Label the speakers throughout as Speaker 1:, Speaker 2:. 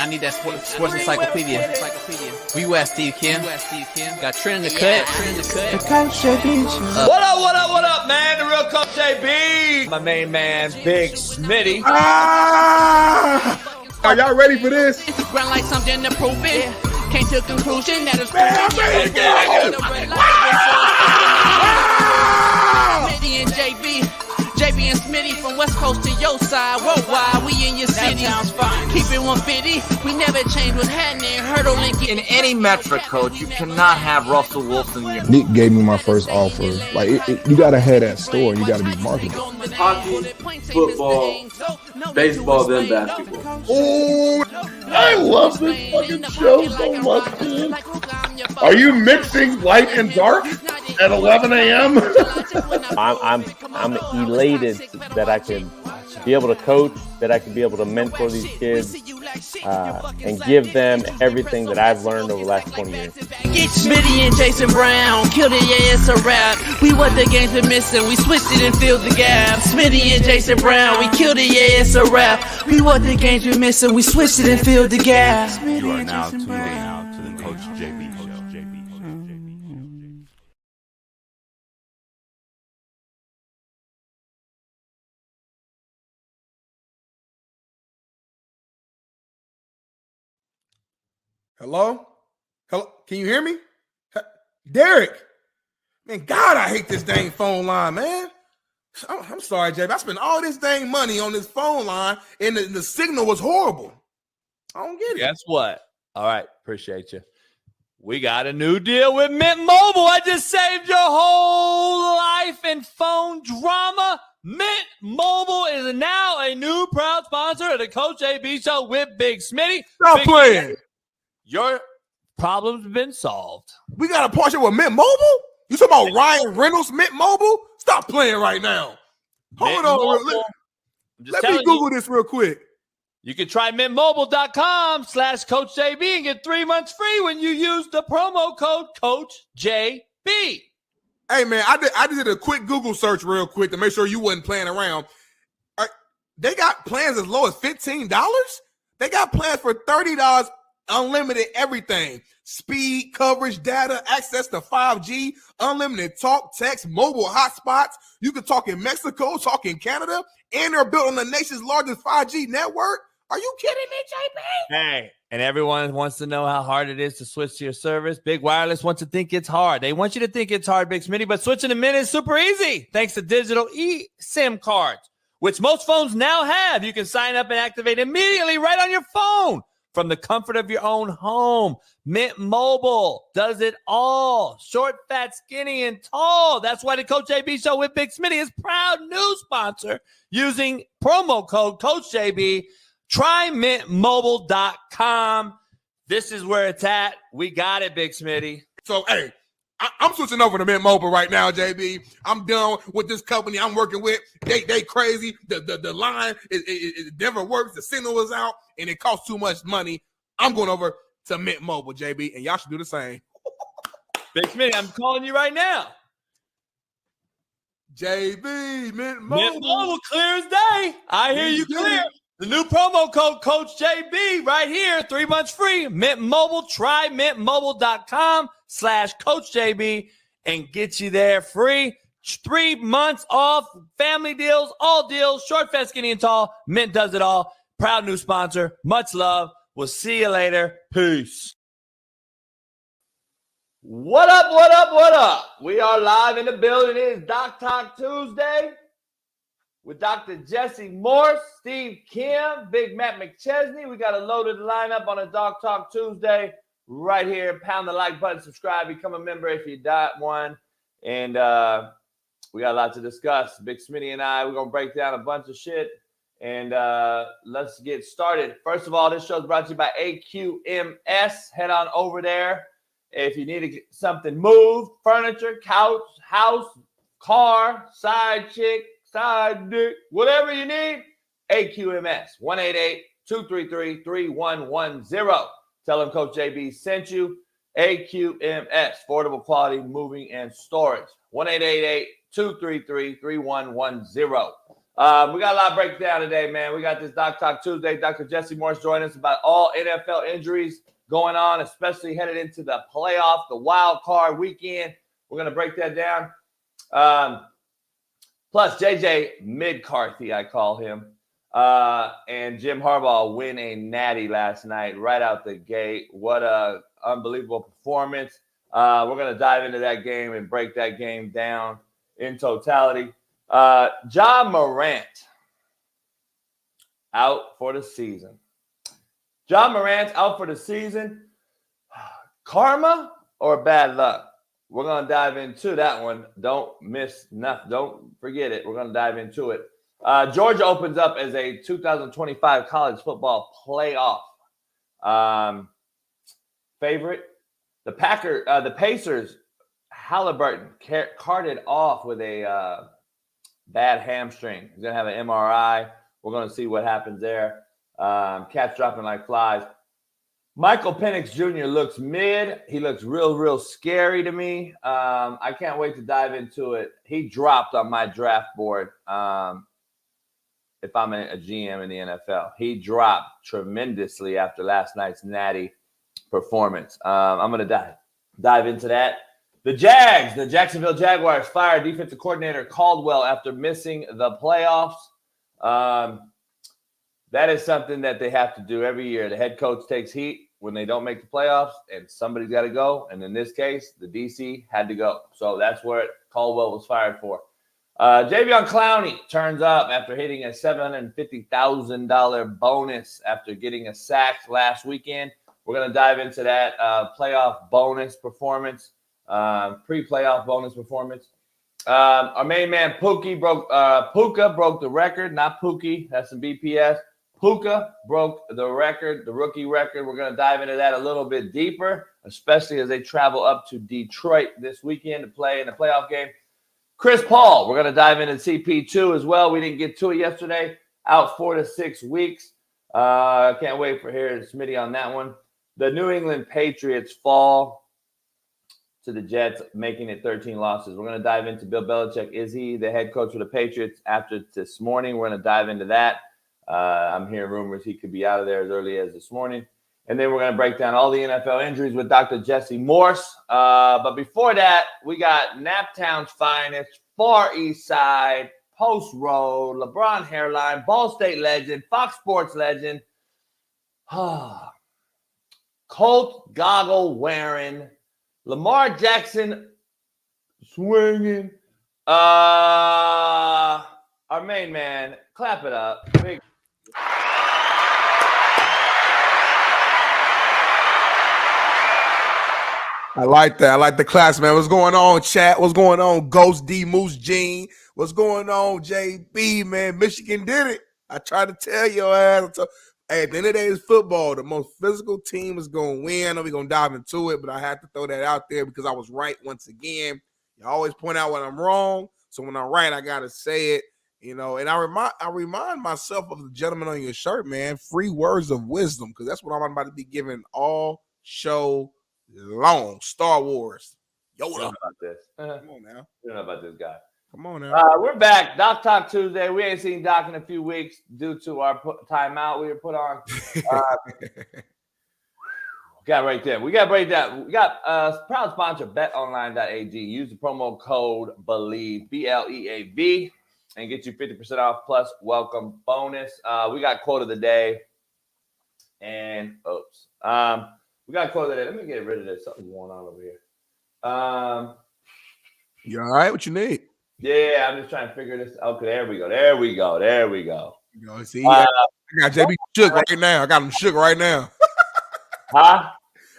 Speaker 1: need that sports encyclopedia. Where you at, Steve Kim? Got Trent in the cut.
Speaker 2: What up, man? The real Coach JB. My main man, Big Smitty.
Speaker 3: Are y'all ready for this?
Speaker 1: Ground like something to prove it. Came to a conclusion that it's Smitty and JB and Smitty from West Coast to your side. Worldwide, we in your city. That sounds fine. Keep it 150. We never change what's happening. Hurdle and get
Speaker 2: In any metric, Coach, you cannot have Russell Wilson.
Speaker 3: Nick gave me my first offer. Like, you got to have that store. You got to be marketable.
Speaker 4: Hockey, football, baseball, then basketball.
Speaker 3: Oh, I love this fucking show so much, man. Are you mixing light and dark at 11 a.m.?
Speaker 5: I'm elated that I can be able to coach, that I can be able to mentor these kids, and give them everything that I've learned over the last 20 years.
Speaker 1: Smitty and Jason Brown, killed it, yeah, it's a rap. We what the game's been missing, we switched it and filled the gap. Smitty and Jason Brown, we killed it, yeah, it's a rap. We what the game's been missing, we switched it and filled the gap.
Speaker 6: You are now tuned in to the Coach JB Show.
Speaker 3: Hello? Can you hear me? Derek. Man, God, I hate this dang phone line, man. I'm sorry, JB. I spent all this dang money on this phone line, and the signal was horrible. I don't get it.
Speaker 2: Guess what? All right, appreciate you. We got a new deal with Mint Mobile. I just saved your whole life in phone drama. Mint Mobile is now a new proud sponsor of the Coach JB Show with Big Smitty.
Speaker 3: Stop
Speaker 2: Big
Speaker 3: playing.
Speaker 2: Smitty, your problem's been solved.
Speaker 3: We got a partnership with Mint Mobile? You talking about Ryan Reynolds, Mint Mobile? Stop playing right now. Hold on. Let me Google this real quick.
Speaker 2: You can try mintmobile.com/CoachJB and get 3 months free when you use the promo code CoachJB.
Speaker 3: Hey, man, I did a quick Google search real quick to make sure you wasn't playing around. They got plans as low as $15? They got plans for $30, unlimited everything. Speed, coverage, data, access to 5G, unlimited talk, text, mobile hotspots. You can talk in Mexico, talk in Canada, and they're built on the nation's largest 5G network. Are you kidding me, JB?
Speaker 2: Hey, and everyone wants to know how hard it is to switch to your service. Big Wireless wants to think it's hard. They want you to think it's hard, Big Smitty, but switching to Mint is super easy thanks to digital eSIM cards, which most phones now have. You can sign up and activate immediately right on your phone from the comfort of your own home. Mint Mobile does it all. Short, fat, skinny, and tall. That's why the Coach JB Show with Big Smitty is proud new sponsor using promo code CoachJB. Try mintmobile.com. This is where it's at. We got it, Big Smitty.
Speaker 3: So, hey, I'm switching over to Mint Mobile right now, JB. I'm done with this company I'm working with. They crazy. The line it never works. The signal is out, and it costs too much money. I'm going over to Mint Mobile, JB, and y'all should do the same.
Speaker 2: Big Smitty, I'm calling you right now.
Speaker 3: JB, Mint Mobile.
Speaker 2: Mint Mobile, clear as day. I hear you clear. The new promo code Coach JB right here, 3 months free. Mint Mobile, try mintmobile.com/CoachJB and get you there free. 3 months off, family deals, all deals, short, fat, skinny, and tall. Mint does it all. Proud new sponsor. Much love. We'll see you later. Peace. What up, what up, what up? We are live in the building. It is Doc Talk Tuesday with Dr. Jesse Morse, Steve Kim, Big Matt McChesney. We got a loaded lineup on a Doc Talk Tuesday right here. Pound the like button, subscribe, become a member if you got one. And we got a lot to discuss. Big Smitty and I, we're going to break down a bunch of shit. And let's get started. First of all, this show is brought to you by AQMS. Head on over there. If you need to get something moved, furniture, couch, house, car, side chick, side dick, whatever you need, AQMS, 1-888-233-3110. Tell them Coach JB sent you. AQMS, affordable quality moving and storage, 1-888-233-3110. We got a lot of breakdown today, man. We got this Doc Talk Tuesday. Dr. Jesse Morris joining us about all NFL injuries going on, especially headed into the playoff, the wild card weekend. We're going to break that down. Plus, JJ Midcarthy, I call him, and Jim Harbaugh win a natty last night right out the gate. What a unbelievable performance. We're going to dive into that game and break that game down in totality. Morant out for the season. Morant's out for the season. Karma or bad luck? We're going to dive into that one. Don't miss nothing. Don't forget it. We're going to dive into it. Georgia opens up as a 2025 college football playoff favorite. The Pacers, Halliburton carted off with a bad hamstring. He's going to have an MRI. We're going to see what happens there. Cats dropping like flies. Michael Penix Jr. looks mid. He looks real scary to me. I can't wait to dive into it. He dropped on my draft board if I'm a GM in the NFL. He dropped tremendously after last night's natty performance. I'm going to dive into that. The Jacksonville Jaguars fired defensive coordinator Caldwell after missing the playoffs. That is something that they have to do every year. The head coach takes heat when they don't make the playoffs, and somebody's got to go. And in this case, the DC had to go. So that's what Caldwell was fired for. Javion Clowney turns up after hitting a $750,000 bonus after getting a sack last weekend. We're going to dive into that playoff bonus performance, pre-playoff bonus performance. Our main man, Puka broke the record, not Pookie. That's some BPS. Puka broke the record, the rookie record. We're going to dive into that a little bit deeper, especially as they travel up to Detroit this weekend to play in the playoff game. Chris Paul, we're going to dive into CP2 as well. We didn't get to it yesterday. Out 4 to 6 weeks. Can't wait for hearing Smitty on that one. The New England Patriots fall to the Jets, making it 13 losses. We're going to dive into Bill Belichick. Is he the head coach for the Patriots after this morning? We're going to dive into that. I'm hearing rumors he could be out of there as early as this morning. And then we're going to break down all the NFL injuries with Dr. Jesse Morse. But before that, we got Naptown's finest, Far East Side, Post Road, LeBron hairline, Ball State legend, Fox Sports legend, Colt goggle wearing, Lamar Jackson swinging. Our main man, clap it up. Big.
Speaker 3: I like that. I like the class, man. What's going on, chat? What's going on, Ghost D Moose Gene? What's going on, JB, man? Michigan did it. I tried to tell your ass. Hey, at the end of the day, it's football. The most physical team is going to win. I know we're going to dive into it, but I had to throw that out there because I was right once again. You always point out when I'm wrong. So when I'm right, I got to say it. You know, and I remind myself of the gentleman on your shirt, man. Free words of wisdom, because that's what I'm about to be giving all show long. Star Wars. Yoda.
Speaker 2: You know about this.
Speaker 3: Come on now.
Speaker 2: You know about this guy.
Speaker 3: Come on now.
Speaker 2: We're back. Doc Talk Tuesday. We ain't seen Doc in a few weeks due to our timeout we were put on. Got right there. We got to break that. We got proud sponsor betonline.ag. Use the promo code BELIEVE, BLEAV, and get you 50% off plus welcome bonus. We got quote of the day. And we got quote of the day. Let me get rid of this. Something's going on over here.
Speaker 3: You all right? What you need?
Speaker 2: Yeah, I'm just trying to figure this. Okay, there we go.
Speaker 3: You know, see, I got JB shook right now. I got him shook right now.
Speaker 2: Huh?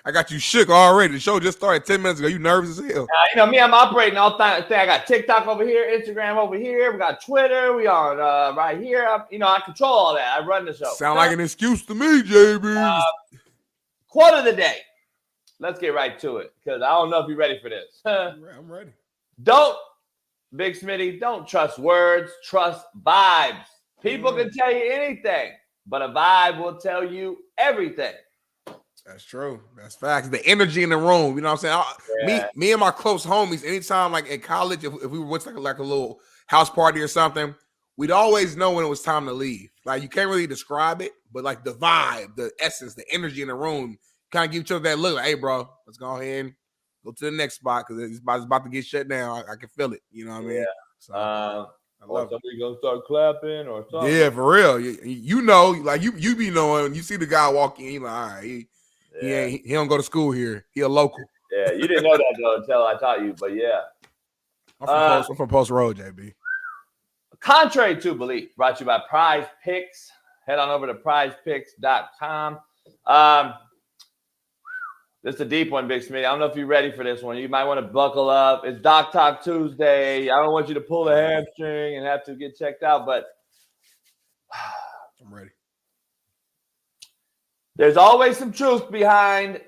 Speaker 3: I got you shook already. The show just started 10 minutes ago. You nervous as hell.
Speaker 2: You know me, I'm operating all the time. I got TikTok over here, Instagram over here. We got Twitter. We on right here. I control all that. I run the show.
Speaker 3: Sound like an excuse to me, JB.
Speaker 2: Quote of the day. Let's get right to it because I don't know if you're ready for this.
Speaker 3: I'm ready.
Speaker 2: Big Smitty, don't trust words, trust vibes. People can tell you anything, but a vibe will tell you everything.
Speaker 3: That's true. That's facts. The energy in the room. You know what I'm saying? Me and my close homies, anytime like in college, if we went to like a little house party or something, we'd always know when it was time to leave. Like, you can't really describe it, but like the vibe, the essence, the energy in the room kind of give each other that look like, hey, bro, let's go ahead and go to the next spot because it's about to get shut down. I can feel it. You know what I mean? So, I love
Speaker 2: somebody gonna start clapping or something.
Speaker 3: Yeah, for real. You know, like you be knowing. You see the guy walk in, you like, all right, he don't go to school here. He a local.
Speaker 2: Yeah, you didn't know that though until I taught you, but yeah.
Speaker 3: I'm from Post Road, JB.
Speaker 2: Contrary to belief, brought to you by Prize Picks. Head on over to prizepicks.com. This is a deep one, Big Smitty. I don't know if you're ready for this one. You might want to buckle up. It's Doc Talk Tuesday. I don't want you to pull a hamstring and have to get checked out, but
Speaker 3: I'm ready.
Speaker 2: There's always some truth behind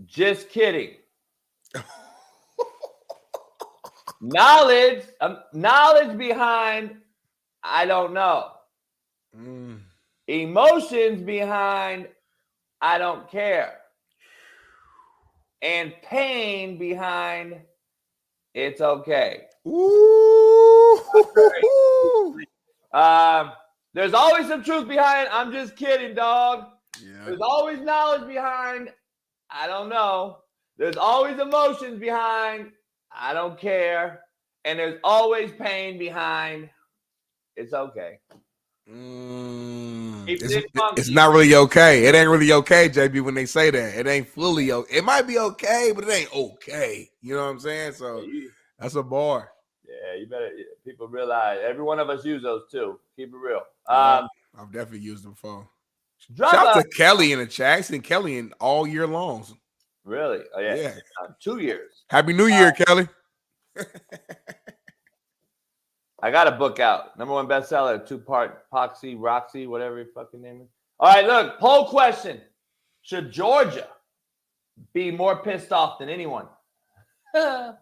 Speaker 2: just kidding. Knowledge behind I don't know. Emotions behind I don't care. And pain behind it's okay.
Speaker 3: Ooh.
Speaker 2: There's always some truth behind I'm just kidding, dog.
Speaker 3: Yeah.
Speaker 2: There's always knowledge behind I don't know. There's always emotions behind I don't care. And there's always pain behind it's okay.
Speaker 3: It's not really okay. It ain't really okay, JB, when they say that. It ain't fully okay. It might be okay, but it ain't okay. You know what I'm saying? So that's a bar.
Speaker 2: Yeah, you better. People realize every one of us use those too. Keep it real.
Speaker 3: I've definitely used them before. Shout out to Kelly in the chat. I've seen Kelly in all year long.
Speaker 2: Really? Oh, yeah. 2 years.
Speaker 3: Happy New Year, Kelly.
Speaker 2: I got a book out. #1 bestseller, 2-part Poxy, Roxy, whatever your fucking name is. All right, look, poll question. Should Georgia be more pissed off than anyone?
Speaker 3: For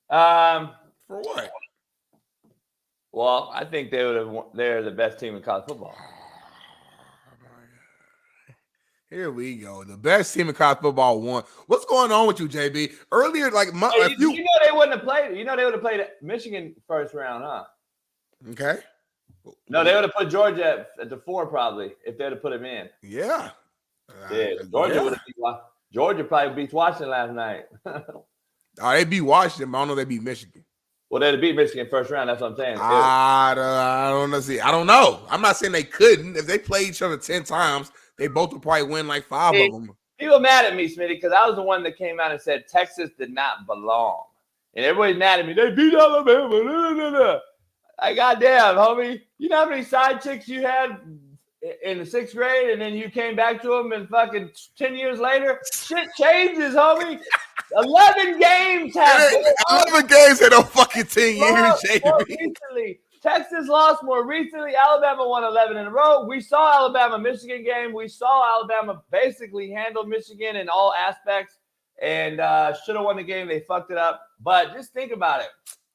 Speaker 3: what?
Speaker 2: Well, I think they're the best team in college football.
Speaker 3: Here we go. The best team in college football won. What's going on with you, JB? Earlier, you know
Speaker 2: they wouldn't have played. You know they would have played Michigan first round, huh?
Speaker 3: Okay.
Speaker 2: No, they would have put Georgia at the 4 probably if they would have put him in.
Speaker 3: Yeah.
Speaker 2: Georgia probably beat Washington last night.
Speaker 3: They beat Washington, but I don't know they beat Michigan.
Speaker 2: Well, they'd beat Michigan first round. That's what I'm saying.
Speaker 3: I don't know. See, I don't know. I'm not saying they couldn't. If they played each other 10 times, they both would probably win like 5 of them.
Speaker 2: People mad at me, Smitty, because I was the one that came out and said Texas did not belong. And everybody's mad at me. They beat Alabama. I goddamn, homie. You know how many side chicks you had in the 6th grade and then you came back to them and fucking 10 years later? Shit changes, homie. 11 games happened.
Speaker 3: 11 games in no fucking 10 years,
Speaker 2: recently. Texas lost more recently. Alabama won 11 in a row. We saw Alabama-Michigan game. We saw Alabama basically handle Michigan in all aspects and should have won the game. They fucked it up. But just think about it.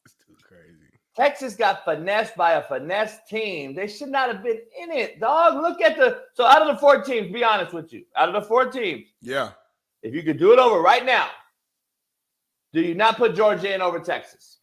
Speaker 3: It's too crazy.
Speaker 2: Texas got finessed by a finesse team. They should not have been in it, dog. Look at so out of the 4 teams, be honest with you. Out of the 4 teams,
Speaker 3: yeah.
Speaker 2: If you could do it over right now, do you not put Georgia in over Texas?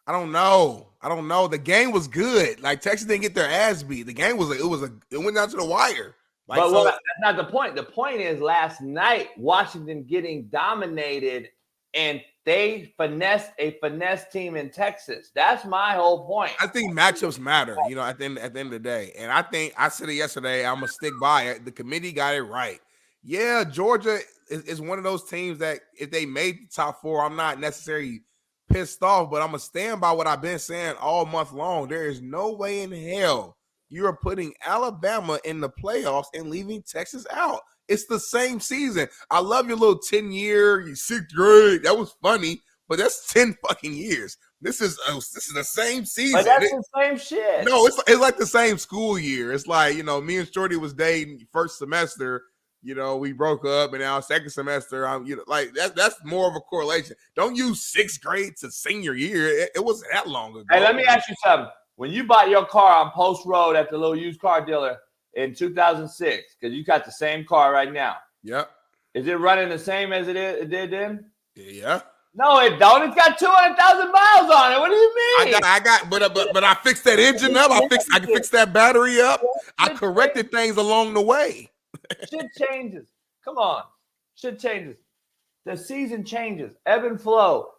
Speaker 3: I don't know. The game was good. Like, Texas didn't get their ass beat. The game it went down to the wire. Like,
Speaker 2: but that's not the point. The point is last night, Washington getting dominated and they finessed a finesse team in Texas. That's my whole point.
Speaker 3: I think matchups matter, at the end of the day. And I think I said it yesterday. I'm going to stick by it. The committee got it right. Yeah, Georgia is one of those teams that if they made the top 4, I'm not necessarily pissed off, but I'm going to stand by what I've been saying all month long. There is no way in hell you are putting Alabama in the playoffs and leaving Texas out. It's the same season. I love your little 10-year, 6th grade. That was funny, but that's 10 fucking years. This is the same season.
Speaker 2: But that's the same shit.
Speaker 3: No, it's like the same school year. It's like, me and Shorty was dating first semester. We broke up, and now 2nd semester, that's more of a correlation. Don't use 6th grade to senior year. It wasn't that long ago.
Speaker 2: Hey, let me ask you something. When you bought your car on Post Road at the little used car dealer in 2006, because you got the same car right now.
Speaker 3: Yep.
Speaker 2: Is it running the same as it did then?
Speaker 3: Yeah.
Speaker 2: No, it don't. It's got 200,000 miles on it. What do you mean?
Speaker 3: But I fixed that engine up. I can fix that battery up. I corrected things along the way.
Speaker 2: Shit changes. Come on. Shit changes. The season changes. Ebb and flow.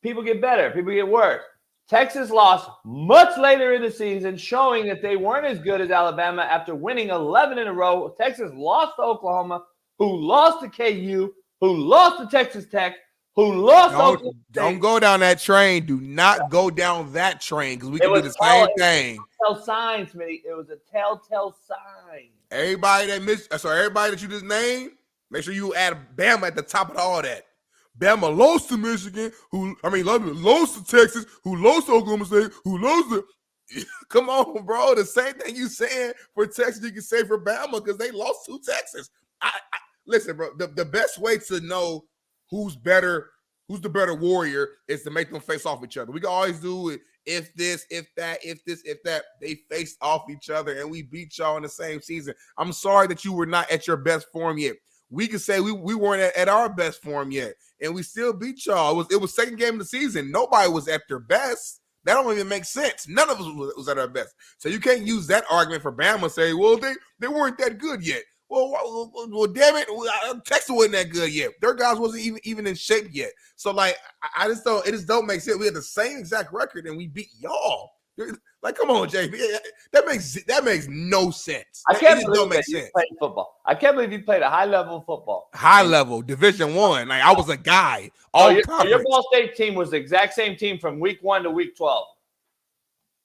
Speaker 2: People get better. People get worse. Texas lost much later in the season, showing that they weren't as good as Alabama after winning 11 in a row. Texas lost to Oklahoma, who lost to KU, who lost to Texas Tech, who lost to
Speaker 3: Don't go down that train. Do not go down that train because we can do the same thing.
Speaker 2: Telltale sign, Smitty. It was a telltale sign.
Speaker 3: Everybody that you just named, make sure you add Bama at the top of all that. Bama lost to Michigan, lost to Texas, who lost to Oklahoma State, who lost to – come on, bro. The same thing you saying for Texas, you can say for Bama because they lost to Texas. Listen, bro, the best way to know who's the better warrior is to make them face off each other. We can always do it. If this, if that, if this, if that. They faced off each other and we beat y'all in the same season. I'm sorry that you were not at your best form yet. We can say we weren't at our best form yet, and we still beat y'all. It was second game of the season. Nobody was at their best. That don't even make sense. None of us was at our best. So you can't use that argument for Bama and say, well, they weren't that good yet. Well, damn it, Texas wasn't that good yet. Their guys wasn't even in shape yet. So like, it just don't make sense. We had the same exact record and we beat y'all. Like, come on, JB. That makes no sense.
Speaker 2: I can't believe you played football. I can't believe you played a high level football.
Speaker 3: High level, Division I. Like I was a guy.
Speaker 2: Your Ball State team was the exact same team from week 1 to week 12.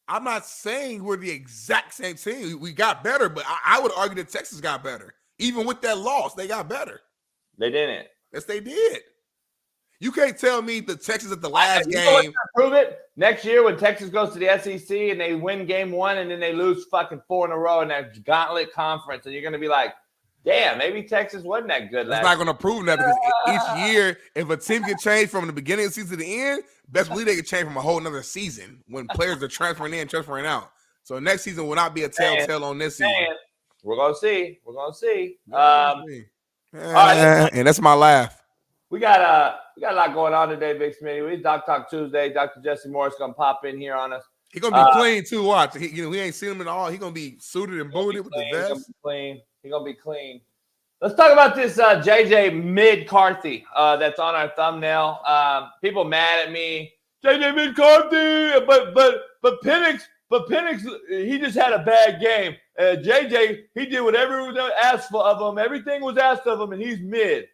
Speaker 3: I'm not saying we're the exact same team. We got better, but I would argue that Texas got better. Even with that loss, they got better.
Speaker 2: They didn't.
Speaker 3: Yes, they did. You can't tell me the Texas at the last game.
Speaker 2: Prove it. Next year when Texas goes to the SEC and they win game 1 and then they lose fucking 4 in a row in that gauntlet conference, and you're going to be like, damn, maybe Texas wasn't that good last year.
Speaker 3: It's not going to prove that because each year, if a team can change from the beginning of the season to the end, best believe they can change from a whole nother season when players are transferring in, transferring out. So next season will not be a telltale on this season.
Speaker 2: We're going to see.
Speaker 3: All right, and that's my laugh.
Speaker 2: We got a lot going on today, Big Smitty. We Doc Talk Tuesday. Dr. Jesse Morris going to pop in here on us.
Speaker 3: He's going to be clean too, watch. We ain't seen him at all. He's going to be suited and booted with the vest.
Speaker 2: He's going to be clean. Let's talk about this JJ Midcarthy that's on our thumbnail. People mad at me. JJ Midcarthy, but Penix, he just had a bad game. JJ, he did whatever was asked for of him. Everything was asked of him, and he's mid.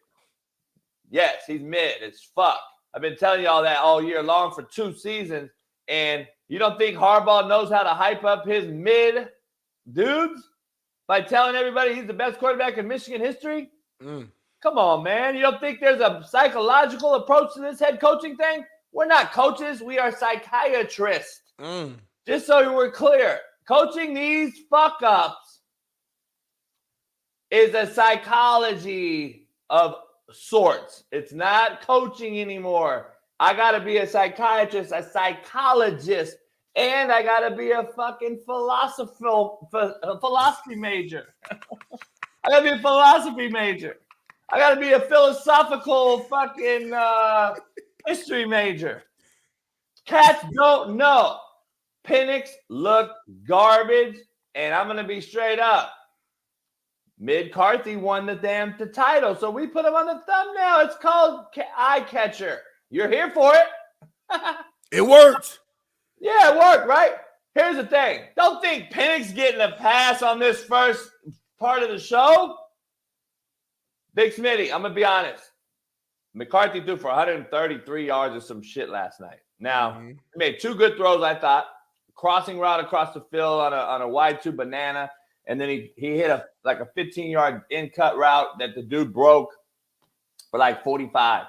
Speaker 2: Yes, he's mid as fuck. I've been telling you all that all year long for 2 seasons, and you don't think Harbaugh knows how to hype up his mid dudes by telling everybody he's the best quarterback in Michigan history? Come on, man. You don't think there's a psychological approach to this head coaching thing? We're not coaches. We are psychiatrists. Just so we're clear, coaching these fuck-ups is a psychology of sorts. It's not coaching anymore. I got to be a psychiatrist, a psychologist, and I got to be a fucking philosophy major. I got to be a philosophy major. I got to be a philosophical fucking history major. Cats don't know. Penix looked garbage, and I'm going to be straight up. Midcarthy won the title, so we put him on the thumbnail. It's called Eye Catcher. You're here for it.
Speaker 3: It worked.
Speaker 2: Yeah, it worked, right? Here's the thing. Don't think Penix getting a pass on this first part of the show. Big Smitty, I'm going to be honest. McCarthy threw for 133 yards or some shit last night. Now, he made 2 good throws, I thought. Crossing route across the field on a wide 2 banana. And then he hit a 15-yard in-cut route that the dude broke for like 45.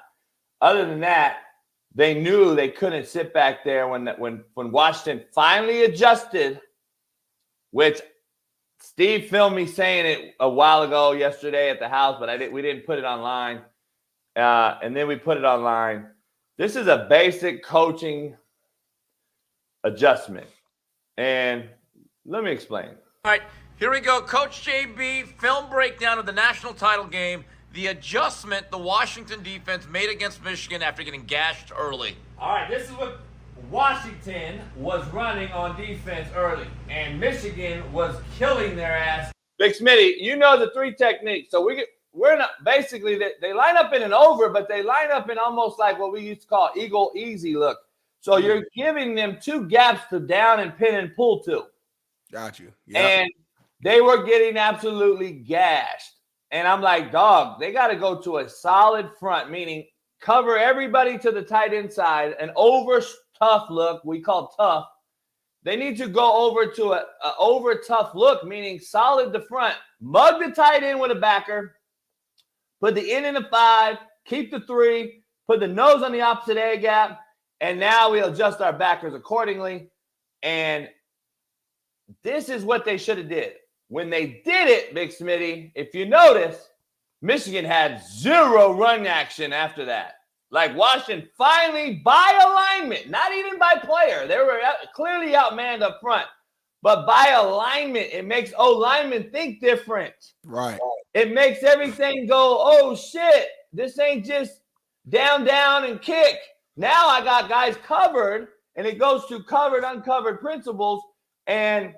Speaker 2: Other than that, they knew they couldn't sit back there when Washington finally adjusted, which Steve filmed me saying it a while ago yesterday at the house, but we didn't put it online. And then we put it online. This is a basic coaching adjustment. And let me explain.
Speaker 7: All right, here we go. Coach JB, film breakdown of the national title game. the adjustment the Washington defense made against Michigan after getting gashed early.
Speaker 2: All right, this is what Washington was running on defense early, and Michigan was killing their ass. Big Smitty, you know the three techniques. So we're not basically they line up in an over, but they line up in almost like what we used to call eagle easy look. So you're giving them two gaps to down and pin and pull to.
Speaker 3: Got you.
Speaker 2: Yep. And they were getting absolutely gashed. And I'm like, dog, they got to go to a solid front, meaning cover everybody to the tight end side, an over tough look, we call tough. They need to go over to a over tough look, meaning solid the front, mug the tight end with a backer, put the end in the 5, keep the 3, put the nose on the opposite A gap, and now we adjust our backers accordingly. And this is what they should have did. When they did it, Big Smitty, if you notice, Michigan had 0 run action after that. Like Washington finally, by alignment, not even by player. They were clearly outmanned up front. But by alignment, it makes O-linemen think different.
Speaker 3: Right.
Speaker 2: It makes everything go, oh, shit, this ain't just down, and kick. Now I got guys covered, and it goes to covered, uncovered principles. And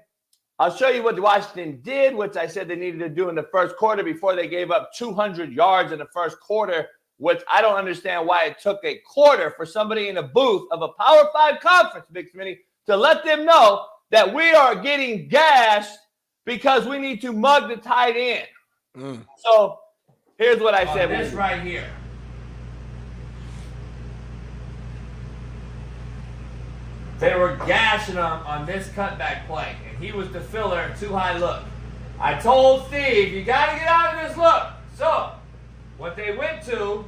Speaker 2: I'll show you what Washington did, which I said they needed to do in the first quarter before they gave up 200 yards in the first quarter, which I don't understand why it took a quarter for somebody in a booth of a Power 5 conference, Big Smitty, to let them know that we are getting gashed because we need to mug the tight end. So here's what I said. This right here. They were gashing him on this cutback play, and he was the filler, too high look. I told Steve, you got to get out of this look. So what they went to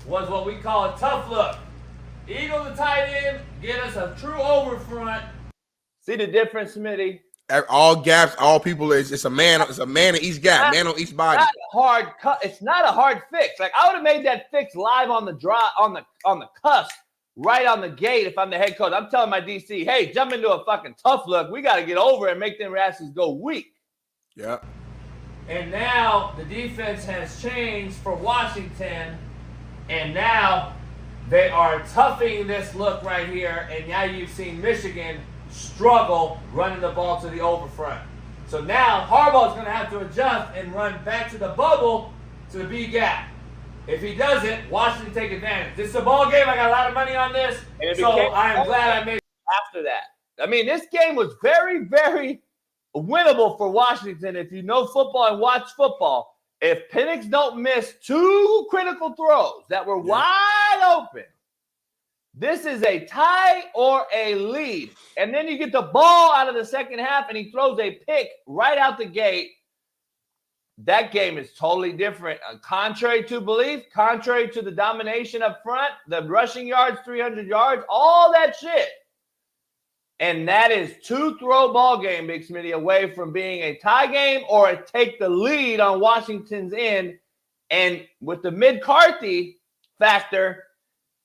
Speaker 2: was what we call a tough look. Eagle the tight end, get us a true over front. See the difference, Smitty?
Speaker 3: All gaps, all people. It's a man in each gap, man on each body.
Speaker 2: Not hard cut. It's not a hard fix. Like I would have made that fix live on the draw, on the cusp, right on the gate. If I'm the head coach, I'm telling my DC, hey, jump into a fucking tough look. We got to get over and make them asses go weak.
Speaker 3: Yeah.
Speaker 2: And now the defense has changed for Washington, and now they are toughing this look right here, and now you've seen Michigan struggle running the ball to the over front. So now Harbaugh's going to have to adjust and run back to the bubble to the B gap. If he doesn't, Washington take advantage. This is a ball game. I got a lot of money on this, so I am glad I made it after that. I mean, this game was very, very winnable for Washington if you know football and watch football. If Penix don't miss 2 critical throws that were wide open, this is a tie or a lead. And then you get the ball out of the second half and he throws a pick right out the gate. That game is totally different. Contrary to belief, contrary to the domination up front, the rushing yards, 300 yards, all that shit. And that is 2 throw ball game, Big Smitty, away from being a tie game or a take the lead on Washington's end. And with the Midcarthy factor,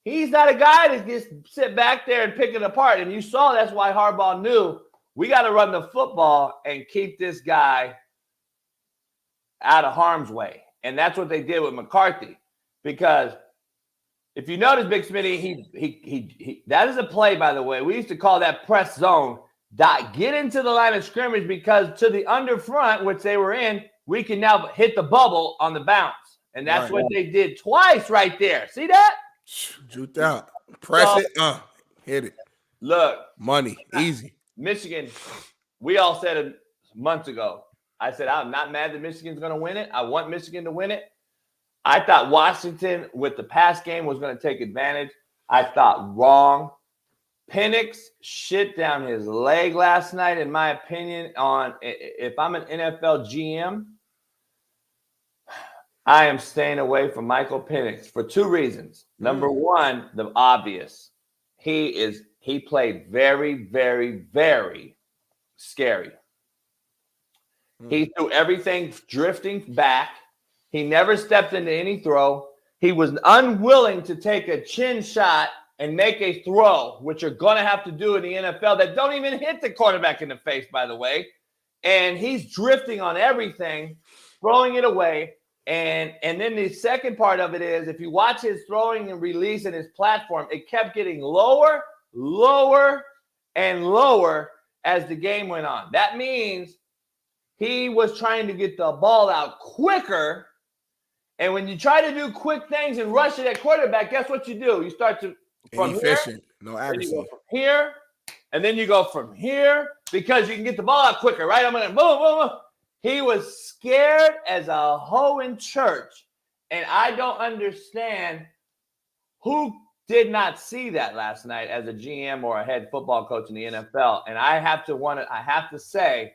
Speaker 2: he's not a guy that just sit back there and pick it apart. And you saw that's why Harbaugh knew we got to run the football and keep this guy out of harm's way. And that's what they did with McCarthy. Because if you notice, Big Smitty, he that is a play, by the way. We used to call that press zone. Get into the line of scrimmage because to the under front, which they were in, we can now hit the bubble on the bounce. And that's what they did twice right there. See that?
Speaker 3: Juked out. Press it. Hit it.
Speaker 2: Look.
Speaker 3: Money. Easy.
Speaker 2: Michigan, we all said it months ago. I said, I'm not mad that Michigan's going to win it. I want Michigan to win it. I thought Washington, with the pass game, was going to take advantage. I thought wrong. Penix shit down his leg last night, in my opinion, on if I'm an NFL GM, I am staying away from Michael Penix for 2 reasons. Number one, the obvious. He played very, very, very scary. He threw everything drifting back. He never stepped into any throw. He was unwilling to take a chin shot and make a throw, which you're going to have to do in the NFL that don't even hit the quarterback in the face, by the way. And he's drifting on everything, throwing it away. And then the second part of it is, if you watch his throwing and release and his platform, it kept getting lower, lower, and lower as the game went on. That means he was trying to get the ball out quicker. And when you try to do quick things and rush it at quarterback, guess what you do? You start to from
Speaker 3: inefficient,
Speaker 2: here,
Speaker 3: no accuracy.
Speaker 2: you go from here, and then you go from here because you can get the ball out quicker, right? I'm gonna boom, boom, boom. He was scared as a hoe in church, and I don't understand who did not see that last night as a GM or a head football coach in the NFL. And I have to say,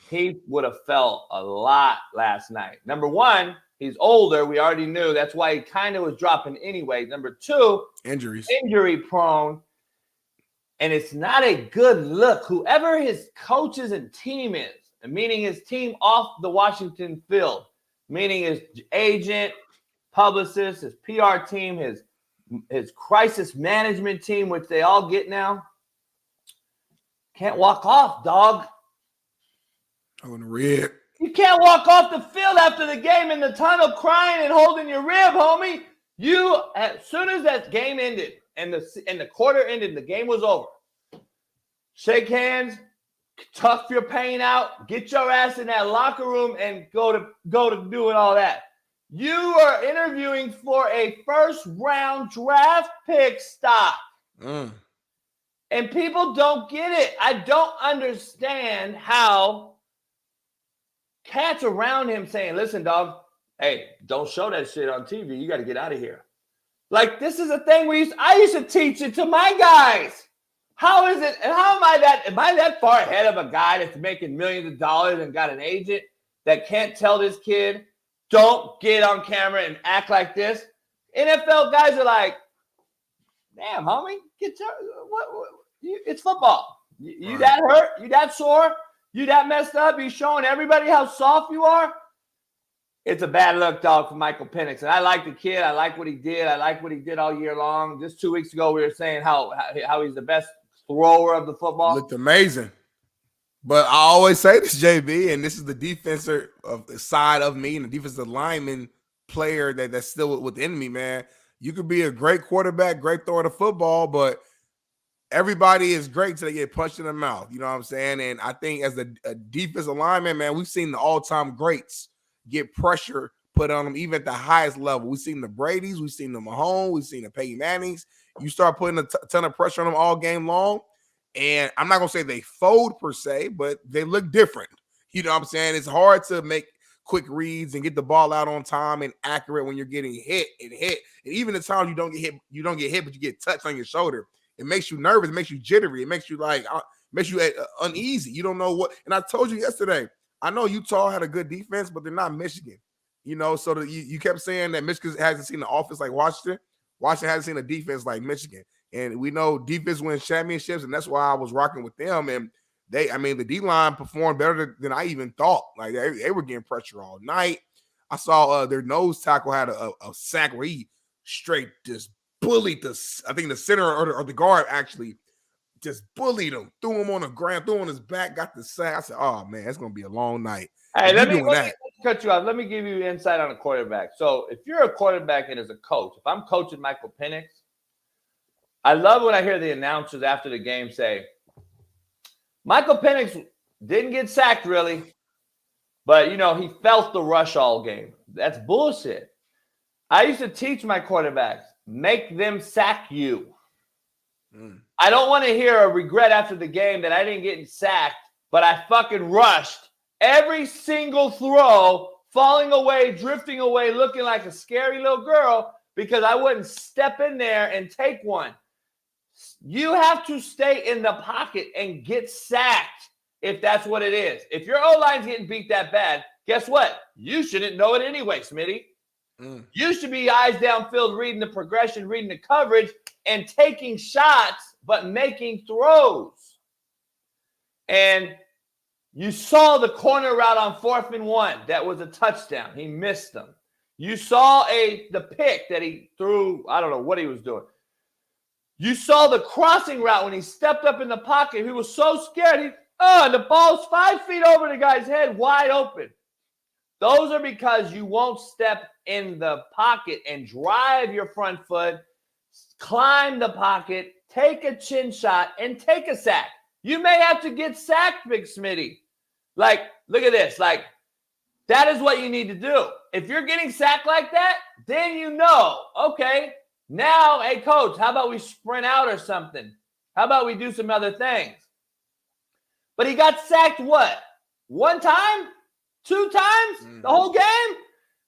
Speaker 2: he would have felt a lot last night. Number one, he's older. We already knew. That's why he kind of was dropping anyway. Number two, injury prone. And it's not a good look. Whoever his coaches and team is, meaning his team off the Washington field, meaning his agent, publicist, his PR team, his crisis management team, which they all get now, can't walk off, dog.
Speaker 3: On the rib.
Speaker 2: You can't walk off the field after the game in the tunnel crying and holding your rib, homie. You, as soon as that game ended and the quarter ended and the game was over, shake hands, tough your pain out, get your ass in that locker room and go to doing all that. You are interviewing for a first-round draft pick stock. And people don't get it. I don't understand how cats around him saying, listen, dog, hey, don't show that shit on TV. You got to get out of here. Like, this is a thing I used to teach it to my guys. How is it? And how am I that far ahead of a guy that's making millions of dollars and got an agent that can't tell this kid, don't get on camera and act like this? NFL guys are like, damn, homie, it's football. You that hurt? You that sore? You that messed up? You showing everybody how soft you are? It's a bad look, dog, for Michael Penix. And I like the kid. I like what he did. I like what he did all year long. Just 2 weeks ago, we were saying how he's the best thrower of the football.
Speaker 3: Looked amazing. But I always say this, JB, and this is the defensive of the side of me and the defensive lineman player that's still within me, man. You could be a great quarterback, great thrower of football, but everybody is great till they get punched in the mouth. You know what I'm saying? And I think as a defensive lineman, man, we've seen the all-time greats get pressure put on them, even at the highest level. We've seen the Bradys, we've seen the Mahomes, we've seen the Peyton Mannings. You start putting a ton of pressure on them all game long, and I'm not going to say they fold per se, but they look different. You know what I'm saying? It's hard to make quick reads and get the ball out on time and accurate when you're getting hit. And even the times you don't get hit, but you get touched on your shoulder. It makes you nervous. It makes you jittery. It makes you uneasy. You don't know what. And I told you yesterday, I know Utah had a good defense, but they're not Michigan. You know, so you kept saying that Michigan hasn't seen the offense like Washington. Washington hasn't seen a defense like Michigan. And we know defense wins championships, and that's why I was rocking with them. And the D-line performed better than I even thought. Like, they were getting pressure all night. I saw their nose tackle had a sack where he straight just bullied the center or the guard actually just bullied him, threw him on the ground, threw him on his back, got the sack. I said, oh, man, it's going to be a long night.
Speaker 2: Hey, let me cut you off. Let me give you insight on a quarterback. So if you're a quarterback and as a coach, if I'm coaching Michael Penix, I love when I hear the announcers after the game say, Michael Penix didn't get sacked really, but, he felt the rush all game. That's bullshit. I used to teach my quarterbacks, make them sack you. I don't want to hear a regret after the game that I didn't get sacked, but I fucking rushed every single throw, falling away, drifting away, looking like a scary little girl because I wouldn't step in there and take one. You have to stay in the pocket and get sacked if that's what it is. If your O-line's getting beat that bad, guess what? You shouldn't know it anyway, Smitty. You should be eyes downfield, reading the progression, reading the coverage, and taking shots, but making throws. And you saw the corner route on 4th and 1. That was a touchdown. He missed them. You saw the pick that he threw. I don't know what he was doing. You saw the crossing route when he stepped up in the pocket. He was so scared. The ball's 5 feet over the guy's head, wide open. Those are because you won't step in the pocket and drive your front foot, climb the pocket, take a chin shot, and take a sack. You may have to get sacked, Big Smitty. Like, look at this. Like, that is what you need to do. If you're getting sacked like that, then you know, okay, now, hey, coach, how about we sprint out or something? How about we do some other things? But he got sacked what? One time? 2 times? The whole game?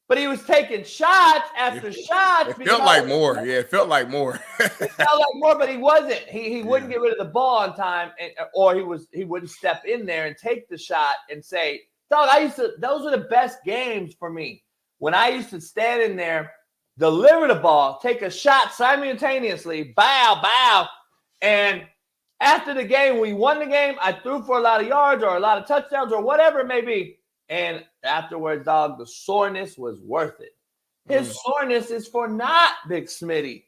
Speaker 2: But he was taking shots after shots.
Speaker 3: It felt like more. Yeah, it felt like more.
Speaker 2: It felt like more, but he wasn't. He wouldn't get rid of the ball on time, or he wouldn't step in there and take the shot and say, dog, those were the best games for me. When I used to stand in there, deliver the ball, take a shot simultaneously, bow, and after the game, we won the game, I threw for a lot of yards or a lot of touchdowns or whatever it may be. And afterwards, dog, the soreness was worth it. His soreness is for naught, Big Smitty.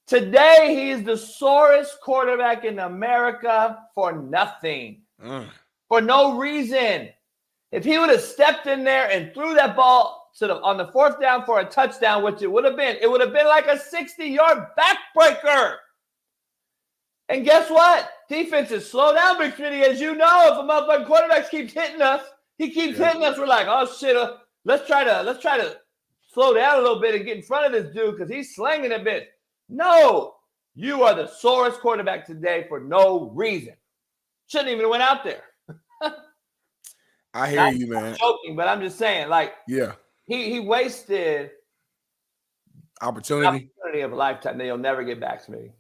Speaker 2: Today, he is the sorest quarterback in America for nothing. For no reason. If he would have stepped in there and threw that ball on the 4th down for a touchdown, which it would have been like a 60-yard backbreaker. And guess what? Defenses slow down, Big Smitty. As you know, if a motherfucking quarterback keeps hitting us, he keeps hitting us. We're like, oh shit, let's try to slow down a little bit and get in front of this dude because he's slinging a bit. No, you are the sorest quarterback today for no reason. Shouldn't even have went out there.
Speaker 3: I hear you, man.
Speaker 2: I'm joking, but I'm just saying, like, he wasted
Speaker 3: opportunity
Speaker 2: of a lifetime that you'll never get back to me.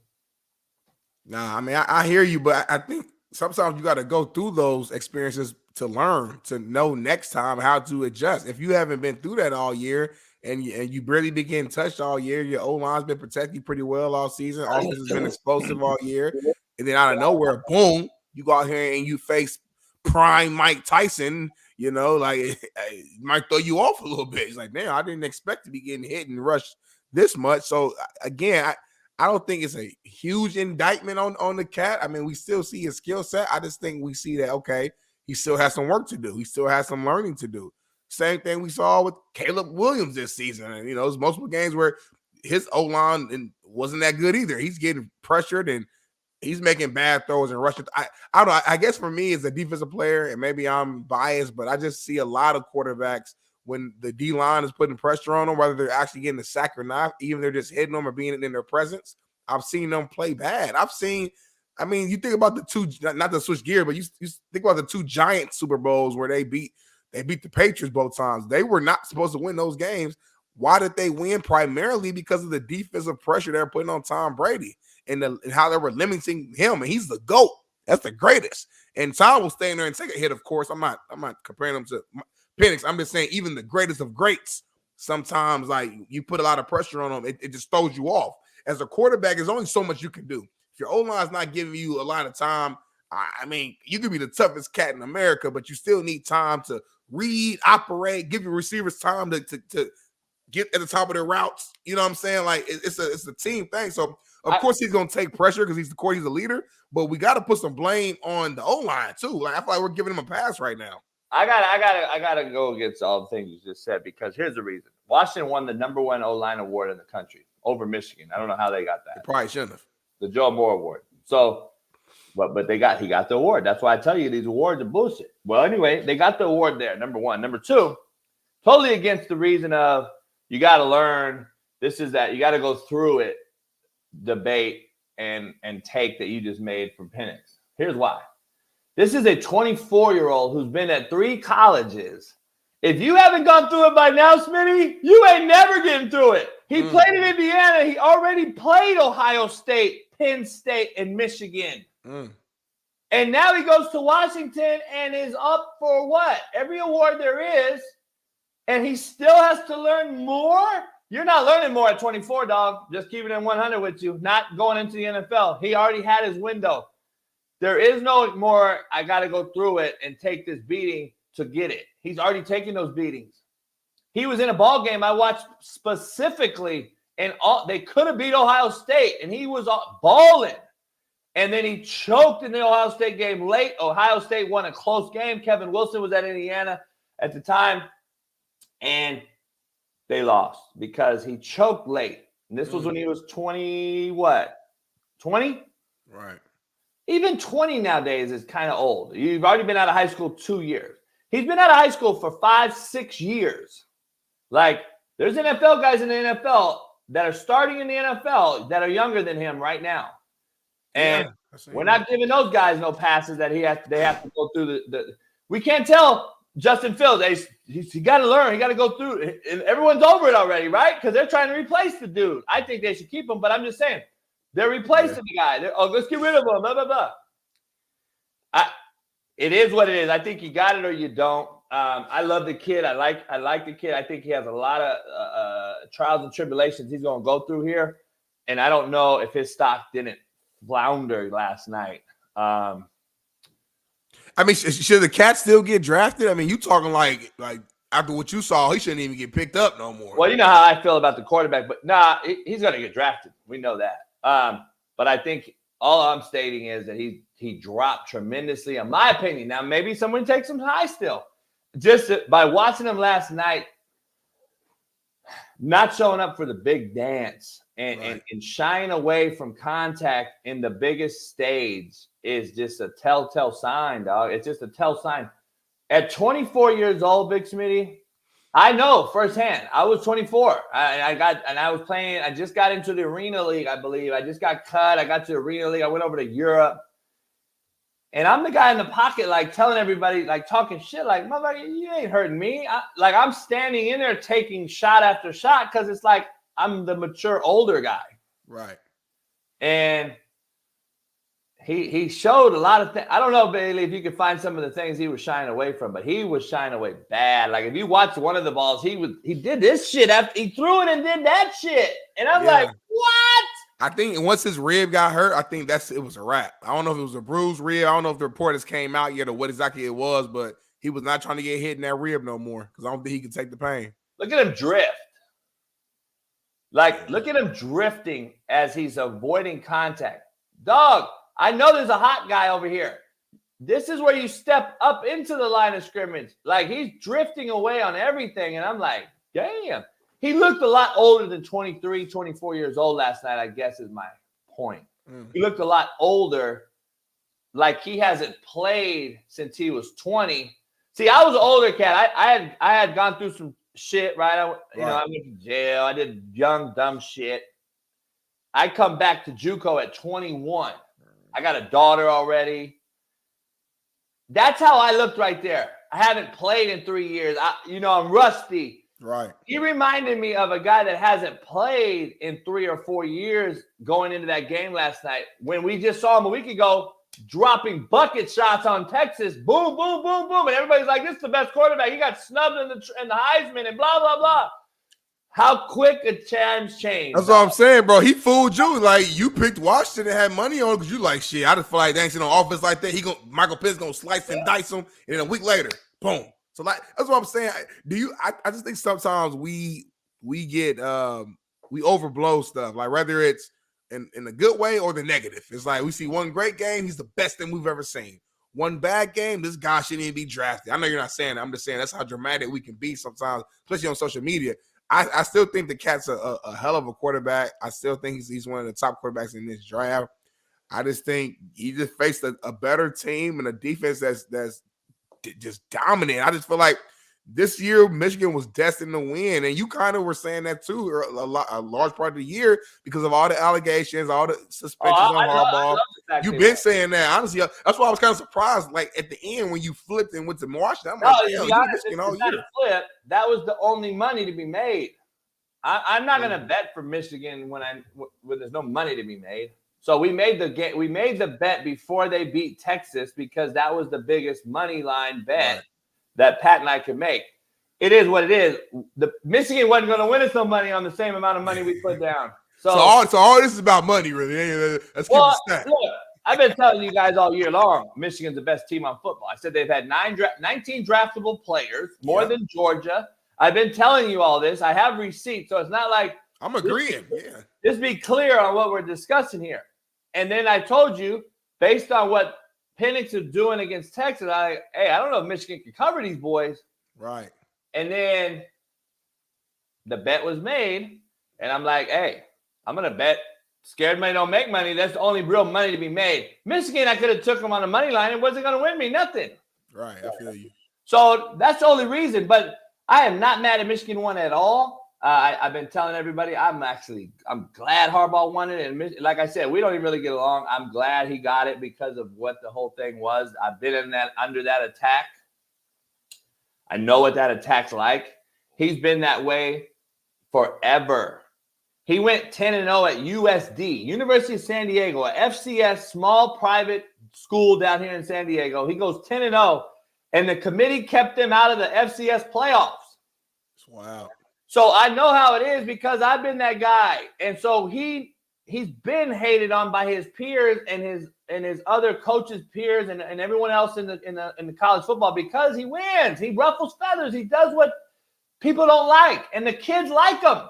Speaker 3: Nah, I mean, I hear you, but I think sometimes you got to go through those experiences to learn, to know next time how to adjust. If you haven't been through that all year and you barely been getting touched all year, your O-line's been protecting you pretty well all season. Offense has been explosive all year. And then out of nowhere, boom, you go out here and you face prime Mike Tyson, you know, like it might throw you off a little bit. It's like, damn, I didn't expect to be getting hit and rushed this much. So again, I don't think it's a huge indictment on the cat. I mean, we still see his skill set. I just think we see that, okay, he still has some work to do. He still has some learning to do. Same thing we saw with Caleb Williams this season. And, you know, there's multiple games where his O-line wasn't that good either. He's getting pressured and he's making bad throws and rushing. I don't know. I guess for me as a defensive player, and maybe I'm biased, but I just see a lot of quarterbacks when the D-line is putting pressure on them, whether they're actually getting the sack or not, even they're just hitting them or being in their presence, I've seen them play bad. I mean, you think about the two, not to switch gear, but you think about the 2 giant Super Bowls where they beat the Patriots both times. They were not supposed to win those games. Why did they win? Primarily because of the defensive pressure they're putting on Tom Brady and how they were limiting him. And he's the GOAT. That's the greatest. And Tom will stay in there and take a hit, of course. I'm not comparing him to Penix. I'm just saying even the greatest of greats, sometimes like you put a lot of pressure on them, it just throws you off. As a quarterback, there's only so much you can do. If your O-line's not giving you a lot of time, I mean, you could be the toughest cat in America, but you still need time to read, operate, give your receivers time to get at the top of their routes. You know what I'm saying? Like it's a team thing. So of course he's gonna take pressure because he's the leader, but we got to put some blame on the O-line too. Like I feel like we're giving him a pass right now.
Speaker 2: I gotta go against all the things you just said because here's the reason. Washington won the #1 O-line award in the country over Michigan. I don't know how they got that.
Speaker 3: They probably shouldn't have.
Speaker 2: The Joe Moore Award. So, but he got the award. That's why I tell you these awards are bullshit. Well, anyway, they got the award there, #1. #2, totally against the reason of you got to learn. This is that you got to go through it, debate and take that you just made from Penix. Here's why. This is a 24-year-old who's been at 3 colleges. If you haven't gone through it by now, Smitty, you ain't never getting through it. He played in Indiana. He already played Ohio State, Penn State, and Michigan. And now he goes to Washington and is up for what? Every award there is. And he still has to learn more? You're not learning more at 24, dog. Just keeping it 100 with you. Not going into the NFL. He already had his window. There is no more, I got to go through it and take this beating to get it. He's already taken those beatings. He was in a ball game I watched specifically, and they could have beat Ohio State, and he was balling. And then he choked in the Ohio State game late. Ohio State won a close game. Kevin Wilson was at Indiana at the time. And they lost because he choked late. And this was when he was 20, what? 20?
Speaker 3: Right.
Speaker 2: Even 20 nowadays is kind of old. You've already been out of high school 2 years. He's been out of high school for 5-6 years. Like, there's NFL guys in the NFL that are starting in the NFL that are younger than him right now. And we're not giving those guys no passes that they have to go through the we can't tell Justin Fields, he got to learn. He got to go through it. And everyone's over it already, right? Because they're trying to replace the dude. I think they should keep him, but I'm just saying. They're replacing the guy. Let's get rid of him, blah, blah, blah. It is what it is. I think you got it or you don't. I love the kid. I like the kid. I think he has a lot of trials and tribulations he's going to go through here. And I don't know if his stock didn't flounder last night.
Speaker 3: I mean, should the cat still get drafted? I mean, you talking like after what you saw, he shouldn't even get picked up no more.
Speaker 2: Well, you know how I feel about the quarterback, but nah, he's going to get drafted. We know that. But I think all I'm stating is that he dropped tremendously, in my opinion. Now, maybe someone takes him high still. Just by watching him last night, not showing up for the big dance and shying away from contact in the biggest stage is just a telltale sign, dog. It's just a telltale sign. At 24 years old, Big Smitty, I know firsthand. I was 24. I was playing. I just got into the Arena League, I believe. I just got cut. I got to the Arena League. I went over to Europe. And I'm the guy in the pocket, like telling everybody, like talking shit, like, motherfucker, you ain't hurting me. I'm standing in there taking shot after shot because it's like I'm the mature older guy.
Speaker 3: Right.
Speaker 2: And he showed a lot of things. I don't know, Bailey, if you could find some of the things he was shying away from, but he was shying away bad. Like if you watch one of the balls, he did this shit after he threw it and did that shit. And I'm like, what?
Speaker 3: I think once his rib got hurt, I think it was a wrap. I don't know if it was a bruised rib. I don't know if the reporters came out yet or what exactly it was, but he was not trying to get hit in that rib no more because I don't think he could take the pain.
Speaker 2: Look at him drift. Like, look at him drifting as he's avoiding contact. Dog, I know there's a hot guy over here. This is where you step up into the line of scrimmage. Like, he's drifting away on everything, and I'm like, damn. He looked a lot older than 23, 24 years old last night, I guess is my point. He looked a lot older, like he hasn't played since he was 20. See, I was an older cat. I had gone through some shit, right? I went to jail. I did young, dumb shit. I come back to JUCO at 21. I got a daughter already. That's how I looked right there. I haven't played in 3 years. I'm rusty.
Speaker 3: Right.
Speaker 2: He reminded me of a guy that hasn't played in 3 or 4 years going into that game last night when we just saw him a week ago dropping bucket shots on Texas. Boom, boom, boom, boom. And everybody's like, this is the best quarterback. He got snubbed in the Heisman and blah, blah, blah. How quick the times change.
Speaker 3: That's what I'm saying, bro. He fooled you. Like, you picked Washington and had money on because you like, shit, I just feel like they ain't seen on offense like that. Michael Pitt's going to slice and dice him. And then a week later, boom. So like that's what I'm saying. I just think sometimes we get we overblow stuff, like whether it's in the good way or the negative. It's like we see one great game, he's the best thing we've ever seen. One bad game, this guy shouldn't even be drafted. I know you're not saying that. I'm just saying that's how dramatic we can be sometimes, especially on social media. I still think the cat's a hell of a quarterback. I still think he's one of the top quarterbacks in this draft. I just think he just faced a better team and a defense that's just dominant. I just feel like this year Michigan was destined to win, and you kind of were saying that too a large part of the year because of all the allegations, all the suspensions on Harbaugh. You've been saying that. Honestly, that's why I was kind of surprised. Like at the end when you flipped and went to Washington, I'm like, Michigan all year.
Speaker 2: Flip, that was the only money to be made. I'm not going to bet for Michigan when there's no money to be made. So we made the bet before they beat Texas because that was the biggest money line bet that Pat and I could make. It is what it is. The Michigan wasn't going to win us some money on the same amount of money we put down. So
Speaker 3: all this is about money, really. Let's keep it stacked.
Speaker 2: Look, I've been telling you guys all year long, Michigan's the best team on football. I said they've had 19 draftable players, more than Georgia. I've been telling you all this. I have receipts, so it's not like
Speaker 3: I'm agreeing.
Speaker 2: Just be clear on what we're discussing here. And then I told you, based on what Penix is doing against Texas, I don't know if Michigan can cover these boys.
Speaker 3: Right.
Speaker 2: And then the bet was made, and I'm like, hey, I'm going to bet scared money don't make money. That's the only real money to be made. Michigan, I could have took them on the money line. It wasn't going to win me nothing.
Speaker 3: Right, I feel you.
Speaker 2: So that's the only reason. But I am not mad at Michigan won at all. I've been telling everybody I'm glad Harbaugh won it. And like I said, we don't even really get along. I'm glad he got it because of what the whole thing was. I've been under that attack. I know what that attack's like. He's been that way forever. He went 10-0 at USD, University of San Diego, a FCS small private school down here in San Diego. He goes 10-0, and the committee kept him out of the FCS playoffs.
Speaker 3: Wow.
Speaker 2: So I know how it is because I've been that guy. And so he's been hated on by his peers and his other coaches' peers and everyone else in the college football because he wins. He ruffles feathers. He does what people don't like, and the kids like him.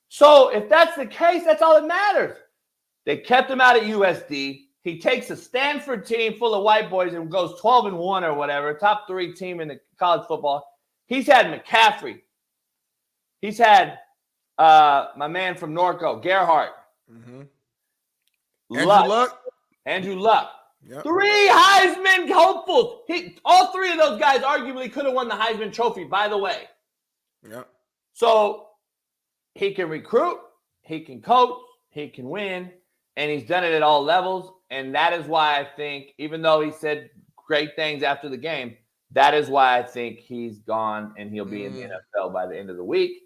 Speaker 2: So if that's the case, that's all that matters. They kept him out at USD. He takes a Stanford team full of white boys and goes 12-1 or whatever, top 3 team in the college football. He's had McCaffrey. He's had my man from Norco, Gerhardt.
Speaker 3: Mm-hmm.
Speaker 2: Andrew Luck.
Speaker 3: Yep.
Speaker 2: 3 Heisman hopefuls. All 3 of those guys arguably could have won the Heisman Trophy, by the way.
Speaker 3: Yep.
Speaker 2: So he can recruit, he can coach, he can win, and he's done it at all levels. And that is why I think, even though he said great things after the game, that is why I think he's gone and he'll be in the NFL by the end of the week.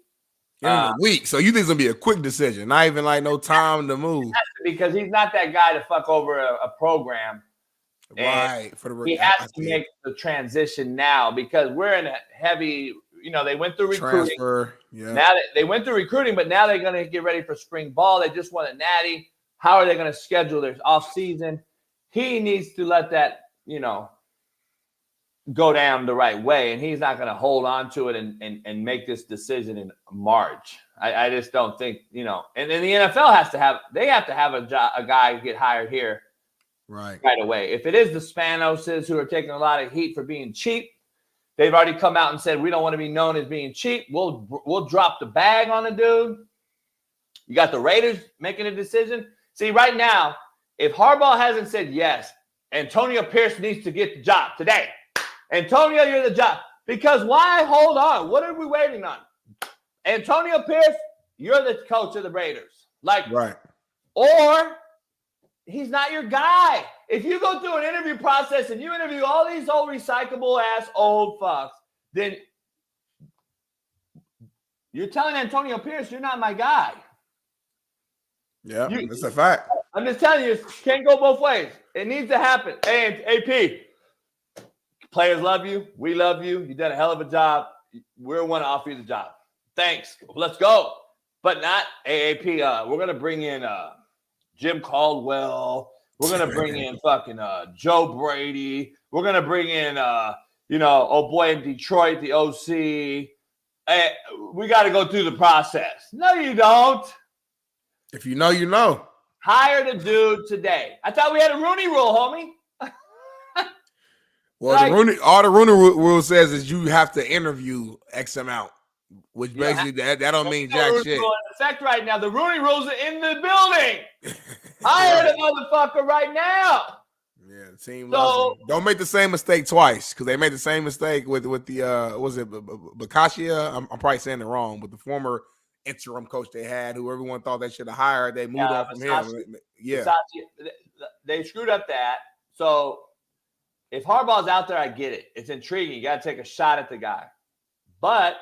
Speaker 3: So you think it's gonna be a quick decision, not even like no time to move,
Speaker 2: because he's not that guy to fuck over a program.
Speaker 3: Right?
Speaker 2: He has to make the transition now because we're in a heavy. They went through recruiting.
Speaker 3: Transfer, yeah.
Speaker 2: Now they went through recruiting, but now they're going to get ready for spring ball. They just won a natty. How are they going to schedule their off season? He needs to let that go down the right way, and he's not going to hold on to it and make this decision in March. I just don't think, and then the NFL have to have a guy get hired here right away. If it is the Spanoses who are taking a lot of heat for being cheap, they've already come out and said, we don't want to be known as being cheap. We'll drop the bag on the dude. You got the Raiders making a decision. See, right now, if Harbaugh hasn't said yes, Antonio Pierce needs to get the job today. Antonio, you're the job. Because why? Hold on. What are we waiting on? Antonio Pierce, you're the coach of the Raiders. Right. Or he's not your guy. If you go through an interview process and you interview all these old recyclable ass old fucks, then you're telling Antonio Pierce you're not my guy.
Speaker 3: Yeah, that's a fact.
Speaker 2: I'm just telling you, it can't go both ways. It needs to happen. And AP, players love you. We love you. You've done a hell of a job. We want to offer you the job. Thanks. Let's go. But not AAP. We're going to bring in Jim Caldwell. We're going to bring in fucking Joe Brady. We're going to bring in, old boy in Detroit, the OC. Hey, we got to go through the process. No, you don't.
Speaker 3: If you know, you know.
Speaker 2: Hire the dude today. I thought we had a Rooney rule, homie.
Speaker 3: Well, all the Rooney rule says is you have to interview X amount, which basically that don't mean jack shit.
Speaker 2: In effect right now, the Rooney rules are in the building. Hire the motherfucker right now.
Speaker 3: Yeah, the team loves him. Don't make the same mistake twice because they made the same mistake with the was it Garcia? I'm probably saying it wrong, but the former interim coach they had, who everyone thought they should have hired, they moved on from him. Yeah,
Speaker 2: they screwed up that. So if Harbaugh's out there, I get it. It's intriguing. You got to take a shot at the guy. But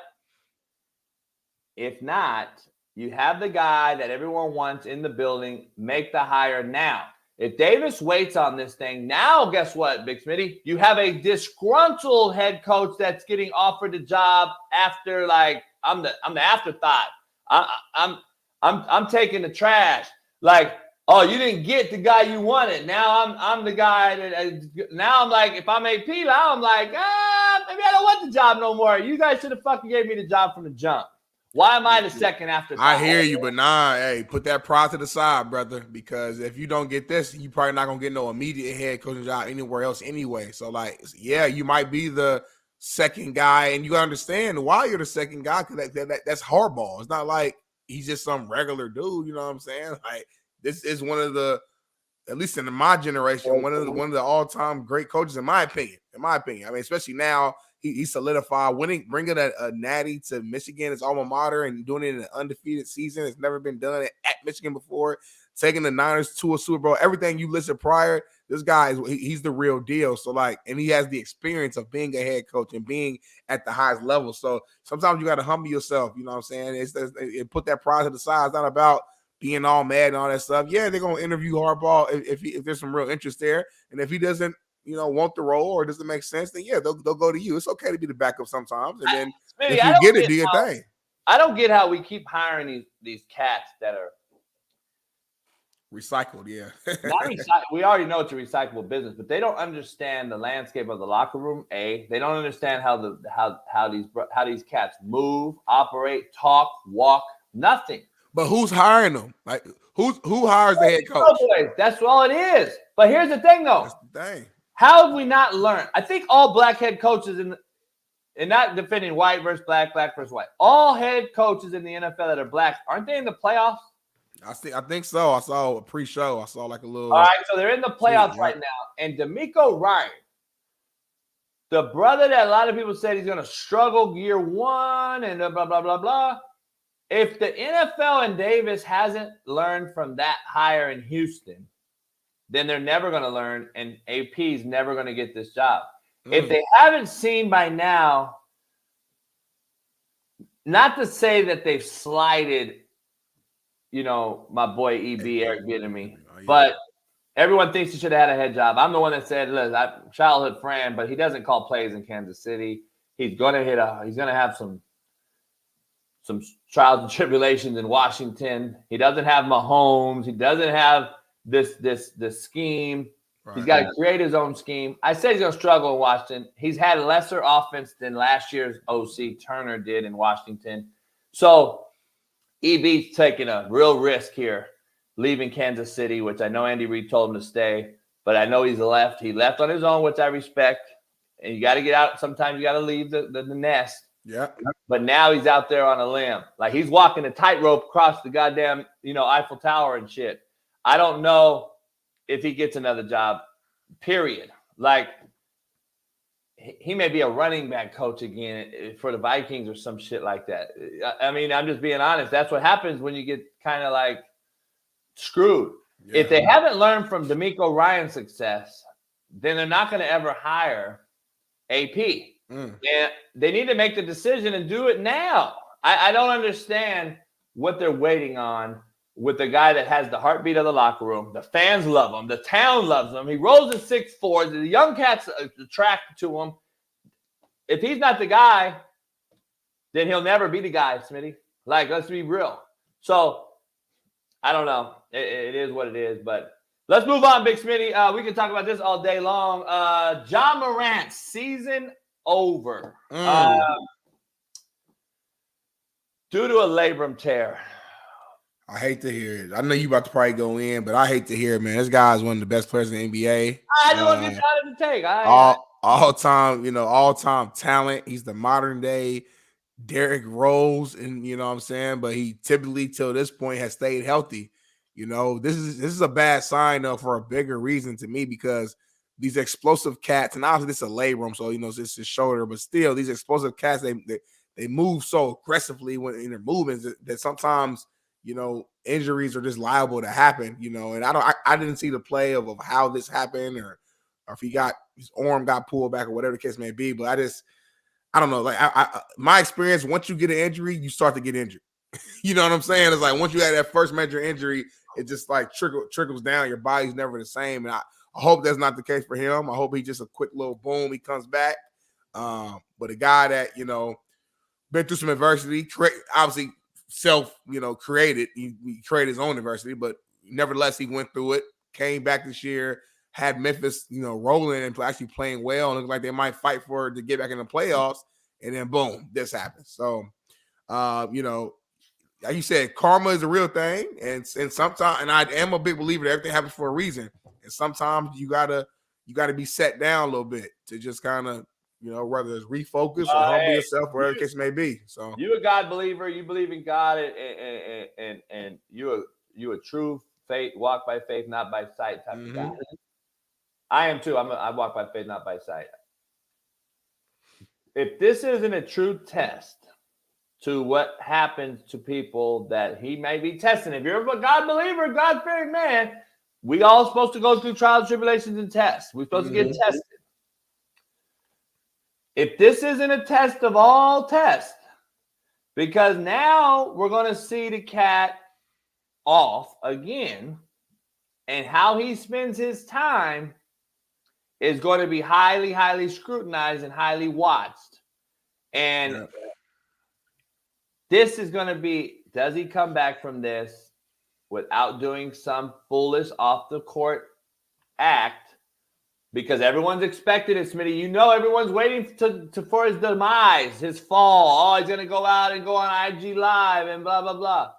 Speaker 2: if not, you have the guy that everyone wants in the building. Make the hire now. If Davis waits on this thing, now guess what, Big Smitty? You have a disgruntled head coach that's getting offered a job after, like, I'm the afterthought. I'm taking the trash. Like, oh, you didn't get the guy you wanted. Now I'm the guy that. Now I'm like, if I'm AP, now I'm like, maybe I don't want the job no more. You guys should have fucking gave me the job from the jump. Why am I the second afterthought?
Speaker 3: I hear you, but hey, put that pride to the side, brother. Because if you don't get this, you probably not gonna get no immediate head coaching job anywhere else anyway. So, like, yeah, you might be the second guy, and you understand why you're the second guy because that's Harbaugh. It's not like he's just some regular dude. You know what I'm saying? Like this is one of the, at least in my generation, one of the all-time great coaches, in my opinion. I mean, especially now, he solidified bringing a natty to Michigan, his alma mater, and doing it in an undefeated season. It's never been done at Michigan before. Taking the Niners to a Super Bowl, everything you listed prior, this guy he's the real deal. So and he has the experience of being a head coach and being at the highest level. So sometimes you got to humble yourself. You know what I'm saying? It put that pride to the side. It's not about being all mad and all that stuff. Yeah, they're gonna interview Harbaugh if there's some real interest there, and if he doesn't, want the role or doesn't make sense, then yeah, they'll go to you. It's okay to be the backup sometimes, and then if you get it, do your thing.
Speaker 2: I don't get how we keep hiring these cats that are
Speaker 3: recycled. Yeah,
Speaker 2: not recycled. We already know it's a recyclable business, but they don't understand the landscape of the locker room. They don't understand how these cats move, operate, talk, walk, nothing.
Speaker 3: But who's hiring them? Like who hires the head coach?
Speaker 2: That's all it is. But here's the thing, though.
Speaker 3: That's the thing.
Speaker 2: How have we not learned? I think all black head coaches and not defending white versus black versus white. All head coaches in the NFL that are black, aren't they in the playoffs?
Speaker 3: I think so. I saw a pre-show. I saw like a little.
Speaker 2: All right, so they're in the playoffs right now. And DeMeco Ryan, the brother that a lot of people said he's going to struggle year one and blah, blah, blah, blah. If the NFL and Davis hasn't learned from that hire in Houston, then they're never going to learn, and AP's never going to get this job. If they haven't seen by now, not to say that they've slighted, my boy EB, Eric Bieniemy, but everyone thinks he should have had a head job. I'm the one that said, look, I'm childhood friend, but he doesn't call plays in Kansas City. He's going to have some trials and tribulations in Washington. He doesn't have Mahomes. He doesn't have this scheme. Right. He's got to create his own scheme. I said he's going to struggle in Washington. He's had lesser offense than last year's OC Turner did in Washington. So EB's taking a real risk here, leaving Kansas City, which I know Andy Reid told him to stay, but I know he's left. He left on his own, which I respect. And you got to get out. Sometimes you got to leave the nest.
Speaker 3: Yeah.
Speaker 2: But now he's out there on a limb. Like he's walking a tightrope across the goddamn, Eiffel Tower and shit. I don't know if he gets another job, period. Like he may be a running back coach again for the Vikings or some shit like that. I mean, I'm just being honest. That's what happens when you get kind of like screwed. Yeah. If they haven't learned from DeMeco Ryan's success, then they're not going to ever hire AP. And they need to make the decision and do it now. I don't understand what they're waiting on with the guy that has the heartbeat of the locker room. The fans love him. The town loves him. He rolls at 6'4". The young cats attracted to him. If he's not the guy, then he'll never be the guy, Smitty. Like, let's be real. So, I don't know. It is what it is. But let's move on, Big Smitty. We can talk about this all day long. Ja Morant, season over. Due to a labrum tear.
Speaker 3: I hate to hear it. I know you about to probably go in, but I hate to hear it, man. This guy is one of the best players in the NBA.
Speaker 2: I know what he's trying to take.
Speaker 3: All-time talent. He's the modern day Derrick Rose, and you know what I'm saying? But he typically, till this point, has stayed healthy. This is a bad sign, though, for a bigger reason to me, because these explosive cats, and obviously this is a labrum, so it's his shoulder, but still, these explosive cats, they move so aggressively when in their movements that sometimes injuries are just liable to happen, and I didn't see the play of how this happened or if his arm got pulled back or whatever the case may be. But I don't know. Like my experience, once you get an injury, you start to get injured. You know what I'm saying? It's like once you had that first major injury, it just like trickles down. Your body's never the same. And I hope that's not the case for him. I hope he just a quick little boom, he comes back. But a guy that, been through some adversity, obviously created. He created his own adversity, but nevertheless, he went through it, came back this year, had Memphis, rolling and actually playing well, and looked like they might fight for it to get back in the playoffs, and then boom, this happens. So, like you said, karma is a real thing, and sometimes, and I am a big believer that everything happens for a reason, and sometimes you gotta be set down a little bit to just kind of whether it's refocus or humble yourself, whatever the case may be. So
Speaker 2: you a God believer, you believe in God, and you a true faith, walk by faith, not by sight type of guy. I am too. I walk by faith, not by sight. If this isn't a true test to what happens to people that he may be testing, if you're a God believer, God-fearing man, we all supposed to go through trials, tribulations, and tests. We're supposed to get tested. If this isn't a test of all tests, because now we're going to see the cat off again, and how he spends his time is going to be highly, highly scrutinized and highly watched. And this is going to be, does he come back from this without doing some foolish off-the-court act? Because everyone's expecting it, Smitty. Everyone's waiting for his demise, his fall. Oh, he's going to go out and go on IG Live and blah, blah, blah.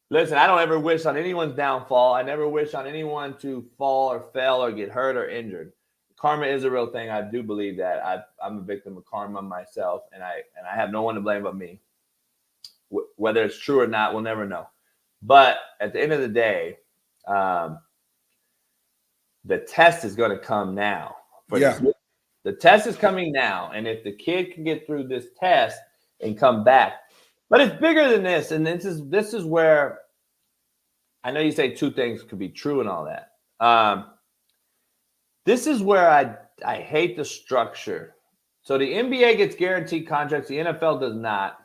Speaker 2: Listen, I don't ever wish on anyone's downfall. I never wish on anyone to fall or fail or get hurt or injured. Karma is a real thing. I do believe that. I'm a victim of karma myself, and I have no one to blame but me. Whether it's true or not, we'll never know. But at the end of the day, the test is going to come now. The test is coming now, and if the kid can get through this test and come back. But it's bigger than this, and this is where I know you say two things could be true and all that. This is where I hate the structure. So the NBA gets guaranteed contracts, the NFL does not.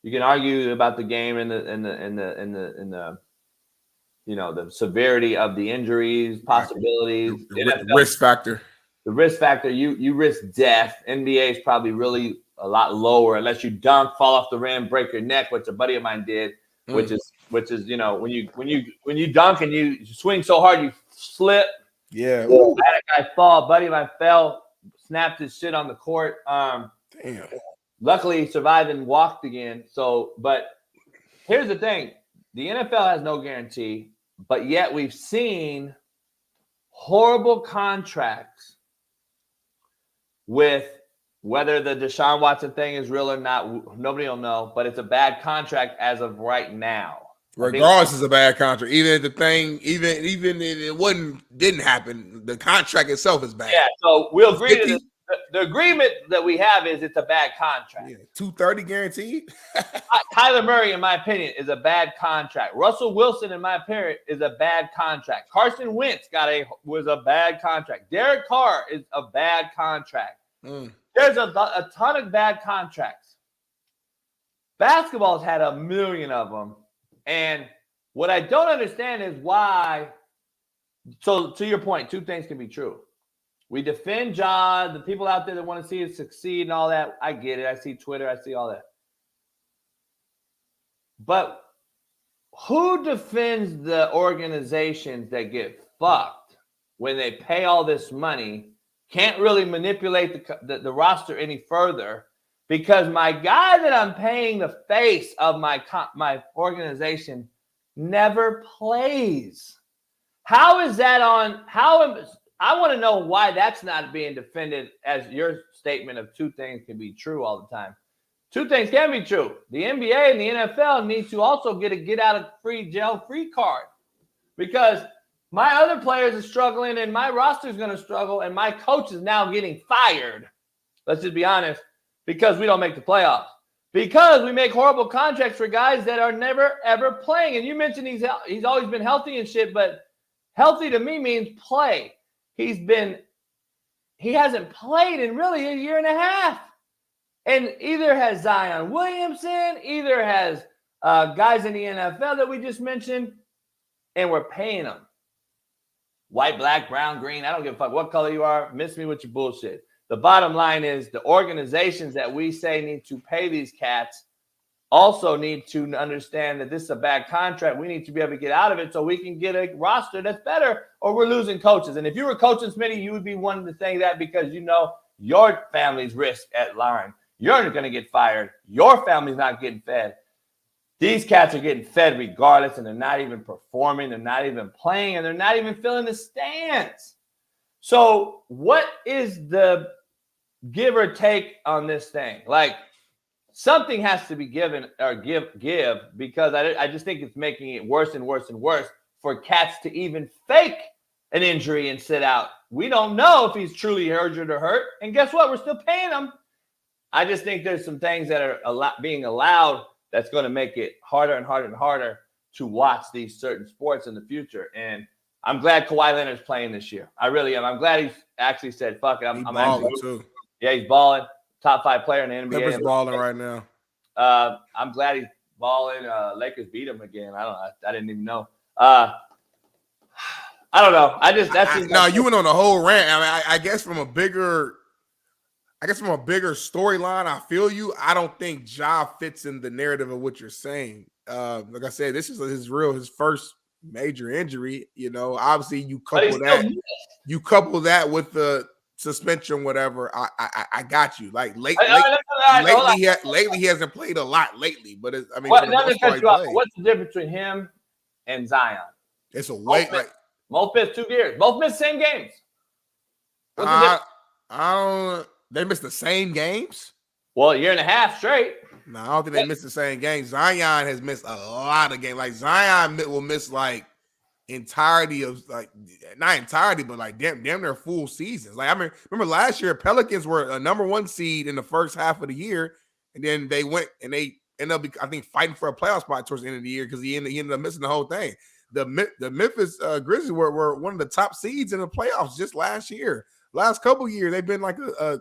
Speaker 2: You can argue about the game and the the severity of the injuries, possibilities,
Speaker 3: the risk factor.
Speaker 2: The risk factor, you risk death. NBA is probably really a lot lower unless you dunk, fall off the rim, break your neck, which a buddy of mine did, which is when you dunk and you swing so hard you slip.
Speaker 3: Yeah.
Speaker 2: I had a guy fall. A buddy of mine fell, snapped his shit on the court.
Speaker 3: Damn.
Speaker 2: Luckily he survived and walked again. But here's the thing. The NFL has no guarantee, but yet we've seen horrible contracts with whether the Deshaun Watson thing is real or not, nobody will know, but it's a bad contract as of right now.
Speaker 3: Regardless, it's a bad contract. Even if it didn't happen, the contract itself is bad.
Speaker 2: Yeah, so we'll agree to this. The agreement that we have is it's a bad contract.
Speaker 3: Yeah, $230 guaranteed.
Speaker 2: Kyler Murray, in my opinion, is a bad contract. Russell Wilson, in my opinion, is a bad contract. Carson Wentz was a bad contract. Derek Carr is a bad contract. There's a ton of bad contracts. Basketball's had a million of them. And what I don't understand is why. So to your point, two things can be true. We defend Ja, the people out there that want to see it succeed and all that. I get it. I see Twitter. I see all that. But who defends the organizations that get fucked when they pay all this money? Can't really manipulate the roster any further because my guy that I'm paying the face of my organization never plays. How is that on? I want to know why that's not being defended as your statement of two things can be true all the time. Two things can be true. The NBA and the NFL need to also get a get out of jail free card because my other players are struggling and my roster is going to struggle and my coach is now getting fired. Let's just be honest, because we don't make the playoffs. Because we make horrible contracts for guys that are never, ever playing. And you mentioned he's always been healthy and shit, but healthy to me means play. He hasn't played in really a year and a half. And either has Zion Williamson, either has guys in the NFL that we just mentioned, and we're paying them. White, black, brown, green, I don't give a fuck what color you are. Miss me with your bullshit. The bottom line is the organizations that we say need to pay these cats also need to understand that this is a bad contract. We need to be able to get out of it so we can get a roster that's better or we're losing coaches. And if you were coaching Smitty, you would be wanting to say that because you know your family's risk at line. You're going to get fired. Your family's not getting fed. These cats are getting fed regardless, and they're not even performing. They're not even playing, and they're not even filling the stands. So what is the give or take on this thing? Like, something has to be given or give because I just think it's making it worse and worse and worse for cats to even fake an injury and sit out. We don't know if he's truly injured or hurt. And guess what? We're still paying him. I just think there's some things that are being allowed that's going to make it harder and harder and harder to watch these certain sports in the future. And I'm glad Kawhi Leonard's playing this year. I really am. I'm glad he's actually said, fuck it. I'm
Speaker 3: balling too.
Speaker 2: Yeah, he's balling. Top 5 player in the NBA.
Speaker 3: Clippers balling right now.
Speaker 2: I'm glad he's balling. Lakers beat him again. I didn't even know. I don't know.
Speaker 3: You went on a whole rant. I mean, I guess from a bigger storyline, I feel you. I don't think Ja fits in the narrative of what you're saying. Like I said, this is his first major injury. You know, obviously you couple that with the suspension, whatever. I got you. Like lately he hasn't played a lot lately. But what's
Speaker 2: the difference between him and Zion?
Speaker 3: It's a weight.
Speaker 2: Both missed 2 years. Both missed same games.
Speaker 3: I don't. They missed the same games.
Speaker 2: Well, a year and a half straight.
Speaker 3: No, I don't think they missed the same games. Zion has missed a lot of games. Like Zion will miss like entirety of not entirety, but like damn near full seasons. Like I mean, remember last year Pelicans were a number 1 seed in the first half of the year, and then they went and they ended up I think fighting for a playoff spot towards the end of the year because he ended up missing the whole thing. The Memphis Grizzlies were one of the top seeds in the playoffs just last year. Last couple years they've been like a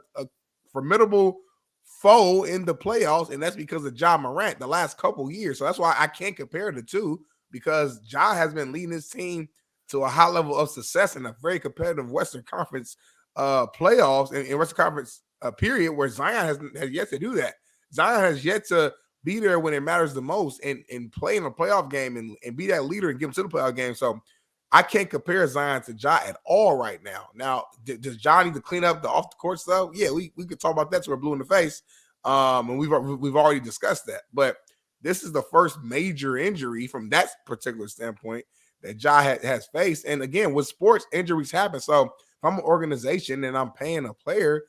Speaker 3: formidable foe in the playoffs, and that's because of Ja Morant the last couple years. So that's why I can't compare the two, because Ja has been leading his team to a high level of success in a very competitive Western Conference playoffs and in Western Conference period, where Zion has yet to do that. Zion has yet to be there when it matters the most and play in a playoff game and be that leader and get him to the playoff game. So I can't compare Zion to Ja at all right now. Now, does Ja need to clean up the off the court stuff? Yeah, we could talk about that till we're blue in the face. And we've already discussed that. But this is the first major injury from that particular standpoint that Ja has faced. And again, with sports, injuries happen. So if I'm an organization and I'm paying a player,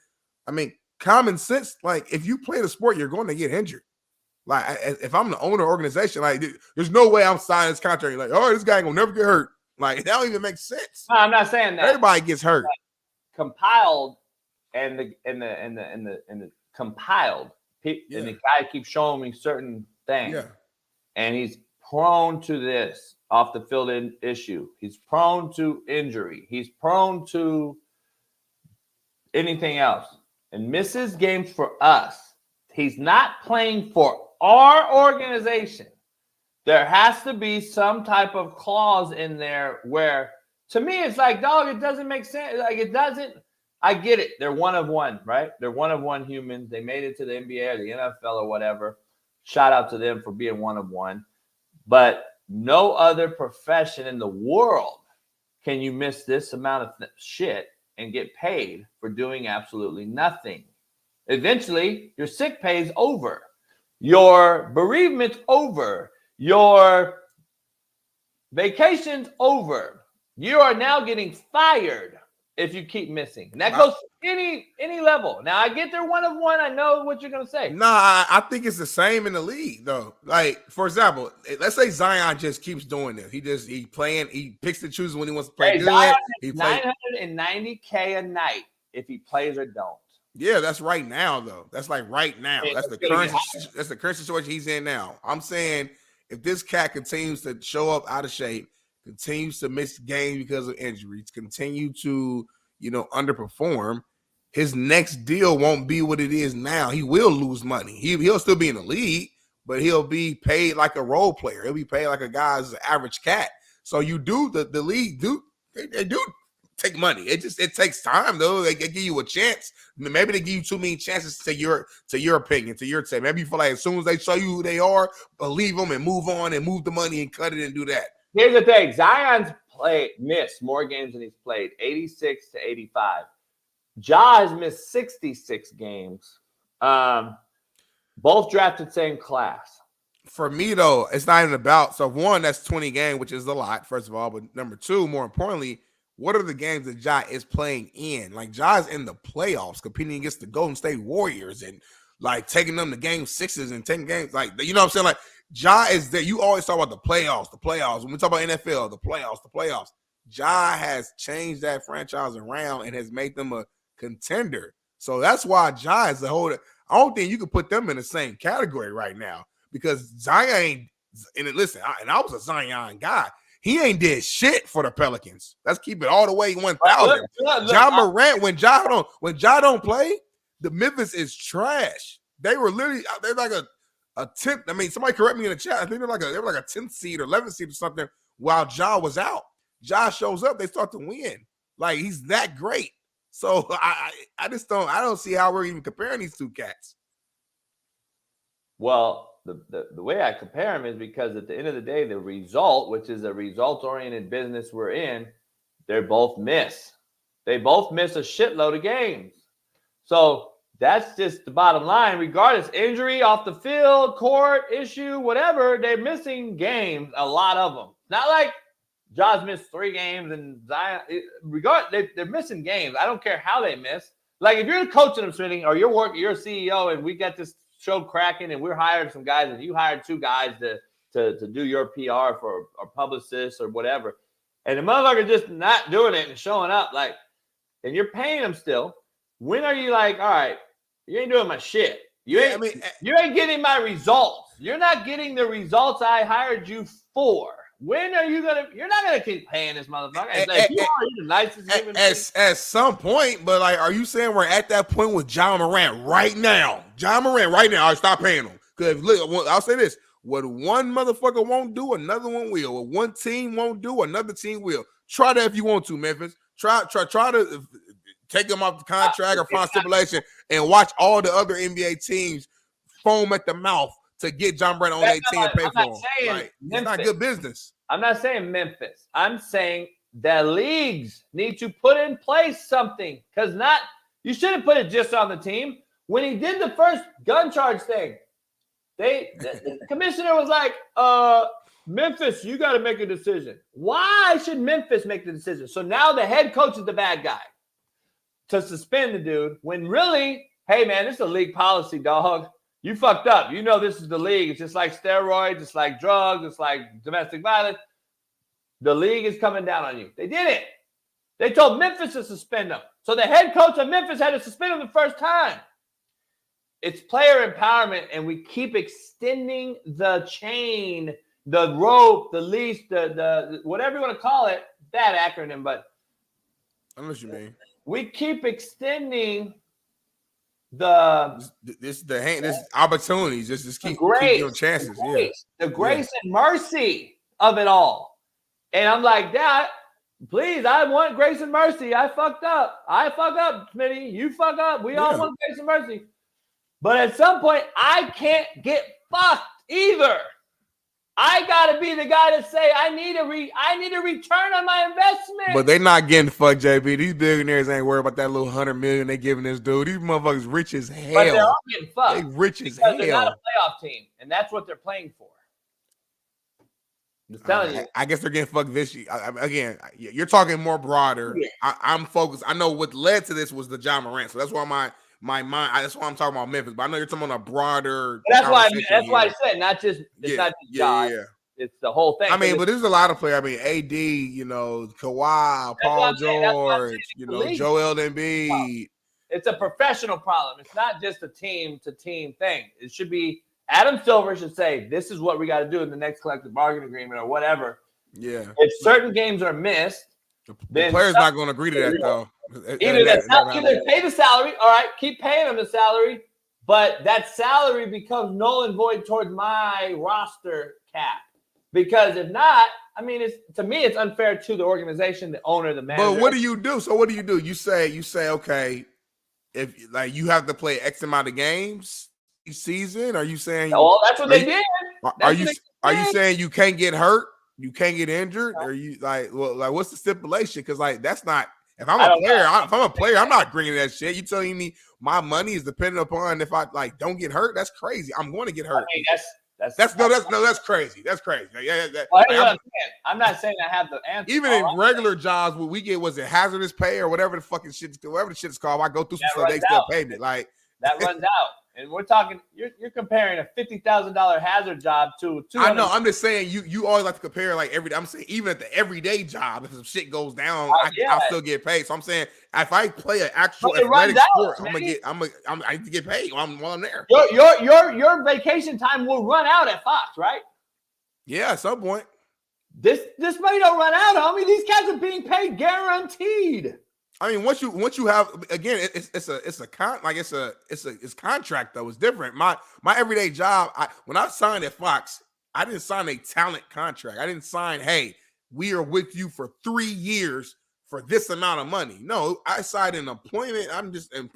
Speaker 3: I mean, common sense, like if you play the sport, you're going to get injured. Like if I'm the owner organization, like there's no way I'm signing this contract. Like, oh, this guy ain't gonna never get hurt. Like that don't even make sense.
Speaker 2: No, I'm not saying that.
Speaker 3: Everybody gets hurt.
Speaker 2: Compiled and the compiled, and the guy keeps showing me certain things. Yeah. And he's prone to this off the field issue. He's prone to injury. He's prone to anything else and misses games for us. He's not playing for our organization. There has to be some type of clause in there where, to me, it's like, dog, it doesn't make sense. Like, it doesn't. I get it. They're one of one, right? They're one of one humans. They made it to the NBA or the NFL or whatever. Shout out to them for being one of one. But no other profession in the world can you miss this amount of shit and get paid for doing absolutely nothing. Eventually, your sick pay is over. Your bereavement's over. Your vacation's over. You are now getting fired if you keep missing. And that goes to any level. Now, I get they're one of one. I know what you're going to say.
Speaker 3: Nah, I think it's the same in the league, though. Like, for example, let's say Zion just keeps doing this. He picks and chooses when he wants to play.
Speaker 2: Zion is $990K a night if he plays or don't.
Speaker 3: Yeah, that's right now, though. That's like right now. That's the current situation he's in now. I'm saying if this cat continues to show up out of shape, continues to miss games because of injuries, continue to, underperform, his next deal won't be what it is now. He will lose money. He'll still be in the league, but he'll be paid like a role player. He'll be paid like a guy's average cat. So you do the league they do take money. It takes time though. They give you a chance. Maybe they give you too many chances to your opinion, to your take. Maybe you feel like as soon as they show you who they are, believe them and move on and move the money and cut it and do that.
Speaker 2: Here's the thing. Zion's missed more games than he's played, 86 to 85. Ja has missed 66 games. Both drafted same class.
Speaker 3: For me, though, it's not even about – so, one, that's 20 games, which is a lot, first of all. But number two, more importantly, what are the games that Ja is playing in? Like, Ja is in the playoffs competing against the Golden State Warriors and like taking them to game 6s and 10 games. Like, you know what I'm saying? Like, Ja is there. You always talk about the playoffs. When we talk about NFL, the playoffs. Ja has changed that franchise around and has made them a contender. So that's why Ja is the whole. I don't think you can put them in the same category right now because Zion ain't. And listen, I was a Zion guy. He ain't did shit for the Pelicans. Let's keep it all the way 1,000. Ja Morant, when Ja don't play, the Memphis is trash. They're like a 10th. I mean, somebody correct me in the chat. I think they were like a 10th seed or 11th seed or something while Ja was out. Ja shows up, they start to win. Like, he's that great. So I don't see how we're even comparing these two cats.
Speaker 2: Well, the way I compare them is because at the end of the day, the result, which is a result-oriented business we're in, they both miss. They both miss a shitload of games. So that's just the bottom line. Regardless, injury, off the field, court, issue, whatever, they're missing games, a lot of them. Not like Ja's missed 3 games and Zion. They're missing games. I don't care how they miss. Like, if you're coaching them, Smitty, or you're a CEO and we got this show cracking and we're hiring some guys and you hired 2 guys to do your PR for or publicists or whatever, and the motherfucker just not doing it and showing up, like, and you're paying them still. When are you like, all right, you ain't doing my shit. You ain't getting my results. You're not getting the results I hired you for. When are you you're not gonna keep paying this motherfucker? It's like, you are the nicest human being.
Speaker 3: At some point, but like, are you saying we're at that point with Ja Morant right now? Ja Morant right now, I stop paying him. Because look, I'll say this: what one motherfucker won't do, another one will. What one team won't do, another team will. Try that if you want to, Memphis. Try to take them off the contract or find stipulation and watch all the other NBA teams foam at the mouth to get Ja Morant on their team and pay for him. Like, it's not good business.
Speaker 2: I'm not saying Memphis. I'm saying the leagues need to put in place something, because you shouldn't put it just on the team. When he did the first gun charge thing, the commissioner was like, Memphis, you got to make a decision. Why should Memphis make the decision? So now the head coach is the bad guy to suspend the dude, when really, hey, man, this is a league policy, dog. You fucked up. You know this is the league. It's just like steroids. It's like drugs. It's like domestic violence. The league is coming down on you. They did it. They told Memphis to suspend him. So the head coach of Memphis had to suspend him the first time. It's player empowerment, and we keep extending the chain, the rope, the leash, the whatever you want to call it. Bad acronym, but
Speaker 3: I know what you mean.
Speaker 2: We keep extending this
Speaker 3: opportunities. Just keep your chances.
Speaker 2: The grace and mercy of it all. And I'm like, Dad, please, I want grace and mercy. I fucked up, Smitty. You fuck up. We all want grace and mercy. But at some point, I can't get fucked either. I gotta be the guy to say I need a return on my investment.
Speaker 3: But they not getting fucked, JB. These billionaires ain't worried about that little $100 million they giving this dude. These motherfuckers rich as hell.
Speaker 2: But they're all getting fucked.
Speaker 3: They rich as hell.
Speaker 2: They're not a playoff team, and that's what they're playing for. I'm just telling you.
Speaker 3: I guess they're getting fucked this year. Again, you're talking more broader. Yeah. I'm focused. I know what led to this was the Ja Morant, so that's why my mind. That's why I'm talking about Memphis. But I know you're talking about a broader.
Speaker 2: That's why I said not just Ja. It's the whole thing.
Speaker 3: I mean, but there's a lot of players. I mean, AD, Kawhi, Paul George, Joel Embiid.
Speaker 2: It's a professional problem. It's not just a team-to-team thing. It should be Adam Silver should say, this is what we got to do in the next collective bargaining agreement or whatever.
Speaker 3: Yeah.
Speaker 2: If certain games are missed,
Speaker 3: the player's not going to agree to that, though.
Speaker 2: Either pay the salary, all right, keep paying them the salary, but that salary becomes null and void towards my roster cap. Because if not, I mean, to me, it's unfair to the organization, the owner, the manager.
Speaker 3: But what do you do? So what do? You say, okay, if like you have to play X amount of games each season, are you saying?
Speaker 2: Well, that's what they did.
Speaker 3: Are you saying you can't get hurt? You can't get injured? Or you like what's the stipulation? Because like that's not. If I'm a player, I'm not agreeing to that shit. You telling me my money is dependent upon if I like don't get hurt? That's crazy. I'm going to get hurt.
Speaker 2: I mean, That's
Speaker 3: crazy. That's crazy. Yeah.
Speaker 2: Well, I'm not saying I have the answer.
Speaker 3: Even in regular jobs, what we get was it hazardous pay or whatever the shit is called. I go through some stuff, they still pay me. Like
Speaker 2: that runs out. And we're talking, you're comparing a $50,000 hazard job to
Speaker 3: I know. I'm just saying you always like to compare like every. I'm saying even at the everyday job, if some shit goes down, I'll still get paid. So I'm saying if I play an actual athletic sport, I get paid while I'm there.
Speaker 2: Your vacation time will run out at Fox, right?
Speaker 3: Yeah, at some point.
Speaker 2: This money don't run out, homie. These cats are being paid guaranteed.
Speaker 3: I mean, once you have again, it's contract though. It's different. My everyday job. When I signed at Fox, I didn't sign a talent contract. I didn't sign, hey, we are with you for 3 years for this amount of money. No, I signed an employment.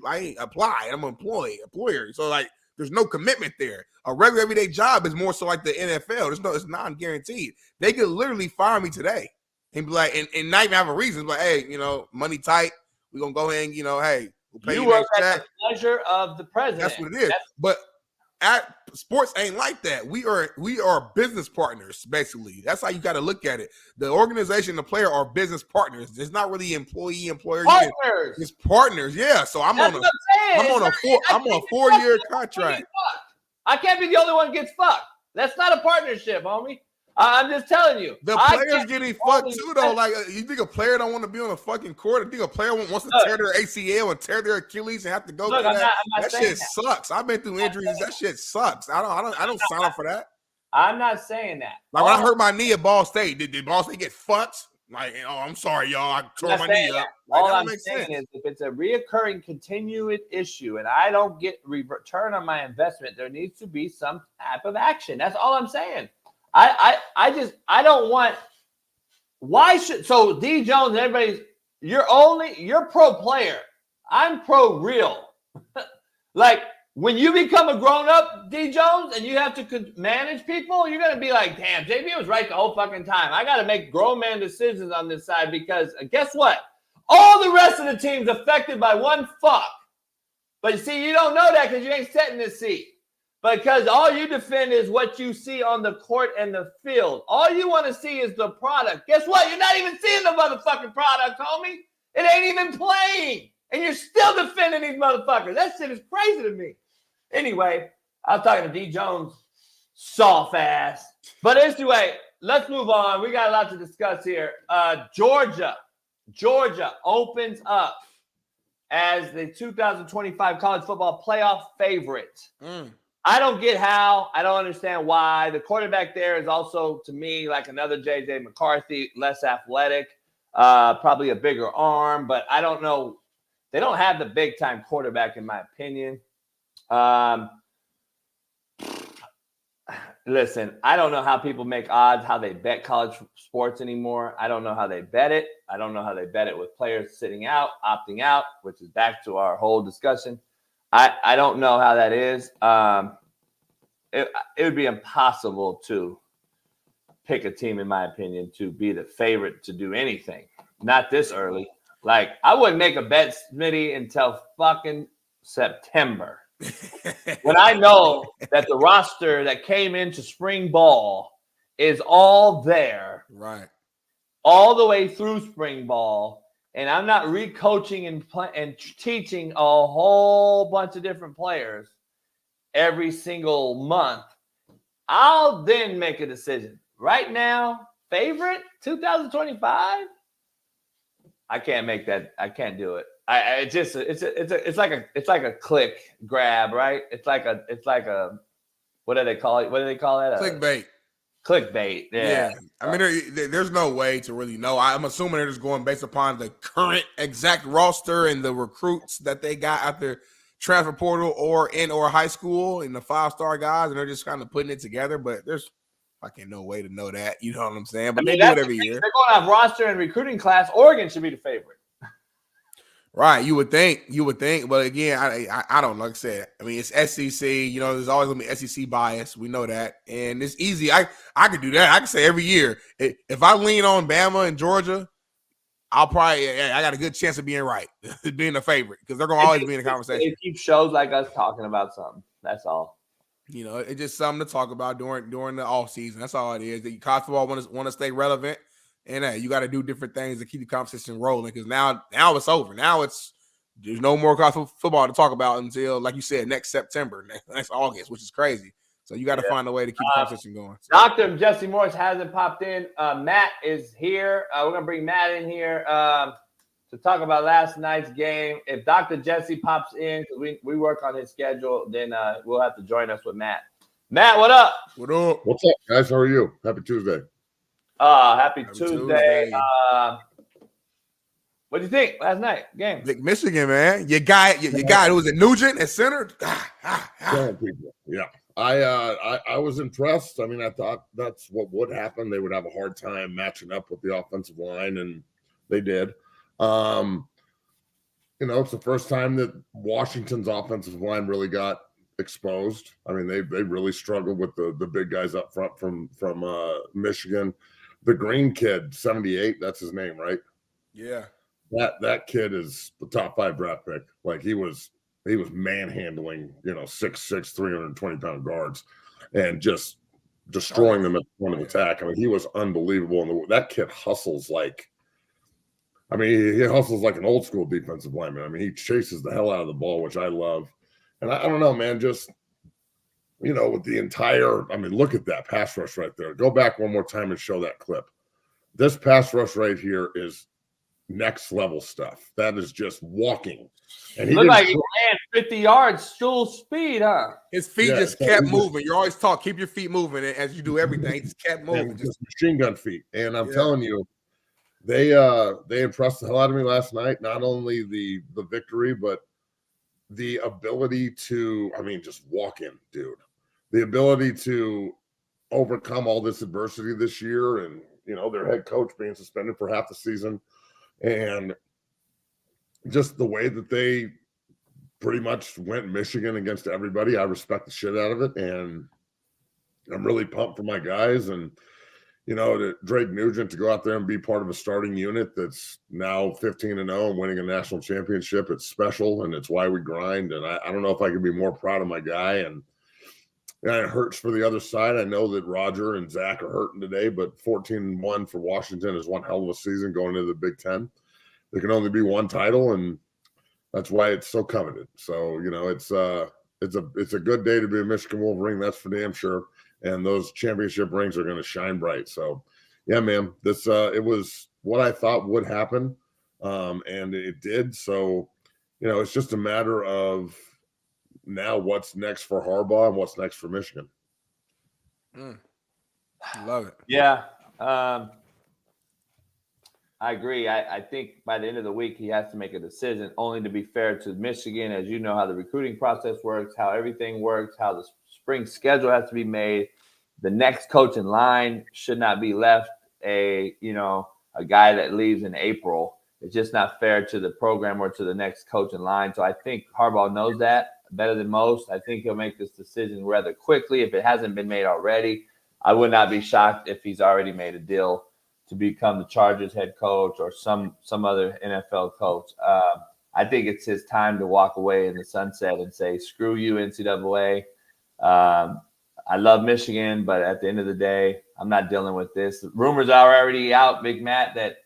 Speaker 3: I apply. I'm an employer. So like, there's no commitment there. A regular everyday job is more so like the NFL. It's non-guaranteed. They could literally fire me today. And be like, and not even have a reason. Like, hey, money tight. We're gonna go ahead and, hey, we'll pay you next check.
Speaker 2: The pleasure of the president.
Speaker 3: That's what it is. But at sports ain't like that. We are business partners, basically. That's how you got to look at it. The organization, the player are business partners. It's not really employer.
Speaker 2: Partners.
Speaker 3: It's partners. Yeah. So I'm on a 4-year contract.
Speaker 2: I can't be the only one who gets fucked. That's not a partnership, homie. I'm just telling you.
Speaker 3: The players getting fucked too, though. Like, you think a player don't want to be on a fucking court? I think a player wants to tear their ACL and tear their Achilles and have to go through that. That shit sucks. I've been through injuries. That shit sucks. I don't sign up for that.
Speaker 2: I'm not saying that.
Speaker 3: Like when I hurt my knee at Ball State, did Ball State get fucked? Like, I'm sorry, y'all. I tore my knee up. Like,
Speaker 2: all I'm saying is if it's a reoccurring, continued issue and I don't get return on my investment, there needs to be some type of action. That's all I'm saying. I don't want. So D Jones, everybody's you're pro player. I'm pro real. Like when you become a grown up, D Jones, and you have to manage people, you're gonna be like, damn, JB was right the whole fucking time. I got to make grown man decisions on this side because guess what? All the rest of the team's affected by one fuck. But you see, you don't know that because you ain't sitting in this seat. Because all you defend is what you see on the court and the field. All you want to see is the product. Guess what? You're not even seeing the motherfucking product, homie. It ain't even playing. And you're still defending these motherfuckers. That shit is crazy to me. Anyway, I was talking to D. Jones, soft ass. But anyway, let's move on. We got a lot to discuss here. Georgia opens up as the 2025 college football playoff favorite. I don't get how. I don't understand why. The quarterback there is also, to me, like another J.J. McCarthy, less athletic, probably a bigger arm, but I don't know. They don't have the big-time quarterback, in my opinion. Listen, I don't know how people make odds, how they bet college sports anymore. I don't know how they bet it. I don't know how they bet it with players sitting out, opting out, which is back to our whole discussion. I don't know how that is. It would be impossible to pick a team, in my opinion, to be the favorite to do anything. Not this early. Like, I wouldn't make a bet, Smitty, until fucking September. When I know that the roster that came into spring ball is all there.
Speaker 3: Right.
Speaker 2: All the way through spring ball. And I'm not recoaching and teaching a whole bunch of different players every single month. I'll then make a decision. Right now, favorite 2025. I can't make that. I can't do it. It's like a click grab, right? It's like a what do they call it? What do they call that? Clickbait. Yeah.
Speaker 3: I mean, there's no way to really know. I'm assuming they're just going based upon the current exact roster and the recruits that they got out there, transfer portal or high school, and the 5-star guys, and they're just kind of putting it together. But there's fucking no way to know that. You know what I'm saying? But they do it every year. They're
Speaker 2: going off roster and recruiting class. Oregon should be the favorite.
Speaker 3: Right, you would think, but again, I don't know. Like I said, I mean, it's SEC. You know, there's always gonna be SEC bias. We know that, and it's easy. I could do that. I could say every year, if I lean on Bama and Georgia, I got a good chance of being right, being a favorite, because they're gonna always be in the conversation.
Speaker 2: It keeps shows like us talking about something. That's all.
Speaker 3: You know, it's just something to talk about during the off season. That's all it is. The college football want to stay relevant, and you got to do different things to keep the competition rolling. Because now it's over. Now there's no more college football to talk about until, like you said, next September, next August, which is crazy. So you got to find a way to keep the competition going. So.
Speaker 2: Dr. Jesse Morris hasn't popped in. Matt is here. We're gonna bring Matt in here to talk about last night's game. If Dr. Jesse pops in, because we work on his schedule, then we'll have to join us with Matt. Matt, what up?
Speaker 3: What up?
Speaker 8: What's up, guys? How are you? Happy Tuesday.
Speaker 2: Happy Tuesday. What do you think last night game?
Speaker 3: Big Michigan, man. Your guy who was at Nugent at center.
Speaker 8: Yeah. I was impressed. I mean, I thought that's what would happen. They would have a hard time matching up with the offensive line, and they did. It's the first time that Washington's offensive line really got exposed. I mean, they really struggled with the big guys up front from Michigan. The Green kid, 78, that's his name, right?
Speaker 3: Yeah.
Speaker 8: That kid is the top 5 draft pick. Like he was manhandling, 6'6", 320-pound guards and just destroying them at the point of attack. I mean, he was unbelievable. And that kid hustles he hustles like an old school defensive lineman. I mean, he chases the hell out of the ball, which I love. And I don't know, man, just, with the entire, look at that pass rush right there. Go back one more time and show that clip. This pass rush right here is next level stuff. That is just walking. And he
Speaker 2: looked like he ran 50 yards full speed, huh?
Speaker 3: His feet just kept moving. You always talk, keep your feet moving as you do everything. He just kept moving.
Speaker 8: Just machine gun feet. And I'm telling you, they impressed the hell out of me last night. Not only the victory, but the ability to, just walk in, dude. The ability to overcome all this adversity this year, and their head coach being suspended for half the season, and just the way that they pretty much went Michigan against everybody. I respect the shit out of it, and I'm really pumped for my guys. And to Drake Nugent to go out there and be part of a starting unit that's now 15-0 and winning a national championship. It's special, and it's why we grind. And I don't know if I could be more proud of my guy. And it hurts for the other side. I know that Roger and Zach are hurting today, but 14-1 for Washington is one hell of a season going into the Big Ten. There can only be one title, and that's why it's so coveted. So, it's a good day to be a Michigan Wolverine. That's for damn sure. And those championship rings are going to shine bright. So, yeah, man, this it was what I thought would happen, and it did. So, it's just a matter of now what's next for Harbaugh and what's next for Michigan.
Speaker 3: Love it.
Speaker 2: Yeah, I agree. I think by the end of the week, he has to make a decision, only to be fair to Michigan, as you know how the recruiting process works, how everything works, how the spring schedule has to be made. The next coach in line should not be left a guy that leaves in April. It's just not fair to the program or to the next coach in line. So I think Harbaugh knows that better than most. I think he'll make this decision rather quickly if it hasn't been made already. I would not be shocked if he's already made a deal to become the Chargers head coach or some other NFL coach. I think it's his time to walk away in the sunset and say, screw you, NCAA. I love Michigan, but at the end of the day, I'm not dealing with this. Rumors are already out, Big Matt, that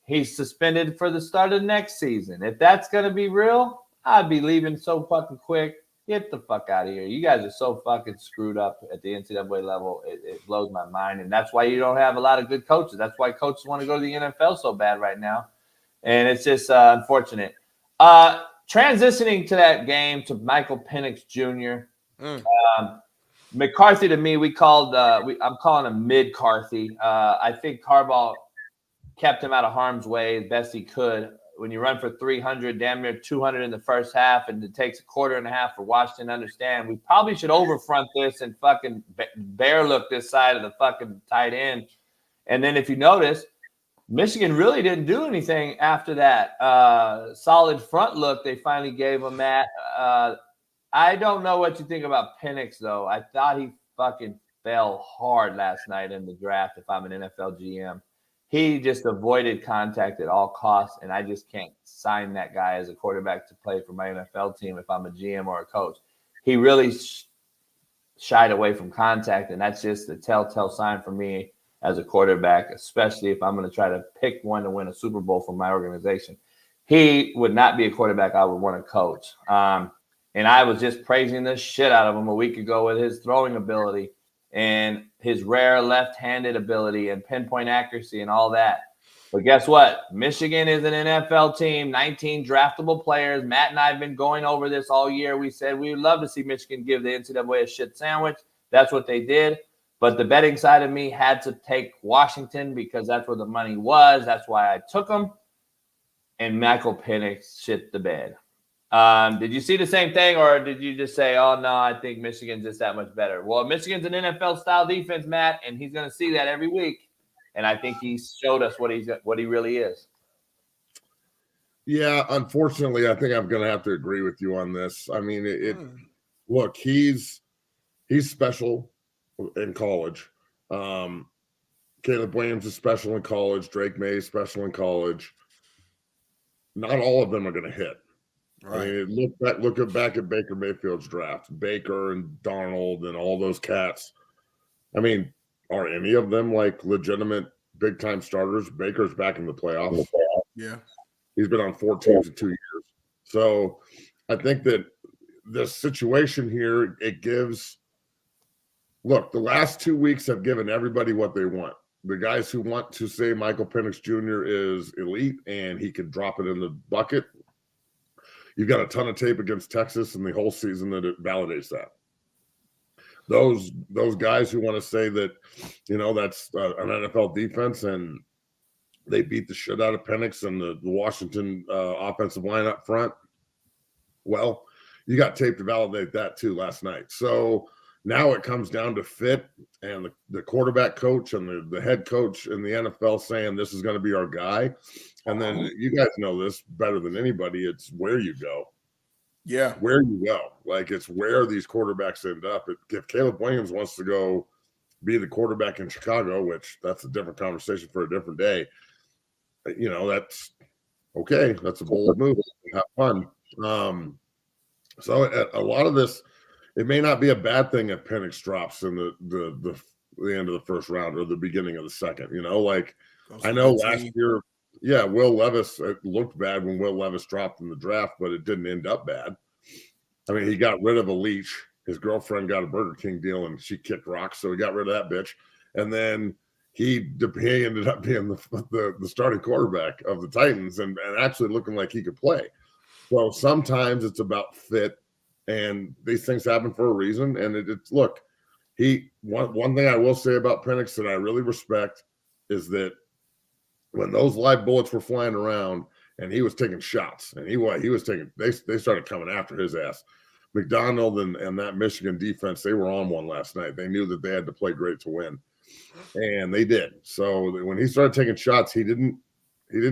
Speaker 2: he's suspended for the start of next season. If that's going to be real, I'd be leaving so fucking quick. Get the fuck out of here. You guys are so fucking screwed up at the NCAA level. It blows my mind. And that's why you don't have a lot of good coaches. That's why coaches want to go to the NFL so bad right now. And it's just unfortunate. Transitioning to that game to Michael Penix Jr. McCarthy, to me, I'm calling him Midcarthy. I think Harbaugh kept him out of harm's way as best he could. When you run for 300, damn near 200 in the first half, and it takes a quarter and a half for Washington to understand, we probably should overfront this and fucking bear look this side of the fucking tight end. And then if you notice, Michigan really didn't do anything after that solid front look they finally gave him at. I don't know what you think about Penix, though. I thought he fucking fell hard last night in the draft if I'm an NFL GM. He just avoided contact at all costs, and I just can't sign that guy as a quarterback to play for my NFL team if I'm a GM or a coach. He really shied away from contact, and that's just a telltale sign for me as a quarterback, especially if I'm going to try to pick one to win a Super Bowl for my organization. He would not be a quarterback I would want to coach. And I was just praising the shit out of him a week ago with his throwing ability and his rare left-handed ability and pinpoint accuracy and all that. But guess what? Michigan is an NFL team, 19 draftable players. Matt and I have been going over this all year. We said we would love to see Michigan give the NCAA a shit sandwich. That's what they did. But the betting side of me had to take Washington because that's where the money was. That's why I took them. And Michael Penix shit the bed. Did you see the same thing, or did you just say, oh, no, I think Michigan's just that much better? Well, Michigan's an NFL-style defense, Matt, and he's going to see that every week. And I think he showed us what he really is.
Speaker 8: Yeah, unfortunately, I think I'm going to have to agree with you on this. I mean, look, he's special in college. Caleb Williams is special in college. Drake May is special in college. Not all of them are going to hit. Right. I mean, look back at Baker Mayfield's draft. Baker and Darnold and all those cats. I mean, are any of them like legitimate big-time starters? Baker's back in the playoffs.
Speaker 3: Yeah.
Speaker 8: He's been on 4 teams in 2 years. So I think that this situation here, it gives – look, the last 2 weeks have given everybody what they want. The guys who want to say Michael Penix Jr. is elite and he can drop it in the bucket, you've got a ton of tape against Texas and the whole season that it validates that. Those guys who want to say that, that's an NFL defense and they beat the shit out of Penix and the Washington offensive line up front, well, you got tape to validate that too last night. So now it comes down to fit and the quarterback coach and the head coach in the NFL saying this is going to be our guy. And then you guys know this better than anybody. It's where you go.
Speaker 3: Yeah.
Speaker 8: Where you go. Like, it's where these quarterbacks end up. If Caleb Williams wants to go be the quarterback in Chicago, which that's a different conversation for a different day, that's okay. That's a bold move. Have fun. So a lot of this, it may not be a bad thing if Penix drops in the end of the first round or the beginning of the second. I know last year, Will Levis, it looked bad when Will Levis dropped in the draft, but it didn't end up bad. I mean, he got rid of a leash. His girlfriend got a Burger King deal and she kicked rocks, so he got rid of that bitch. And then he ended up being the starting quarterback of the Titans and actually looking like he could play. So sometimes it's about fit. And these things happen for a reason. And it's look, one thing I will say about Penix that I really respect is that when those live bullets were flying around and he was taking shots and he was taking, they started coming after his ass. McDonald and that Michigan defense, they were on one last night. They knew that they had to play great to win. And they did. So when he started taking shots, he didn't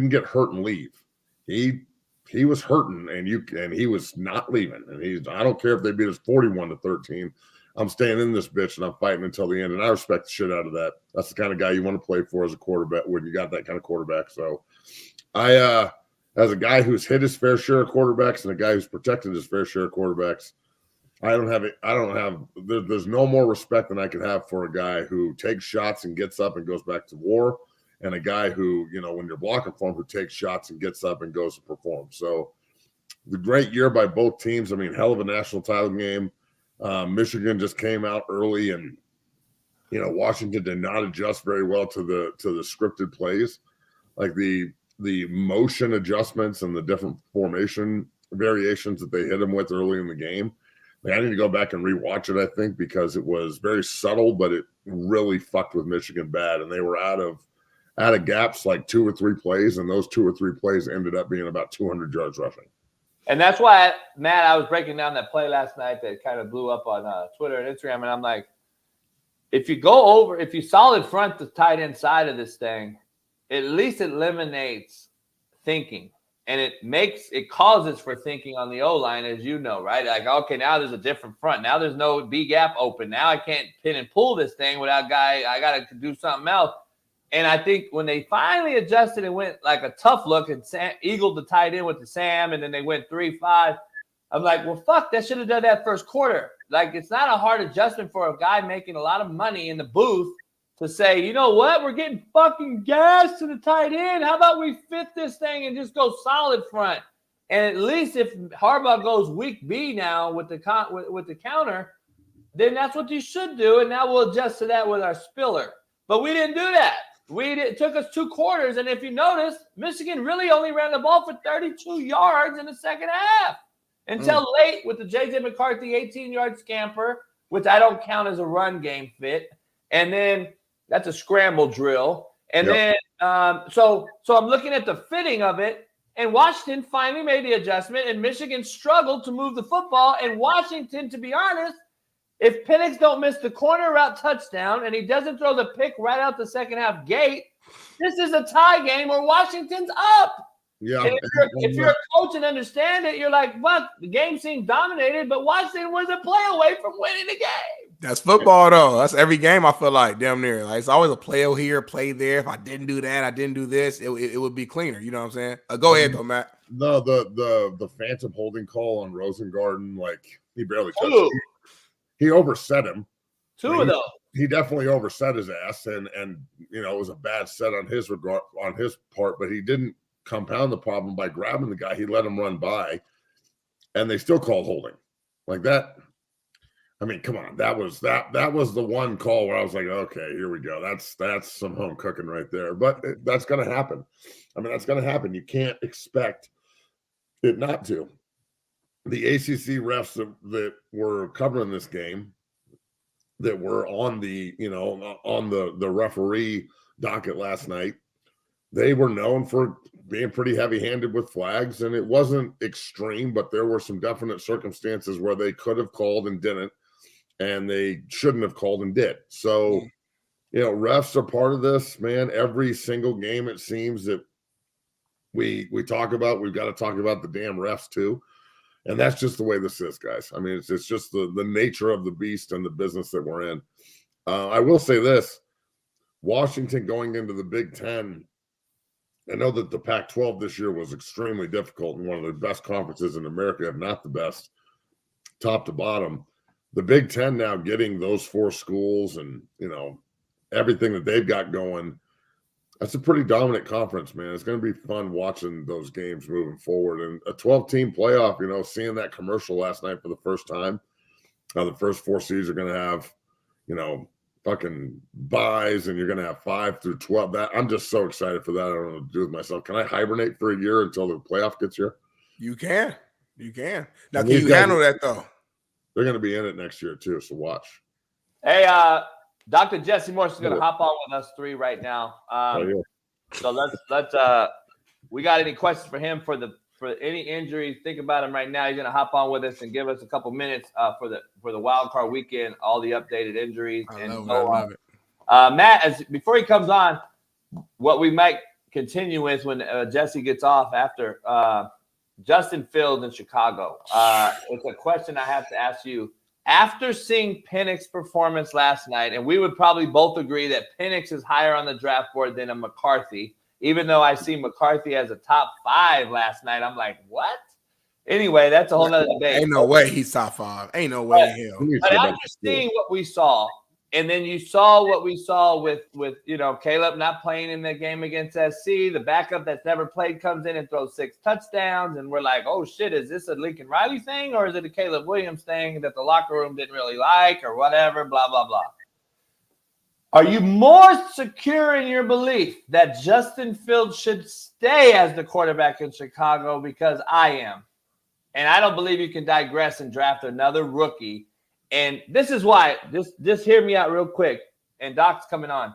Speaker 8: get hurt and leave. He was hurting and he was not leaving. And I don't care if they beat us 41-13. I'm staying in this bitch and I'm fighting until the end. And I respect the shit out of that. That's the kind of guy you want to play for as a quarterback when you got that kind of quarterback. So I, as a guy who's hit his fair share of quarterbacks and a guy who's protected his fair share of quarterbacks, there's no more respect than I could have for a guy who takes shots and gets up and goes back to war. And a guy who, when you're blocking for him, who takes shots and gets up and goes to perform. So the great year by both teams. I mean, hell of a national title game. Michigan just came out early and, Washington did not adjust very well to the scripted plays. Like the motion adjustments and the different formation variations that they hit them with early in the game. I need to go back and rewatch it, I think, because it was very subtle, but it really fucked with Michigan bad. And they were out of gaps like 2 or 3 plays, and those 2 or 3 plays ended up being about 200 yards rushing.
Speaker 2: And that's why, Matt, I was breaking down that play last night that kind of blew up on Twitter and Instagram, and I'm like, if you solid front the tight end side of this thing, at least it eliminates thinking. And it causes for thinking on the O-line, as you know, right? Like, okay, now there's a different front. Now there's no B gap open. Now I can't pin and pull this thing without guy. I got to do something else. And I think when they finally adjusted and went like a tough look and eagled the tight end with the Sam, and then they went 3-5, I'm like, well, fuck, that should have done that first quarter. Like, it's not a hard adjustment for a guy making a lot of money in the booth to say, you know what, we're getting fucking gas to the tight end. How about we fit this thing and just go solid front? And at least if Harbaugh goes week B now with the counter, then that's what you should do. And now we'll adjust to that with our spiller. But we didn't do that. It took us 2 quarters. And if you notice, Michigan really only ran the ball for 32 yards in the second half until late with the J.J. McCarthy 18-yard scamper, which I don't count as a run game fit. And then that's a scramble drill. And then so I'm looking at the fitting of it. And Washington finally made the adjustment, and Michigan struggled to move the football. And Washington, to be honest, if Penix don't miss the corner route touchdown and he doesn't throw the pick right out the second half gate, this is a tie game where Washington's up. Yeah. And if you're a coach and understand it, you're like, well, the game seemed dominated, but Washington was a play away from winning the game.
Speaker 3: That's football, though. That's every game, I feel like, damn near. Like, it's always a play here, play there. If I didn't do that, I didn't do this, it would be cleaner. You know what I'm saying? Go ahead, though, Matt.
Speaker 8: No, the phantom holding call on Rosengarten, like, he barely touched him. He overset him.
Speaker 2: 2 of those.
Speaker 8: He definitely overset his ass, and you know, it was a bad set on his part, but he didn't compound the problem by grabbing the guy. He let him run by, and they still called holding. Like that. I mean, come on. That was the one call where I was like, okay, here we go. That's some home cooking right there. But that's going to happen. I mean, that's going to happen. You can't expect it not to. The ACC refs that were covering this game, that were on the referee docket last night, they were known for being pretty heavy-handed with flags, and it wasn't extreme, but there were some definite circumstances where they could have called and didn't, and they shouldn't have called and did. So, you know, refs are part of this, man. Every single game, it seems that we talk about, we've got to talk about the damn refs too. And that's just the way this is, guys. I mean, it's just the nature of the beast and the business that we're in. I will say this, Washington going into the Big Ten, I know that the Pac-12 this year was extremely difficult and one of the best conferences in America, if not the best, top to bottom. The Big Ten now getting those 4 schools and, you know, everything that they've got going, that's a pretty dominant conference, man. It's going to be fun watching those games moving forward. And a 12-team playoff, you know, seeing that commercial last night for the first time. The first 4 seeds are going to have, you know, fucking buys, and you're going to have 5 through 12. I'm just so excited for that. I don't know what to do with myself. Can I hibernate for a year until the playoff gets here?
Speaker 3: You can. Now, can you handle that, though?
Speaker 8: They're going to be in it next year, too, so watch.
Speaker 2: Hey, Dr. Jesse Morse is going to hop on with us 3 right now. So let's we got any questions for him for any injuries? Think about him right now. He's going to hop on with us and give us a couple minutes for the wild card weekend, all the updated injuries. I love it. Matt, before he comes on, what we might continue with when Jesse gets off after Justin Fields in Chicago. It's a question I have to ask you. After seeing Penix's performance last night, and we would probably both agree that Penix is higher on the draft board than a McCarthy, even though I see McCarthy as a top 5 last night. I'm like, what? Anyway, that's a whole nother debate.
Speaker 3: Ain't no way he's top 5. Ain't no way in hell.
Speaker 2: But after seeing what we saw, and then you saw what we saw with you know, Caleb not playing in the game against SC. The backup that's never played comes in and throws 6 touchdowns. And we're like, oh, shit, is this a Lincoln Riley thing? Or is it a Caleb Williams thing that the locker room didn't really like or whatever, blah, blah, blah. Are you more secure in your belief that Justin Fields should stay as the quarterback in Chicago? Because I am. And I don't believe you can digress and draft another rookie. And this is why, just hear me out real quick, and Doc's coming on.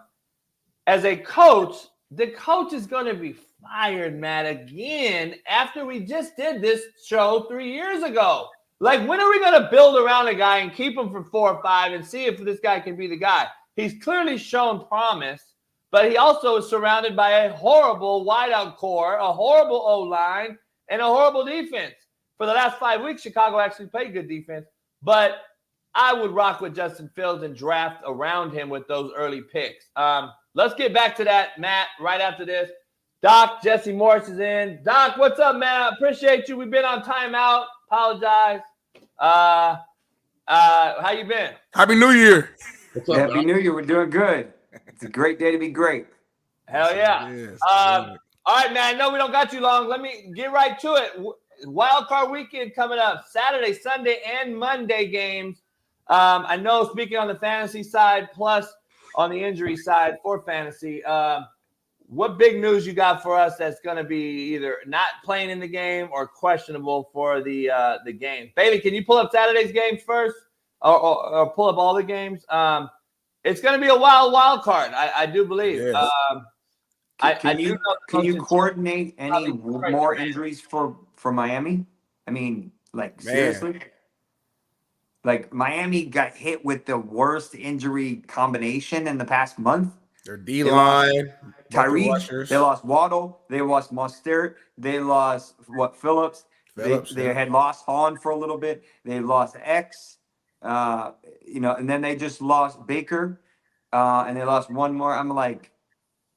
Speaker 2: As a coach, the coach is going to be fired, Matt, again after we just did this show 3 years ago. Like, when are we going to build around a guy and keep him for 4 or 5 and see if this guy can be the guy? He's clearly shown promise, but he also is surrounded by a horrible wideout core, a horrible O-line, and a horrible defense. For the last 5 weeks, Chicago actually played good defense, but I would rock with Justin Fields and draft around him with those early picks. Let's get back to that, Matt, right after this. Doc, Jesse Morris is in. Doc, what's up, man? I appreciate you. We've been on timeout. Apologize. How you been?
Speaker 3: Happy New Year.
Speaker 8: What's up,
Speaker 9: Happy
Speaker 8: Doc?
Speaker 9: New Year. We're doing good. It's a great day to be great.
Speaker 2: Hell yeah.
Speaker 3: Yes,
Speaker 2: All right, man. I know we don't got you long. Let me get right to it. Wild card weekend coming up. Saturday, Sunday, and Monday games. I know speaking on the fantasy side, plus on the injury side for fantasy, what big news you got for us that's going to be either not playing in the game or questionable for the game? Bailey, can you pull up Saturday's games first or pull up all the games? It's going to be a wild card, I do believe.
Speaker 3: Yes.
Speaker 9: Can you coordinate any more injuries for Miami? I mean, like, seriously? Like, Miami got hit with the worst injury combination in the past month.
Speaker 3: Their D-line,
Speaker 9: Tyreek, they lost Waddle, they lost Mostert, they lost Phillips. They had lost Holland for a little bit. They lost X, and then they just lost Baker, and they lost one more. I'm like,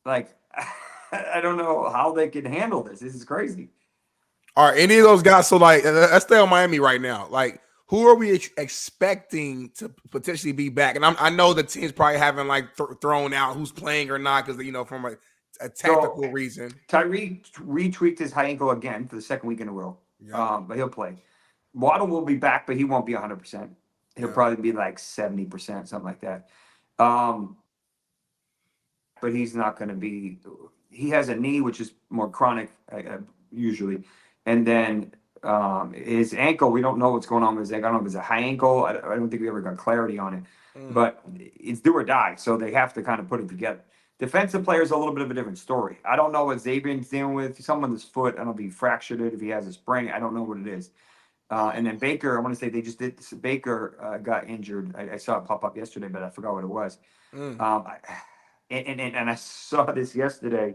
Speaker 9: I don't know how they can handle this. This is crazy.
Speaker 3: Are any of those guys? So, like, let's stay on Miami right now. Like, who are we expecting to potentially be back? And I know the team's probably having like thrown out who's playing or not because from a tactical reason.
Speaker 9: Tyreek retweaked his high ankle again for the second week in a row. Yeah. But he'll play. Waddle will be back, but he won't be 100%. He'll probably be like 70%, something like that. But he's not going to be. He has a knee, which is more chronic usually, and then. His ankle, we don't know what's going on with his ankle. I don't know if it's a high ankle. I don't think we ever got clarity on it, but it's do or die. So they have to kind of put it together. Defensive players are a little bit of a different story. I don't know what Zabian's dealing with. Someone's foot. I don't know if he fractured it, if he has a sprain. I don't know what it is. And then Baker, I want to say they just did. Baker got injured. I saw it pop up yesterday, but I forgot what it was. And I saw this yesterday.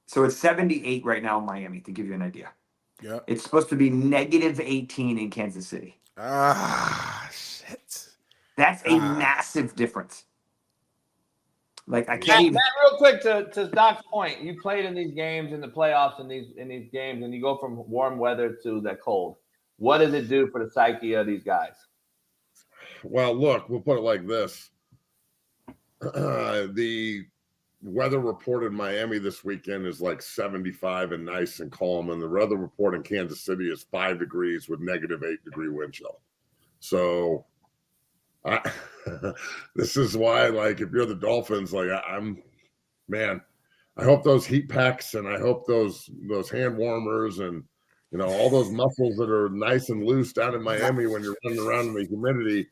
Speaker 9: So it's 78 right now in Miami, to give you an idea.
Speaker 3: Yeah,
Speaker 9: it's supposed to be negative 18 in Kansas City.
Speaker 3: Shit.
Speaker 9: That's a massive difference. Like, I can't even.
Speaker 2: Matt, real quick to Doc's point, you played in these games in the playoffs in these games, and you go from warm weather to the cold. What does it do for the psyche of these guys?
Speaker 8: Well, look, we'll put it like this: the weather report in Miami this weekend is like 75 and nice and calm, and the weather report in Kansas City is 5 degrees with negative 8-degree wind chill. So this is why, like, if you're the Dolphins, like, I hope those heat packs and I hope those hand warmers and all those muscles that are nice and loose down in Miami when you're running around in the humidity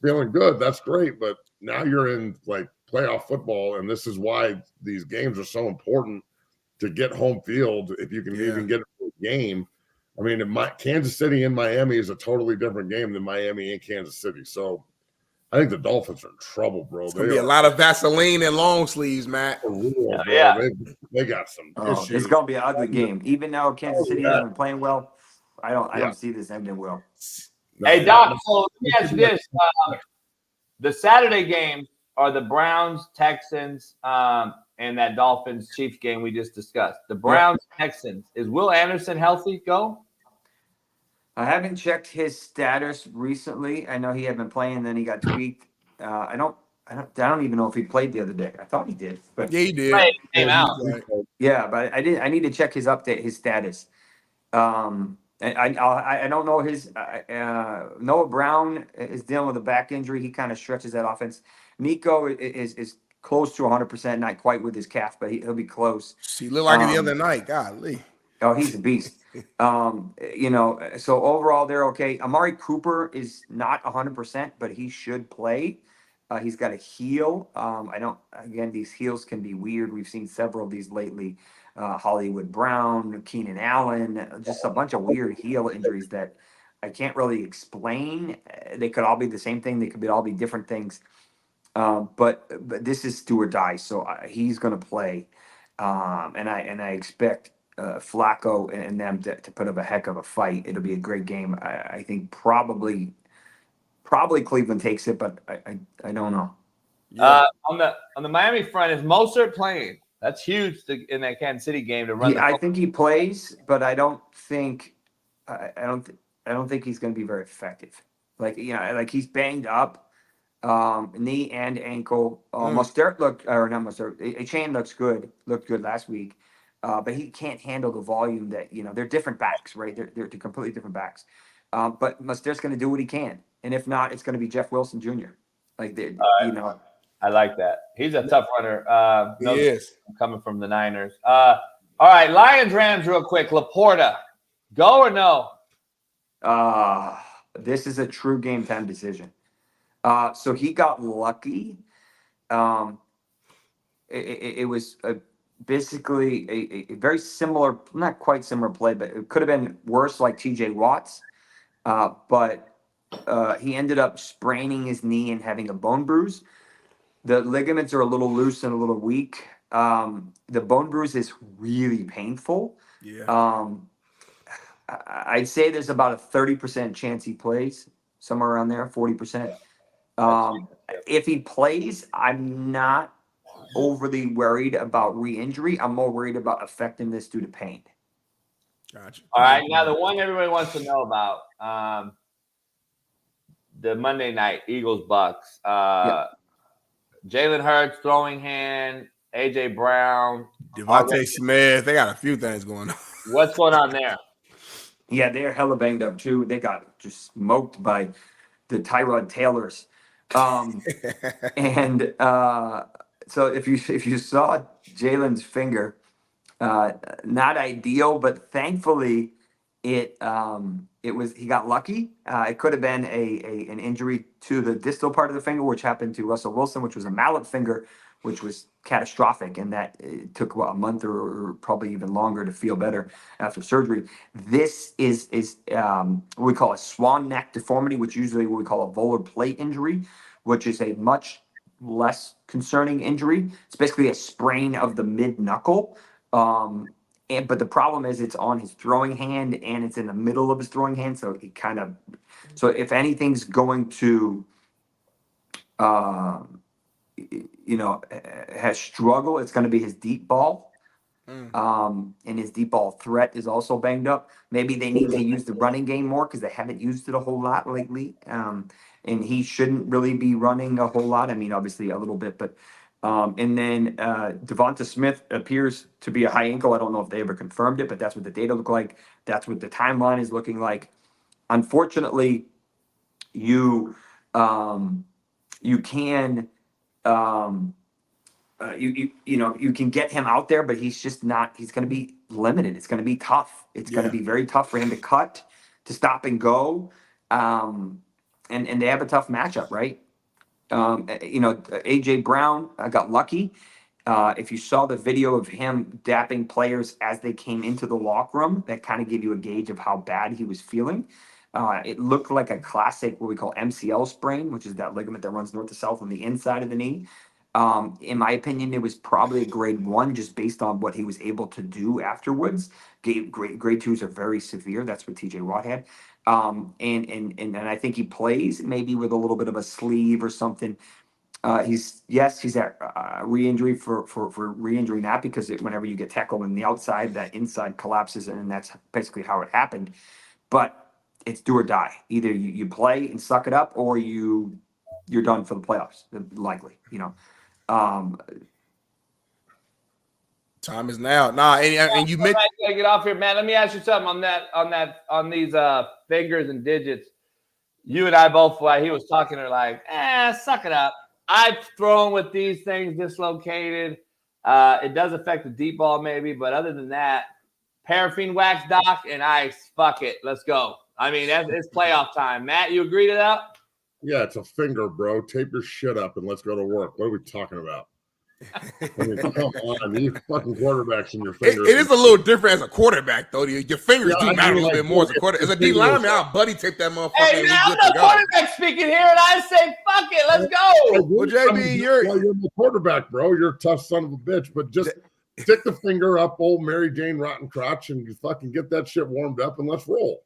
Speaker 8: feeling good. That's great, but now you're in like playoff football, and this is why these games are so important to get home field if you can even get a game. I mean, Kansas City and Miami is a totally different game than Miami and Kansas City. So I think the Dolphins are in trouble, bro.
Speaker 3: It's going to be a lot of Vaseline and long sleeves, Matt.
Speaker 8: They got some issues.
Speaker 9: It's going to be an ugly game. Even though Kansas City hasn't been playing well, I don't see this ending well.
Speaker 2: Hey, Doc, so let me ask you this. The Saturday games are the Browns, Texans, and that Dolphins-Chiefs game we just discussed. The Browns-Texans. Is Will Anderson healthy? Go?
Speaker 9: I haven't checked his status recently. I know he had been playing, then he got tweaked. I don't even know if he played the other day. I thought he did, but
Speaker 3: yeah, he did.
Speaker 2: He came out.
Speaker 9: Yeah, but I need to check his status. And I don't know his. Noah Brown is dealing with a back injury. He kind of stretches that offense. Nico is close to 100%, not quite with his calf, but he'll be close.
Speaker 3: He looked like it the other night. Golly.
Speaker 9: Oh, he's a beast. So overall they're okay. Amari Cooper is not 100%, but he should play. He's got a heel. Again, these heels can be weird. We've seen several of these lately. Hollywood Brown, Keenan Allen, just a bunch of weird heel injuries that I can't really explain. They could all be the same thing. They could all be different things. But this is do or die. So he's going to play. And I expect Flacco and them to put up a heck of a fight. It'll be a great game. I think probably Cleveland takes it, but I don't know.
Speaker 2: On the Miami front, is Mostert playing? That's huge in that Kansas City game to run.
Speaker 9: I think he plays, but I don't think he's going to be very effective. Like he's banged up, knee and ankle. Mostert looked Achane looked good last week, but he can't handle the volume that they're different backs, right? They're completely different backs. But Mostert's going to do what he can, and if not, it's going to be Jeff Wilson Jr.
Speaker 2: I like that. He's a tough runner.
Speaker 3: He is
Speaker 2: coming from the Niners. All right, Lions Rams real quick. Laporta, go or no?
Speaker 9: This is a true game time decision. So he got lucky. It was basically a very similar, not quite similar play, but it could have been worse, like TJ Watts. But he ended up spraining his knee and having a bone bruise. The ligaments are a little loose and a little weak. The bone bruise is really painful.
Speaker 3: Yeah.
Speaker 9: I'd say there's about a 30% chance he plays, somewhere around there, 40%. If he plays, I'm not overly worried about re-injury. I'm more worried about effectiveness due to pain.
Speaker 3: Gotcha.
Speaker 2: All right, now the one everybody wants to know about, the Monday night Eagles-Bucks. Jalen Hurts, throwing hand, A.J. Brown.
Speaker 3: Devontae Smith. They got a few things going on.
Speaker 2: What's going on there?
Speaker 9: Yeah, they're hella banged up too. They got just smoked by the Tyrod Taylors. And so if you saw Jalen's finger, not ideal, but thankfully it was, he got lucky. It could have been an injury to the distal part of the finger, which happened to Russell Wilson, which was a mallet finger, which was catastrophic, and that it took a month or probably even longer to feel better after surgery. This is what we call a swan neck deformity, which usually what we call a volar plate injury, which is a much less concerning injury. It's basically a sprain of the mid knuckle. But the problem is it's on his throwing hand and it's in the middle of his throwing hand. So so if anything's going to, has struggle, it's going to be his deep ball. And his deep ball threat is also banged up. Maybe they need to use the running game more because they haven't used it a whole lot lately. And he shouldn't really be running a whole lot. I mean, obviously a little bit, but and then Devonta Smith appears to be a high ankle. I don't know if they ever confirmed it, but that's what the data look like. That's what the timeline is looking like. Unfortunately, you can you can get him out there, but he's just not. He's going to be limited. It's going to be tough. It's going to be very tough for him to cut, to stop and go, and they have a tough matchup, right? A.J. Brown got lucky. If you saw the video of him dapping players as they came into the locker room, that kind of gave you a gauge of how bad he was feeling. It looked like a classic, what we call MCL sprain, which is that ligament that runs north to south on the inside of the knee. In my opinion, it was probably a grade 1 just based on what he was able to do afterwards. Grade 2s are very severe. That's what TJ Watt had. And I think he plays maybe with a little bit of a sleeve or something. He's at re-injury for re-injury, not because whenever you get tackled on the outside, that inside collapses, and that's basically how it happened. But it's do or die. Either you play and suck it up, or you're done for the playoffs, likely.
Speaker 3: Time is now. And you mentioned
Speaker 2: get off here, man. Let me ask you something on these fingers and digits. You and I both, while he was talking, are like, suck it up. I've thrown with these things dislocated. It does affect the deep ball maybe, but other than that, paraffin wax, doc, and ice. Fuck it. Let's go. I mean, it's playoff time. Matt, you agree to that?
Speaker 8: Yeah, it's a finger, bro. Tape your shit up and let's go to work. What are we talking about? I mean, come on, these fucking quarterbacks in your fingers.
Speaker 3: It is a little different as a quarterback, though. Your fingers do matter a little bit more as a quarterback. As a D lineman, I'll buddy tape that motherfucker.
Speaker 2: Hey, man, I'm the quarterback speaking here, and I say, fuck it, let's go.
Speaker 3: Well, JB, you're
Speaker 8: the quarterback, bro. You're a tough son of a bitch, but just stick the finger up old Mary Jane Rotten Crotch and you fucking get that shit warmed up and let's roll.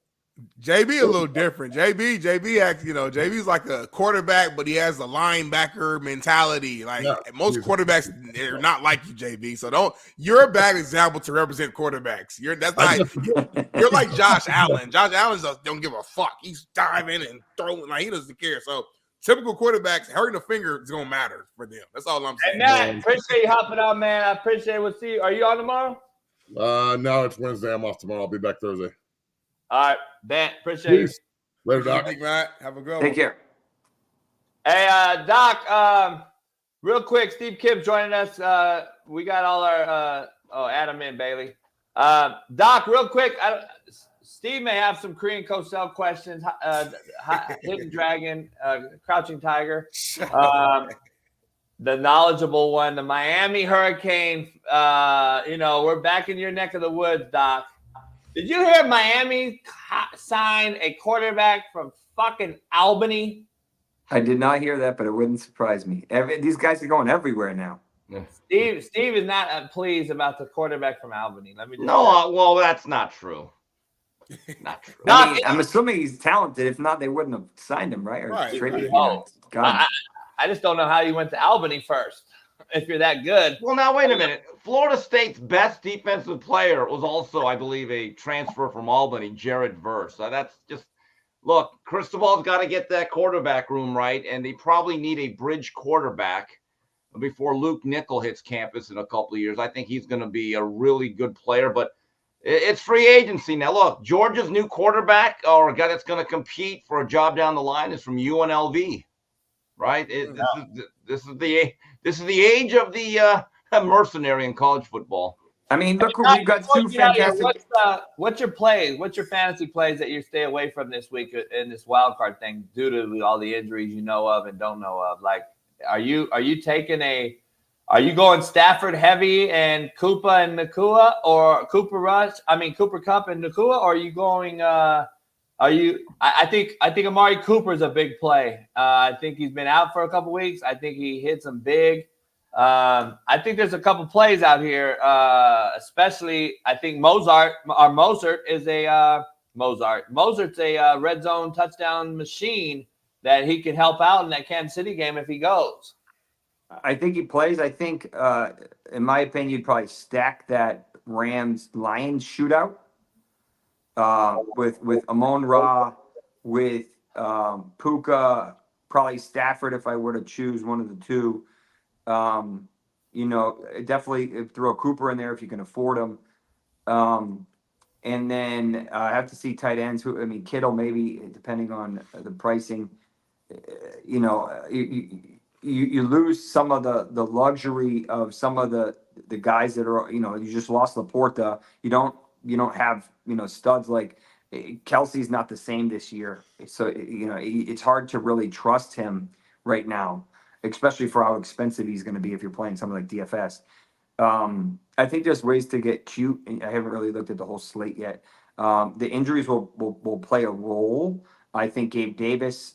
Speaker 3: JB a little different. JB acts, JB's like a quarterback, but he has a linebacker mentality. Like most quarterbacks, they're not like you, JB. So you're a bad example to represent quarterbacks. You're like Josh Allen. Josh Allen don't give a fuck. He's diving and throwing like he doesn't care. So typical quarterbacks, hurting a finger is gonna matter for them. That's all I'm saying.
Speaker 2: And Matt, appreciate you hopping on, man. I appreciate it. We'll see you. Are you on tomorrow?
Speaker 8: No, it's Wednesday. I'm off tomorrow. I'll be back Thursday.
Speaker 2: All right, Ben, appreciate it.
Speaker 8: Later, Doc.
Speaker 3: Big Matt. Have a good one.
Speaker 9: Take care.
Speaker 2: Hey, Doc, real quick, Steve Kim joining us. We got all our Adam and Bailey. Doc, real quick, Steve may have some Korean Cosell questions. Hidden Dragon, Crouching Tiger, the knowledgeable one, the Miami Hurricane. We're back in your neck of the woods, Doc. Did you hear Miami sign a quarterback from fucking Albany?
Speaker 9: I did not hear that, but it wouldn't surprise me. These guys are going everywhere now.
Speaker 2: Steve is not pleased about the quarterback from Albany. Let me just
Speaker 10: well, that's not true. Not true.
Speaker 9: I'm assuming he's talented. If not, they wouldn't have signed him, right? Or traded him.
Speaker 2: I just don't know how you went to Albany first. If you're that good.
Speaker 10: Well, now, wait a minute. Florida State's best defensive player was also, I believe, a transfer from Albany, Jared Verse. So that's just, look, Cristobal's got to get that quarterback room right, and they probably need a bridge quarterback before Luke Nickel hits campus in a couple of years. I think he's going to be a really good player, but it's free agency. Now, look, Georgia's new quarterback or a guy that's going to compete for a job down the line is from UNLV, right? This is the age of the mercenary in college football.
Speaker 9: I mean, look, we've got two fantastic.
Speaker 2: What's your plays? What's your fantasy plays that you stay away from this week in this wild card thing due to all the injuries you know of and don't know of? Like, are you going Stafford heavy and Cooper and Nakua, or Cooper Kupp and Nakua, or are you going? I think Amari Cooper is a big play. I think he's been out for a couple weeks. I think he hits them big. I think there's a couple plays out here, especially I think Mozart's a red zone touchdown machine that he can help out in that Kansas City game if he goes.
Speaker 9: I think he plays. I think, in my opinion, you'd probably stack that Rams-Lions shootout. With Amon Ra, with Puka, probably Stafford if I were to choose one of the two. Definitely throw Cooper in there if you can afford him. And then I have to see tight ends. Kittle maybe, depending on the pricing. You lose some of the luxury of some of the guys that are, you just lost Laporta. You don't have, studs like Kelsey's not the same this year. So, it's hard to really trust him right now, especially for how expensive he's going to be if you're playing something like DFS. I think there's ways to get cute. And I haven't really looked at the whole slate yet. The injuries will play a role. I think Gabe Davis,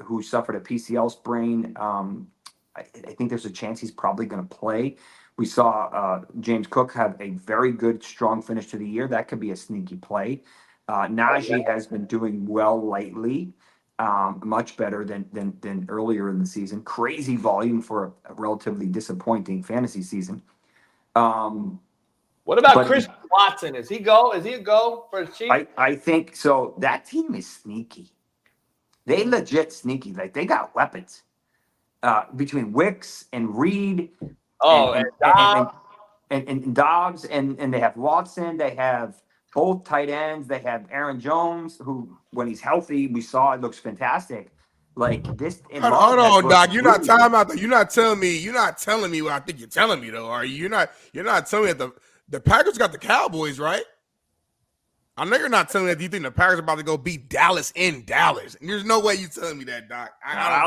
Speaker 9: who suffered a PCL sprain, I think there's a chance he's probably going to play. We saw James Cook have a very good, strong finish to the year. That could be a sneaky play. Najee has been doing well lately, much better than earlier in the season. Crazy volume for a relatively disappointing fantasy season.
Speaker 2: What about Chris Watson? Is he a go for his Chiefs?
Speaker 9: I think so. That team is sneaky. They legit sneaky. Like, they got weapons between Wicks and Reed. And Dobbs, and they have Watson. They have both tight ends. They have Aaron Jones, who, when he's healthy, we saw it looks fantastic. Like this.
Speaker 3: Hold on, Doc. You're not talking about. You're not telling me what I think you're telling me, though, are you? You're not telling me that the Packers got the Cowboys, right? I know you're not telling me that you think the Packers are about to go beat Dallas in Dallas. And there's no way you're telling me that, Doc.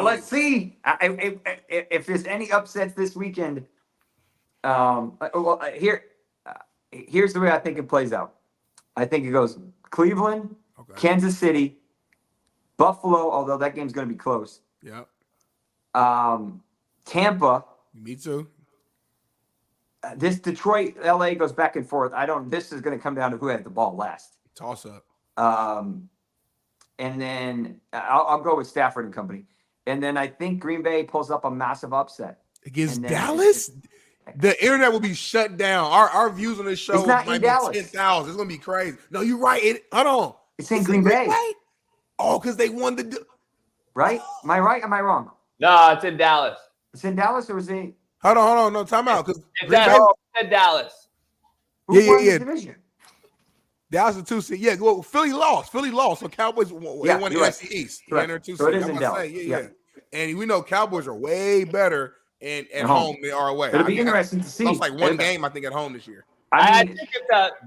Speaker 9: Let's see. If there's any upsets this weekend. Here's the way I think it plays out. I think it goes Cleveland, Kansas City, Buffalo, although that game's going to be close.
Speaker 3: Yep.
Speaker 9: Tampa.
Speaker 3: Me too.
Speaker 9: This Detroit, LA goes back and forth. This is going to come down to who had the ball last.
Speaker 3: Toss up.
Speaker 9: and then I'll go with Stafford and company. And then I think Green Bay pulls up a massive upset
Speaker 3: against Dallas. The internet will be shut down. Our views on this show might be 10,000. It's gonna be crazy. No, you're right. Hold on.
Speaker 9: It's in Green Bay.
Speaker 3: Oh, because they won the.
Speaker 9: Right? Am I right? Am I wrong?
Speaker 2: No, it's in Dallas.
Speaker 9: It's in Dallas, or is it?
Speaker 3: Hold on. No, time out. Because
Speaker 2: it's at home. It's in Dallas.
Speaker 9: Who won the division?
Speaker 3: Dallas is 2 seed. Yeah, well, Philly lost. So Cowboys won the NFC East.
Speaker 9: Right. So it is in Dallas.
Speaker 3: Yeah. And we know Cowboys are way better at home than they are away.
Speaker 9: It'll be interesting to see.
Speaker 3: It's like one game, I think, at home this year.
Speaker 2: I think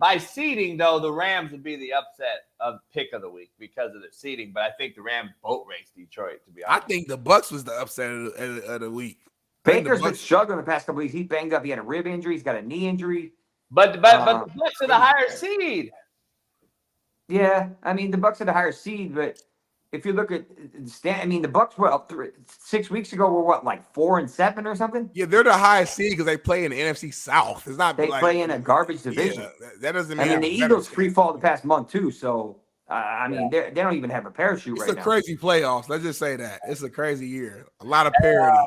Speaker 2: by seeding, though, the Rams would be the upset of pick of the week because of their seeding. But I think the Rams boat raced Detroit, to be honest.
Speaker 3: I think the Bucs was the upset of the week.
Speaker 9: Baker's been struggling the past couple weeks. He's banged up. He had a rib injury. He's got a knee injury.
Speaker 2: But the Bucs are the higher seed.
Speaker 9: Yeah, I mean, the Bucs are the higher seed, but if you look at the Bucs were up 6 weeks ago. Were what, like 4-7 or something?
Speaker 3: Yeah, they're the highest seed because they play in the NFC South. It's not.
Speaker 9: They play in a garbage division.
Speaker 3: Yeah, that doesn't mean.
Speaker 9: I mean, the Eagles free fall the past month too. So they don't even have a parachute right now.
Speaker 3: It's a crazy playoffs. Let's just say that it's a crazy year. A lot of parity.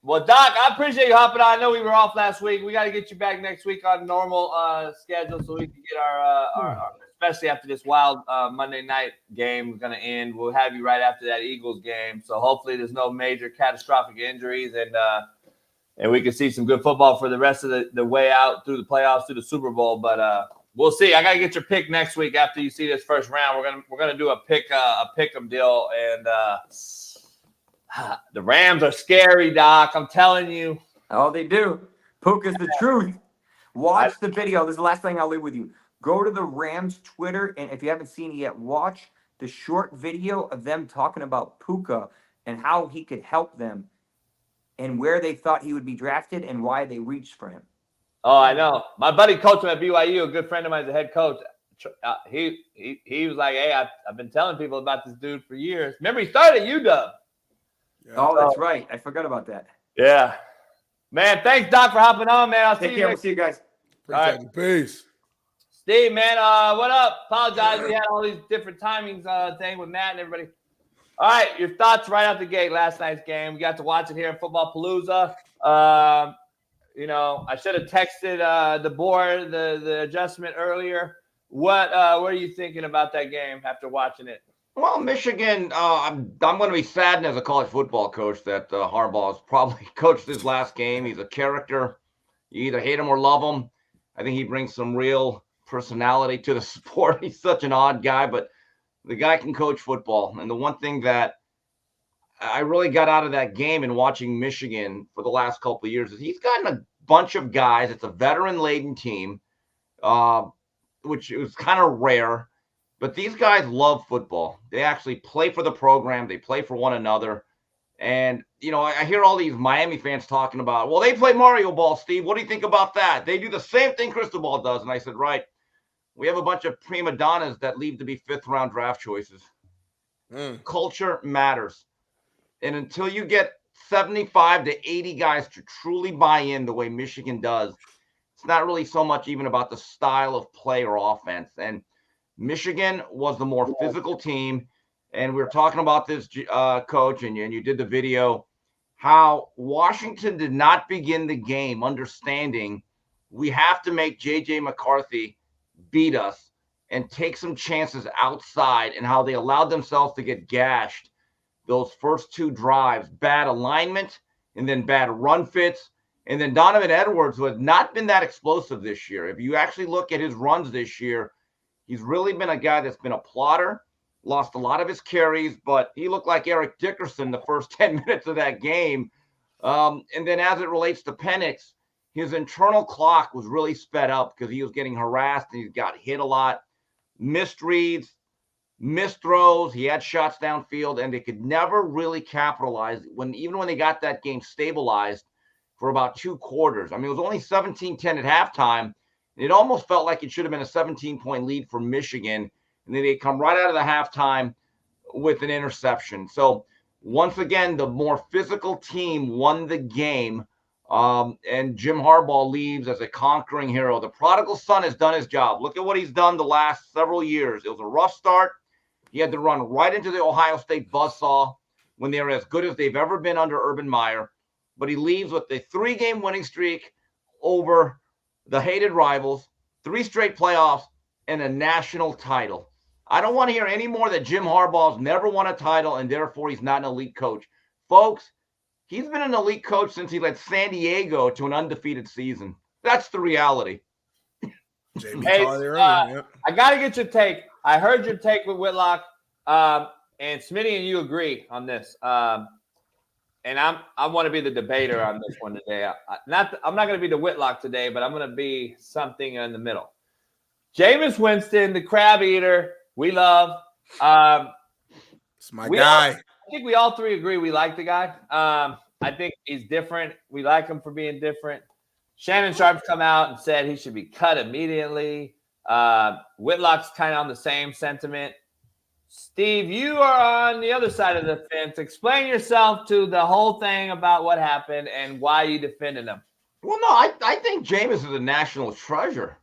Speaker 2: Well, Doc, I appreciate you hopping on. I know we were off last week. We got to get you back next week on normal schedule so we can get our especially after this wild Monday night game is going to end. We'll have you right after that Eagles game. So hopefully there's no major catastrophic injuries and we can see some good football for the rest of the way out through the playoffs, through the Super Bowl. But we'll see. I got to get your pick next week after you see this first round. We're gonna do a pick 'em deal, and the Rams are scary, Doc. I'm telling you.
Speaker 9: Oh, they do. Puka's the truth. Watch the video. This is the last thing I'll leave with you. Go to the Rams Twitter, and if you haven't seen it yet, watch the short video of them talking about Puka and how he could help them and where they thought he would be drafted and why they reached for him.
Speaker 2: Oh, I know. My buddy coached him at BYU, a good friend of mine is the head coach. He was like, hey, I've been telling people about this dude for years. Remember, he started at UW.
Speaker 3: Yeah.
Speaker 9: Oh, that's right. I forgot about that.
Speaker 2: Yeah. Man, thanks, Doc, for hopping on, man. I'll see you.
Speaker 9: We'll see you guys.
Speaker 3: All right. Peace.
Speaker 2: Steve, man, what up? Apologize. We had all these different timings thing with Matt and everybody. All right, your thoughts right out the gate last night's game. We got to watch it here in Football Palooza. I should have texted the board the adjustment earlier. What are you thinking about that game after watching it?
Speaker 10: Well, Michigan, I'm going to be saddened as a college football coach that Harbaugh has probably coached his last game. He's a character. You either hate him or love him. I think he brings some real personality to the sport. He's such an odd guy, but the guy can coach football. And the one thing that I really got out of that game and watching Michigan for the last couple of years is he's gotten a bunch of guys. It's a veteran-laden team, which is kind of rare. But these guys love football. They actually play for the program. They play for one another. And, I hear all these Miami fans talking about, well, they play Mario Ball, Steve. What do you think about that? They do the same thing Cristobal does. And I said, right. We have a bunch of prima donnas that leave to be fifth-round draft choices. Culture matters. And until you get 75 to 80 guys to truly buy in the way Michigan does, it's not really so much even about the style of play or offense. And Michigan was the more physical team. And we were talking about this, Coach, and you did the video, how Washington did not begin the game understanding we have to make J.J. McCarthy beat us and take some chances outside, and how they allowed themselves to get gashed those first two drives. Bad alignment and then bad run fits. And then Donovan Edwards, who has not been that explosive this year. If you actually look at his runs this year, he's really been a guy that's been a plotter, lost a lot of his carries, but he looked like Eric Dickerson the first 10 minutes of that game. And then as it relates to Penix, his internal clock was really sped up because he was getting harassed and he got hit a lot. Missed reads, missed throws. He had shots downfield, and they could never really capitalize even when they got that game stabilized for about 2 quarters. I mean, it was only 17-10 at halftime. It almost felt like it should have been a 17-point lead for Michigan. And then they come right out of the halftime with an interception. So once again, the more physical team won the game. And Jim Harbaugh leaves as a conquering hero. The prodigal son has done his job. Look at what he's done the last several years. It was a rough start. He had to run right into the Ohio State buzzsaw when they were as good as they've ever been under Urban Meyer. But he leaves with a 3-game winning streak over the hated rivals, 3 straight playoffs, and a national title. I don't want to hear any more that Jim Harbaugh's never won a title and therefore he's not an elite coach. Folks, he's been an elite coach since he led San Diego to an undefeated season. That's the reality.
Speaker 2: Hey, I got to get your take. I heard your take with Whitlock, and Smitty and you agree on this. And I want to be the debater on this one today. I'm not going to be the Whitlock today, but I'm going to be something in the middle. Jameis Winston, the crab eater, we love.
Speaker 3: It's my guy.
Speaker 2: I think we all three agree we like the guy. I think he's different. We like him for being different. Shannon Sharp's come out and said he should be cut immediately. Whitlock's kind of on the same sentiment. Steve, you are on the other side of the fence. Explain yourself to the whole thing about what happened and why you defended him.
Speaker 10: Well, no, I think Jameis is a national treasure.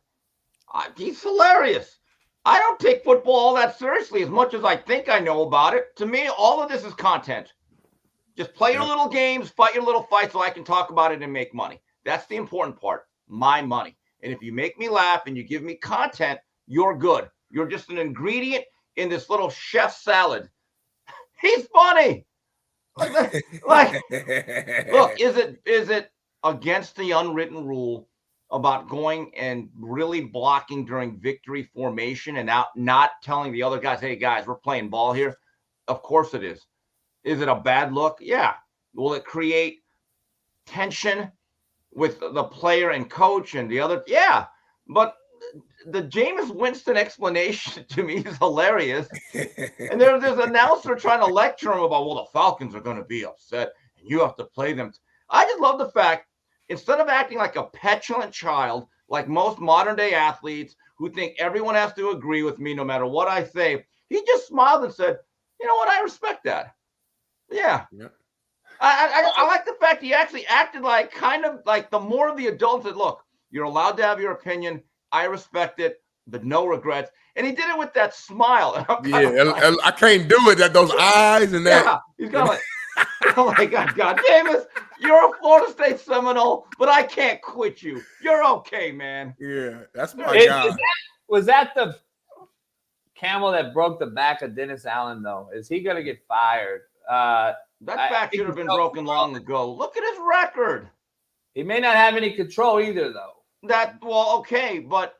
Speaker 10: He's hilarious. I don't take football all that seriously as much as I think I know about it. To me, all of this is content. Just play your little games, fight your little fights so I can talk about it and make money. That's the important part, my money. And if you make me laugh and you give me content, you're good. You're just an ingredient in this little chef salad. He's funny. Look, is it against the unwritten rule about going and really blocking during victory formation and not telling the other guys, hey, guys, we're playing ball here? Of course it is. Is it a bad look? Yeah. Will it create tension with the player and coach and the other? Yeah. But the Jameis Winston explanation to me is hilarious. And there's an announcer trying to lecture him about, well, the Falcons are going to be upset and you have to play them. I just love the fact, instead of acting like a petulant child, like most modern day athletes who think everyone has to agree with me no matter what I say, he just smiled and said, you know what? I respect that. Yeah. I like the fact he actually acted like kind of like the more of the adults that, look, you're allowed to have your opinion. I respect it, but no regrets. And he did it with that smile.
Speaker 3: I can't do it. That those eyes and that.
Speaker 10: Yeah, he's kind of like, oh my God, Jameis, you're a Florida State Seminole, but I can't quit you. You're okay, man.
Speaker 3: Yeah, that's my guy.
Speaker 2: Was that the camel that broke the back of Dennis Allen, though? Is he going to get fired?
Speaker 10: That back should have been broken long ago. Look at his record.
Speaker 2: He may not have any control either, though.
Speaker 10: Okay, but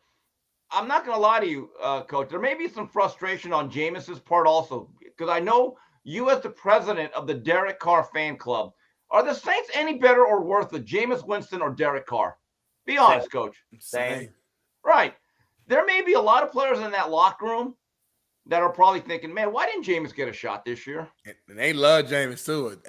Speaker 10: I'm not going to lie to you, Coach. There may be some frustration on Jameis's part also, because I know you as the president of the Derek Carr fan club, are the Saints any better or worse than Jameis Winston or Derek Carr? Be honest, Coach.
Speaker 2: Same.
Speaker 10: Right. There may be a lot of players in that locker room that are probably thinking, man, why didn't Jameis get a shot this year?
Speaker 3: And they love Jameis too.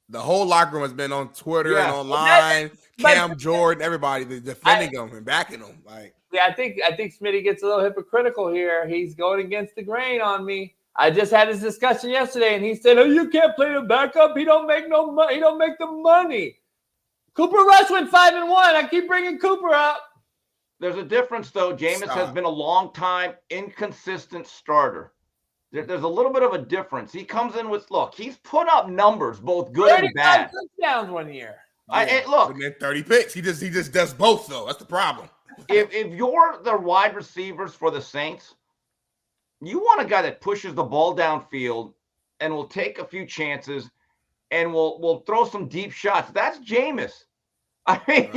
Speaker 3: The whole locker room has been on Twitter and online. Cam Jordan, everybody defending him and backing him.
Speaker 2: I think Smitty gets a little hypocritical here. He's going against the grain on me. I just had this discussion yesterday, and he said, "Oh, you can't play the backup. He don't make no money. He don't make the money." Cooper Rush went 5-1. I keep bringing Cooper up.
Speaker 10: There's a difference, though. Jameis has been a long time inconsistent starter. There's a little bit of a difference. He comes in with, look, he's put up numbers, both good and bad.
Speaker 2: 35 touchdowns one year.
Speaker 10: Look,
Speaker 3: 30 picks. He just does both, though. That's the problem.
Speaker 10: If you're the wide receivers for the Saints, you want a guy that pushes the ball downfield and will take a few chances and will throw some deep shots. That's Jameis. I mean,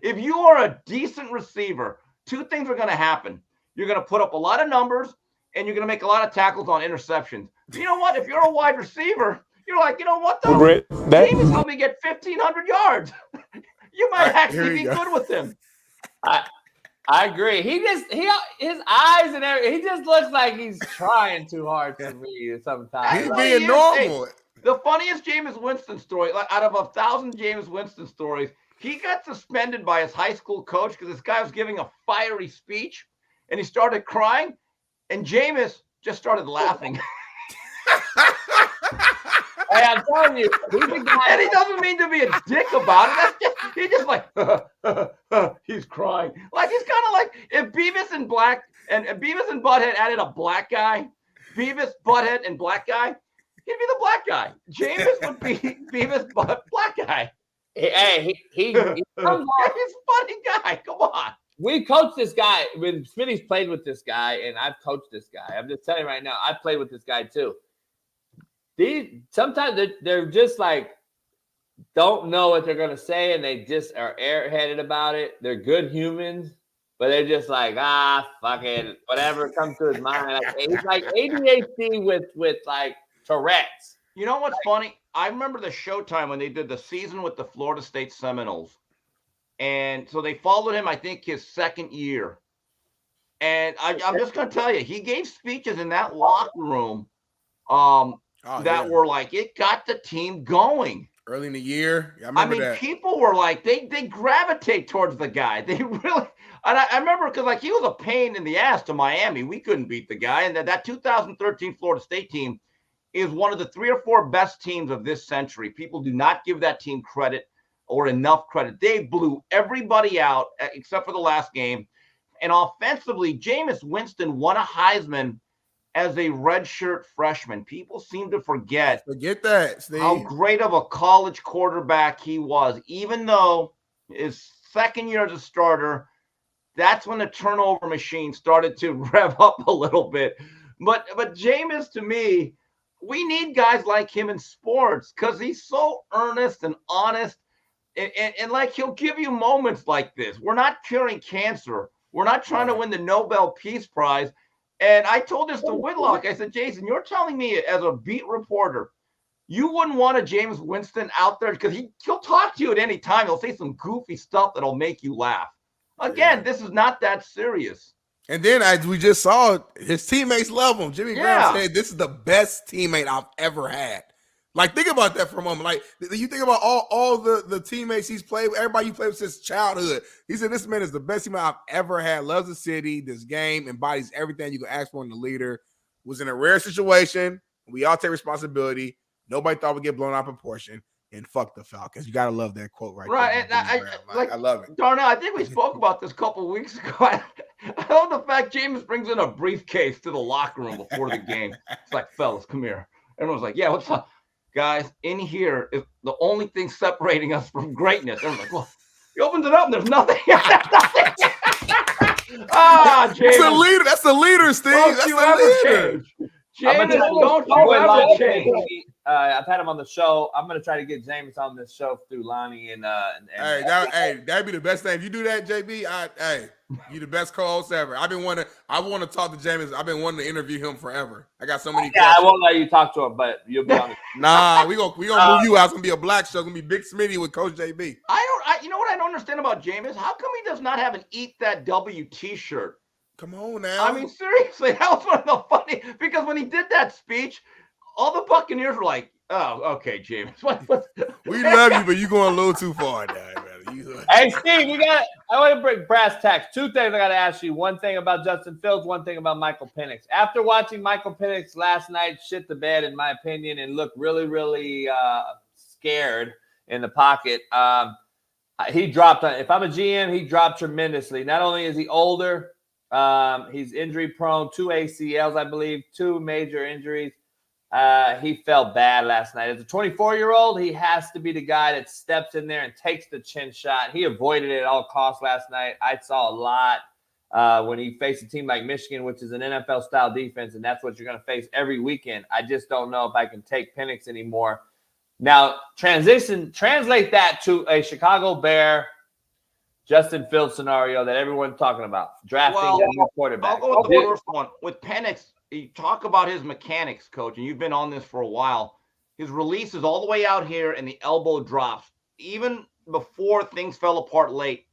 Speaker 10: if you are a decent receiver, two things are going to happen. You're going to put up a lot of numbers, and you're going to make a lot of tackles on interceptions. You know what? If you're a wide receiver, you're like, you know what, though? Jameis helped me get 1,500 yards. You might actually be good with him.
Speaker 2: I agree. His eyes and everything, he just looks like he's trying too hard to read sometimes.
Speaker 3: He's being normal.
Speaker 10: Hey, the funniest Jameis Winston story, like out of 1,000 Jameis Winston stories, he got suspended by his high school coach because this guy was giving a fiery speech, and he started crying, and Jameis just started laughing.
Speaker 2: Hey, I'm telling you,
Speaker 10: and he doesn't mean to be a dick about it. He's just like, he's crying. Like, he's kind of like if Beavis and Butthead added a black guy, Beavis, Butthead, and Black Guy, he'd be the black guy. Jameis would be Beavis, Black Guy.
Speaker 2: Hey, he's
Speaker 10: He's a funny guy. Come on.
Speaker 2: We coached this guy. When Smitty's played with this guy, and I've coached this guy. I'm just telling you right now, I played with this guy too. Sometimes they're just like don't know what they're gonna say, and they just are airheaded about it. They're good humans, but they're just like, fuck it, whatever comes to his mind. Like, he's like ADHD with like Tourette's.
Speaker 10: You know what's funny? I remember the Showtime when they did the season with the Florida State Seminoles. And so they followed him, I think, his second year. And I'm just going to tell you, he gave speeches in that locker room were like, it got the team going.
Speaker 3: Early in the year. Yeah, I remember that.
Speaker 10: People were like, they gravitate towards the guy. They really, and I remember because like he was a pain in the ass to Miami. We couldn't beat the guy. And that 2013 Florida State team is one of the 3 or 4 best teams of this century. People do not give that team credit or enough credit. They blew everybody out except for the last game. And offensively, Jameis Winston won a Heisman as a redshirt freshman. People seem to forget
Speaker 3: that, Steve.
Speaker 10: How great of a college quarterback he was. Even though his second year as a starter, that's when the turnover machine started to rev up a little bit. But Jameis, to me, we need guys like him in sports because he's so earnest and honest. And like he'll give you moments like this. We're not curing cancer. We're not trying to win the Nobel Peace Prize. And I told this to Whitlock. I said, Jason, you're telling me as a beat reporter, you wouldn't want a Jameis Winston out there because he'll talk to you at any time. He'll say some goofy stuff that'll make you laugh. Again, this is not that serious.
Speaker 3: And then as we just saw, his teammates love him. Jimmy Graham said, this is the best teammate I've ever had. Like, think about that for a moment. Like, you think about all the teammates he's played with, everybody he played with since childhood. He said, this man is the best teammate I've ever had, loves the city, this game, embodies everything you can ask for in the leader, was in a rare situation. We all take responsibility. Nobody thought we'd get blown out of proportion, and fuck the Falcons. You got to love that quote right there.
Speaker 10: Right, and I
Speaker 3: love it.
Speaker 10: Darnell, I think we spoke about this a couple of weeks ago. I love the fact Jameis brings in a briefcase to the locker room before the game. It's like, fellas, come here. Everyone's like, yeah, what's up? Guys, in here is the only thing separating us from greatness. Everyone's like, well, he opens it up and there's nothing. Jameis.
Speaker 3: That's the leader. That's the leader, Steve. That's the leader.
Speaker 10: Jameis, don't you ever change.
Speaker 2: I've had him on the show. I'm going to try to get Jameis on this show through Lonnie and
Speaker 3: that'd be the best thing. If you do that, JB, you the best co-host ever. I want to talk to Jameis. I've been wanting to interview him forever. I got so many questions.
Speaker 2: I won't let you talk to him, but you'll be on.
Speaker 3: Nah, we gonna move you out. It's gonna be a black show. It's gonna be Big Smitty with Coach JB.
Speaker 10: You know what I don't understand about Jameis? How come he does not have an Eat That W t-shirt?
Speaker 3: Come on now.
Speaker 10: I mean, seriously, that was one of the funny, because when he did that speech, all the Buccaneers were like, oh, okay, Jameis.
Speaker 3: We love you, but you're going a little too far now, man.
Speaker 2: Hey, Steve, I want to bring brass tacks. 2 things I got to ask you. One thing about Justin Fields, one thing about Michael Penix. After watching Michael Penix last night shit the bed, in my opinion, and look really, really scared in the pocket, he dropped. If I'm a GM, he dropped tremendously. Not only is he older, he's injury prone, 2 ACLs, I believe, 2 major injuries. He felt bad last night. As a 24-year-old, he has to be the guy that steps in there and takes the chin shot. He avoided it at all costs last night. I saw a lot when he faced a team like Michigan, which is an NFL-style defense, and that's what you're going to face every weekend. I just don't know if I can take Penix anymore. Now, translate that to a Chicago Bear Justin Fields scenario that everyone's talking about, drafting a new quarterback.
Speaker 10: I'll go with the first one. With Penix, you talk about his mechanics, Coach, and you've been on this for a while. His release is all the way out here, and the elbow drops. Even before things fell apart late,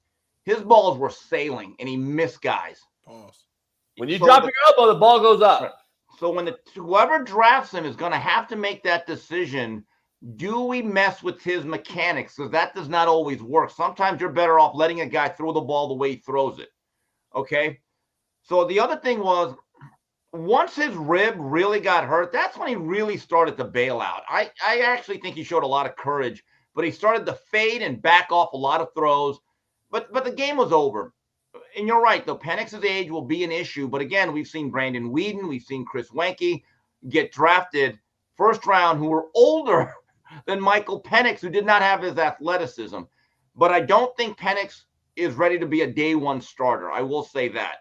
Speaker 10: his balls were sailing, and he missed guys.
Speaker 3: Pause.
Speaker 2: When you drop your elbow, the ball goes up.
Speaker 10: Right. So when whoever drafts him is going to have to make that decision. Do we mess with his mechanics? Because that does not always work. Sometimes you're better off letting a guy throw the ball the way he throws it. Okay? So the other thing was, once his rib really got hurt, that's when he really started to bail out. I actually think he showed a lot of courage, but he started to fade and back off a lot of throws. But the game was over. And you're right, though. Penix's age will be an issue. But again, we've seen Brandon Weeden. We've seen Chris Wenke. get drafted first round who were older than Michael Penix, who did not have his athleticism. But I don't think Penix is ready to be a day one starter. I will say that.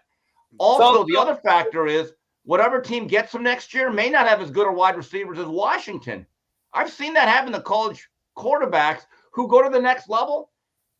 Speaker 10: Also, the other factor is whatever team gets him next year may not have as good a wide receivers as Washington. I've seen that happen to college quarterbacks who go to the next level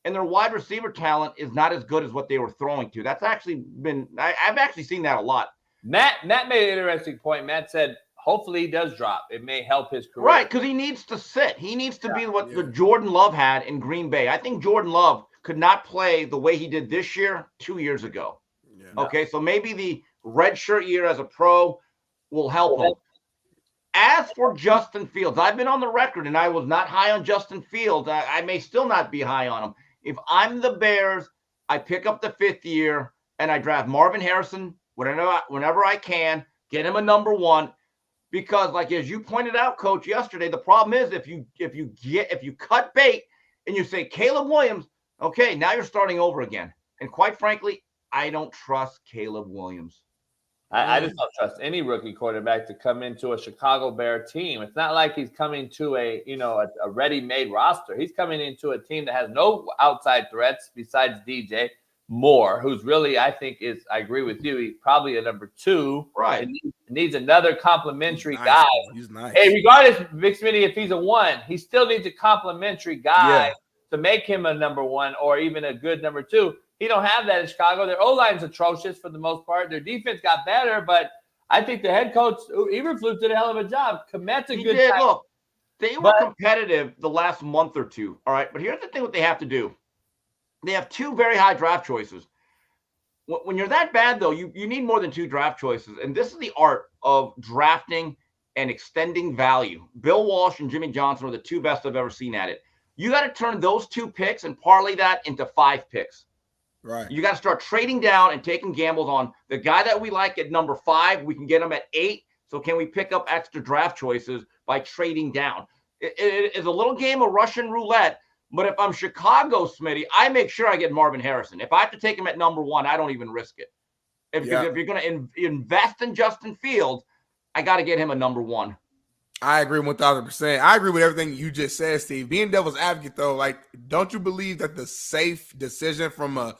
Speaker 10: and their wide receiver talent is not as good as what they were throwing to. That's actually been – I've actually seen that a lot.
Speaker 2: Matt made an interesting point. Matt said, hopefully he does drop. It may help his career.
Speaker 10: Right, because he needs to sit. He needs to be what the Jordan Love had in Green Bay. I think Jordan Love could not play the way he did this year 2 years ago. Yeah, okay, so maybe the redshirt year as a pro will help him. As for Justin Fields, I've been on the record, and I was not high on Justin Fields. I may still not be high on him. If I'm the Bears, I pick up the 5th year, and I draft Marvin Harrison whenever I can, get him a number 1. Because, like as you pointed out, Coach, yesterday, the problem is if you cut bait and you say Caleb Williams, okay, now you're starting over again. And quite frankly, I don't trust Caleb Williams.
Speaker 2: I just don't trust any rookie quarterback to come into a Chicago Bear team. It's not like he's coming to a ready-made roster. He's coming into a team that has no outside threats besides DJ Moore, who's really, I think, I agree with you, he's probably a number 2.
Speaker 10: Right.
Speaker 2: Needs another complimentary guy.
Speaker 3: He's nice.
Speaker 2: Hey, regardless, Big Smitty, if he's a 1, he still needs a complimentary guy to make him a number 1 or even a good number 2. He don't have that in Chicago. Their O-line's atrocious for the most part. Their defense got better, but I think the head coach, Eberflus, did a hell of a job. Komet's a good guy.
Speaker 10: Look, they were competitive the last month or two, all right? But here's the thing what they have to do. They have 2 very high draft choices. When you're that bad, though, you need more than 2 draft choices. And this is the art of drafting and extending value. Bill Walsh and Jimmy Johnson are the 2 best I've ever seen at it. You got to turn those 2 picks and parlay that into 5 picks.
Speaker 3: Right.
Speaker 10: You got to start trading down and taking gambles on the guy that we like at number 5. We can get him at 8. So can we pick up extra draft choices by trading down? It is a little game of Russian roulette. But if I'm Chicago, Smitty, I make sure I get Marvin Harrison. If I have to take him at number 1, I don't even risk it. If you're going to invest in Justin Fields, I got to get him a number 1.
Speaker 3: I agree 1,000%. I agree with everything you just said, Steve. Being devil's advocate, though, like, don't you believe that the safe decision from a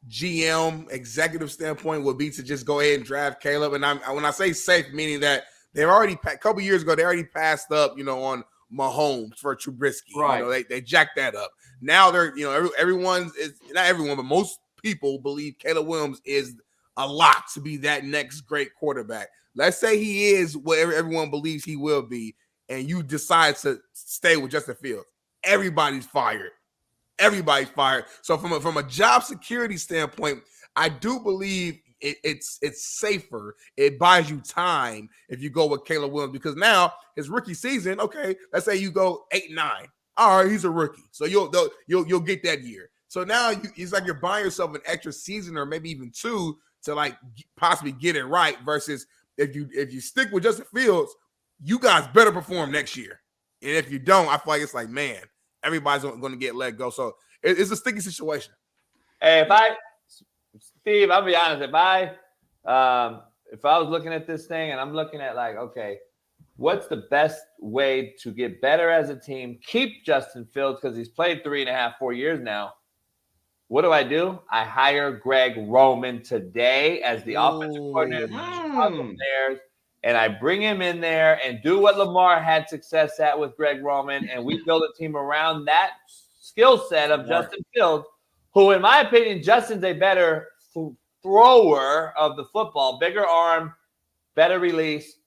Speaker 3: GM executive standpoint would be to just go ahead and draft Caleb? And when I say safe, meaning that they've already a couple years ago, they already passed up, on Mahomes for Trubisky.
Speaker 10: Right.
Speaker 3: They jacked that up. Now they're, everyone's is not everyone, but most people believe Caleb Williams is a lock to be that next great quarterback. Let's say he is what everyone believes he will be, and you decide to stay with Justin Fields. Everybody's fired. Everybody's fired. So from a job security standpoint, I do believe it's safer. It buys you time if you go with Caleb Williams, because now his rookie season, okay, let's say you go 8-9. All right, he's a rookie, so you'll get that year. So now it's like you're buying yourself an extra season or maybe even 2 to like possibly get it right. Versus if you stick with Justin Fields, you guys better perform next year. And if you don't, I feel like it's like, man, everybody's going to get let go. So it's a sticky situation.
Speaker 2: Hey, Steve, I'll be honest. If I was looking at this thing and I'm looking at like, okay, what's the best way to get better as a team? Keep Justin Fields because he's played 3.5, 4 years now. What do? I hire Greg Roman today as the offensive coordinator for the Chicago Bears, and I bring him in there and do what Lamar had success at with Greg Roman, and we build a team around that skill set of Justin Fields, who, in my opinion, Justin's a better thrower of the football, bigger arm, better release.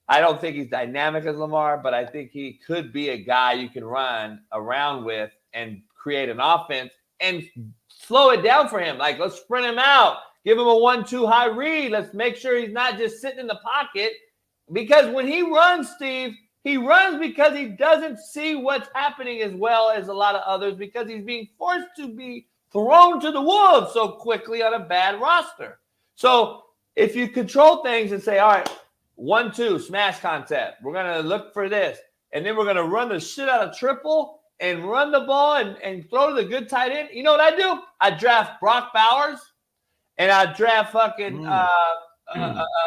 Speaker 2: I don't think he's dynamic as Lamar, but I think he could be a guy you can run around with and create an offense and slow it down for him. Like, let's sprint him out, give him a 1-2 high read. Let's make sure he's not just sitting in the pocket, because when he runs, Steve, he runs because he doesn't see what's happening as well as a lot of others, because he's being forced to be thrown to the wolves so quickly on a bad roster. So if you control things and say, all right, 1-2 smash concept, we're going to look for this, and then we're going to run the shit out of triple and run the ball and throw to the good tight end. You know what I do? I draft Brock Bowers, and I draft fucking a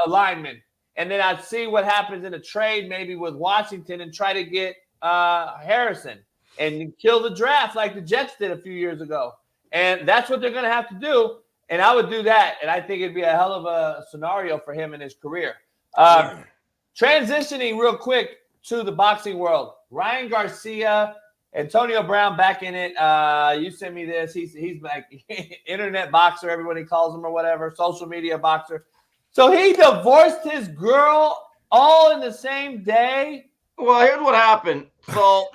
Speaker 2: lineman. and then I'd see what happens in a trade maybe with Washington and try to get Harrison and kill the draft like the Jets did a few years ago. And that's what they're going to have to do. And I would do that. And I think it'd be a hell of a scenario for him in his career. Transitioning real quick to the boxing world. Ryan Garcia, Antonio Brown back in it. You sent me this. He's like internet boxer, everybody calls him or whatever, social media boxer. So he divorced his girl all in the same day.
Speaker 10: Well, here's what happened. So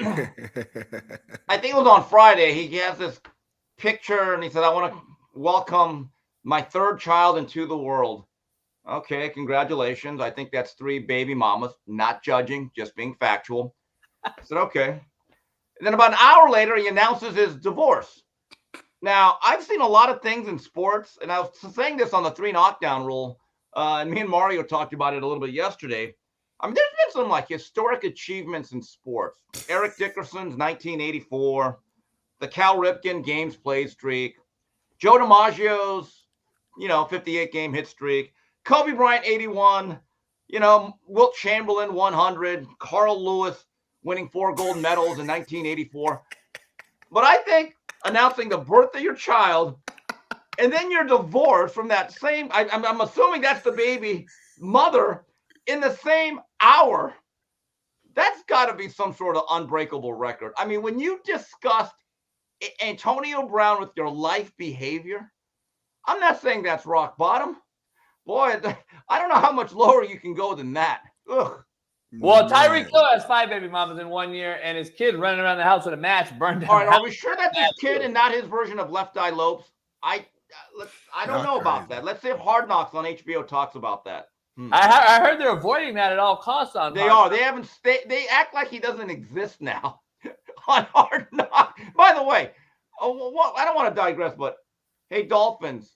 Speaker 10: I think it was on Friday. He has this picture and he said, I want to welcome my third child into the world. Okay, congratulations. I think that's 3 baby mamas. Not judging, just being factual. I said, okay. And then about an hour later, he announces his divorce. Now, I've seen a lot of things in sports, and I was saying this on the 3 knockdown rule, and me and Mario talked about it a little bit yesterday. I mean, there's been some like historic achievements in sports. Eric Dickerson's 1984, the Cal Ripken games played streak, Joe DiMaggio's, 58-game hit streak, Kobe Bryant 81, Wilt Chamberlain 100, Carl Lewis winning 4 gold medals in 1984. But I think announcing the birth of your child and then your divorce from that same, I'm assuming that's the baby mother, in the same hour, that's got to be some sort of unbreakable record. I mean, when you discussed Antonio Brown with your life behavior, I'm not saying that's rock bottom. Boy, I don't know how much lower you can go than that. Ugh.
Speaker 2: Well, Tyreek Hill has 5 baby mamas in 1 year, and his kid running around the house with a match burned down.
Speaker 10: All right, are we sure that's his kid and not his version of Left Eye Lopes? I don't know about that. Let's see if Hard Knocks on HBO talks about that.
Speaker 2: I heard they're avoiding that at all costs on.
Speaker 10: They are. They haven't. They act like he doesn't exist now on Hard Knocks. By the way, I don't want to digress, but hey, Dolphins.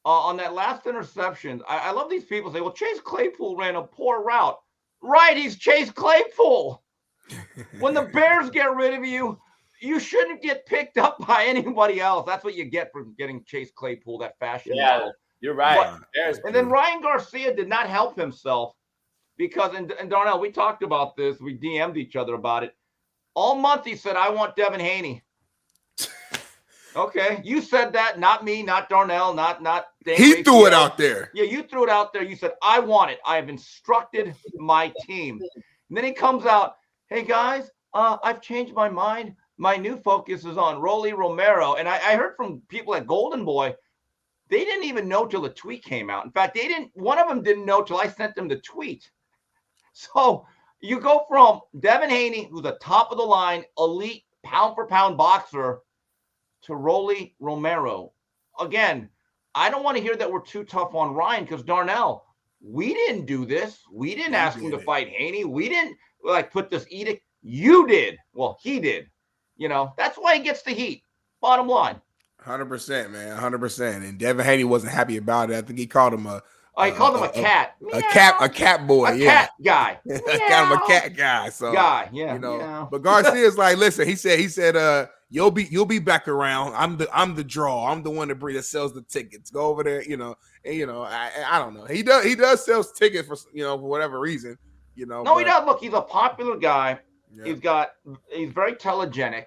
Speaker 10: On that last interception, I love these people say, "Well, Chase Claypool ran a poor route." Right, he's Chase Claypool. When the Bears get rid of you, you shouldn't get picked up by anybody else. That's what you get for getting Chase Claypool, that fashion model.
Speaker 2: You're right.
Speaker 10: And then Ryan Garcia did not help himself because, and Darnell, we talked about this. We DM'd each other about it. All month he said, I want Devin Haney. Okay, you said that, not me, not Darnell, not Dan.
Speaker 3: He threw it out there.
Speaker 10: Yeah, you threw it out there. You said, I want it. I have instructed my team. And then he comes out, hey, guys, I've changed my mind. My new focus is on Rolly Romero. And I heard from people at Golden Boy, they didn't even know till the tweet came out. In fact, one of them didn't know till I sent them the tweet. So you go from Devin Haney, who's a top of the line, elite pound for pound boxer, to Rolly Romero. Again, I don't want to hear that we're too tough on Ryan because Darnell, we didn't do this. We didn't ask him to fight Haney. We didn't put this edict. You did. Well, he did. That's why he gets the heat. Bottom line.
Speaker 3: 100%, man. 100%. And Devin Haney wasn't happy about it. I think he called him a
Speaker 10: cat.
Speaker 3: A cat boy.
Speaker 10: Cat guy.
Speaker 3: Called him a cat guy. So But Garcia's like, listen, he said, you'll be back around. I'm the draw. I'm the one that sells the tickets. Go over there, I don't know. He does sell tickets for for whatever reason,
Speaker 10: No, he does. Look, he's a popular guy. Yeah. He's very telegenic.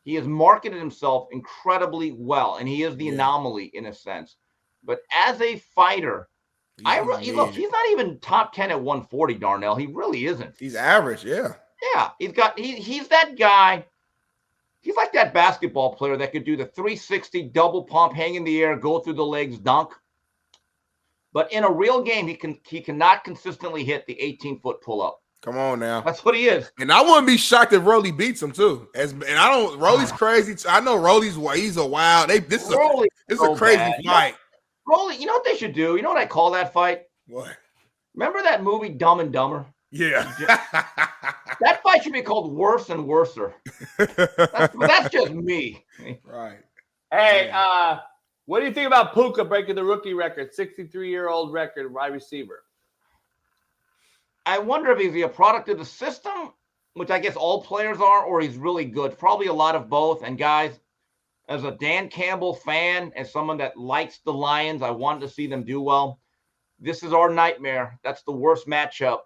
Speaker 10: He has marketed himself incredibly well, and he is the anomaly in a sense. But as a fighter, he's not even top 10 at 140, Darnell. He really isn't.
Speaker 3: He's average, yeah.
Speaker 10: Yeah, he's that guy. He's like that basketball player that could do the 360 double pump, hang in the air, go through the legs, dunk. But in a real game, he cannot consistently hit the 18-foot pull-up.
Speaker 3: Come on now.
Speaker 10: That's what he is.
Speaker 3: And I wouldn't be shocked if Rolly beats him too. Rolly's crazy. I know he's a wild. This is a crazy fight.
Speaker 10: Rolly, you know what they should do? You know what I call that fight?
Speaker 3: What?
Speaker 10: Remember that movie Dumb and Dumber?
Speaker 3: Yeah.
Speaker 10: That fight should be called Worse and Worser. That's just me.
Speaker 3: Right.
Speaker 2: Hey, what do you think about Puka breaking the rookie record, 63-year-old record wide receiver?
Speaker 10: I wonder if he's a product of the system, which I guess all players are, or he's really good. Probably a lot of both. And guys, as a Dan Campbell fan, as someone that likes the Lions, I wanted to see them do well. This is our nightmare. That's the worst matchup.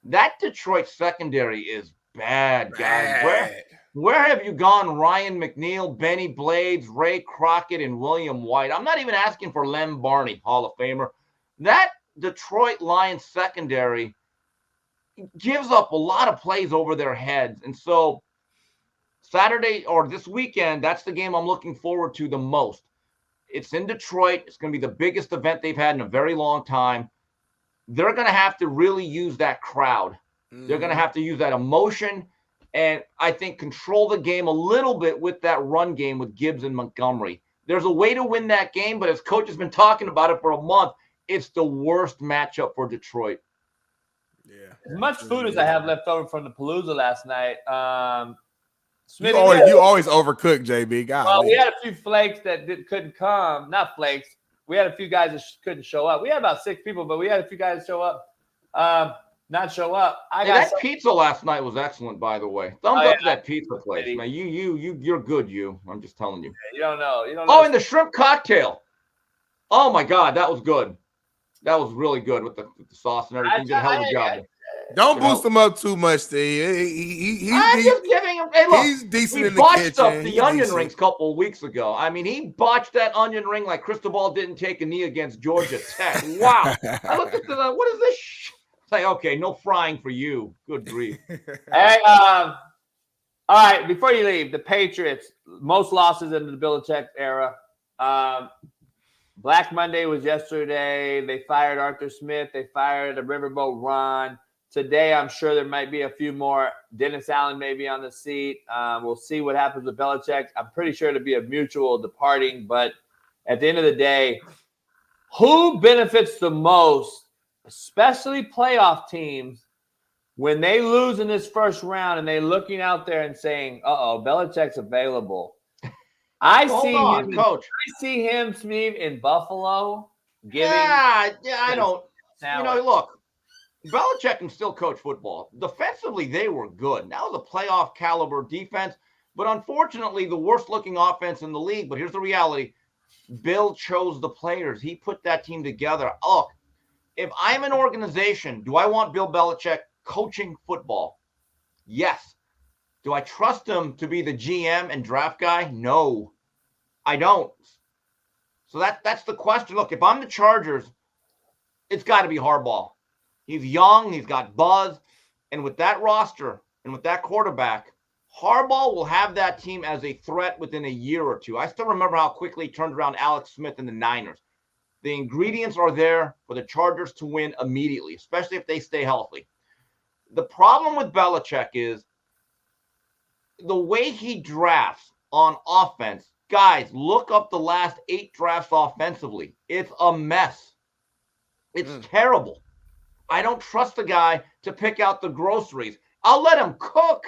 Speaker 10: That Detroit secondary is bad, guys. Where have you gone, Ryan McNeil, Benny Blades, Ray Crockett, and William White? I'm not even asking for Lem Barney, Hall of Famer. That Detroit Lions secondary gives up a lot of plays over their heads. And so Saturday or this weekend, that's the game I'm looking forward to the most. It's in Detroit. It's going to be the biggest event they've had in a very long time. They're going to have to really use that crowd. They're going to have to use that emotion and I think control the game a little bit with that run game with Gibbs and Montgomery. There's a way to win that game, but as coach has been talking about it for a month, it's the worst matchup for Detroit.
Speaker 2: Yeah. As much food as I have left over from the Palooza last night,
Speaker 3: Smitty, you always overcook, JB. God,
Speaker 2: well, we had a few flakes that couldn't come. Not flakes. We had a few guys that couldn't show up. We had about 6 people, but we had a few guys show up. Not show up.
Speaker 10: That pizza last night was excellent, by the way. Thumbs up to that pizza place, man. You're good. I'm just telling you.
Speaker 2: You don't know.
Speaker 10: Oh, and the shrimp cocktail. Oh my God, that was good. That was really good with the sauce and everything. You did a hell of a job.
Speaker 3: Don't boost him up too much, Steve.
Speaker 10: I'm just giving him. Hey, look,
Speaker 3: he's decent in
Speaker 10: he
Speaker 3: the
Speaker 10: botched
Speaker 3: kitchen.
Speaker 10: up the onion rings a couple of weeks ago. I mean, he botched that onion ring like Cristobal didn't take a knee against Georgia Tech. Wow. I looked at what is this? It's like, okay, no frying for you. Good grief.
Speaker 2: Hey, all right. Before you leave, the Patriots, most losses in the Belichick era. Black Monday was yesterday. They fired Arthur Smith. They fired a Riverboat Ron. Today, I'm sure there might be a few more. Dennis Allen may be on the seat. We'll see what happens with Belichick. I'm pretty sure it'll be a mutual departing. But at the end of the day, who benefits the most, especially playoff teams, when they lose in this first round and they're looking out there and saying, uh-oh, Belichick's available. I see him, Steve, in Buffalo.
Speaker 10: I don't. Look, Belichick can still coach football. Defensively, they were good. That was a playoff caliber defense, but unfortunately, the worst looking offense in the league. But here's the reality. Bill chose the players. He put that team together. Look, if I'm an organization, do I want Bill Belichick coaching football? Yes. Do I trust him to be the GM and draft guy? No, I don't. So that's the question. Look, if I'm the Chargers, it's got to be Harbaugh. He's young. He's got buzz. And with that roster and with that quarterback, Harbaugh will have that team as a threat within a year or two. I still remember how quickly he turned around Alex Smith and the Niners. The ingredients are there for the Chargers to win immediately, especially if they stay healthy. The problem with Belichick is the way he drafts on offense. Guys, look up the last 8 drafts offensively. It's a mess. It's terrible. I don't trust the guy to pick out the groceries. I'll let him cook.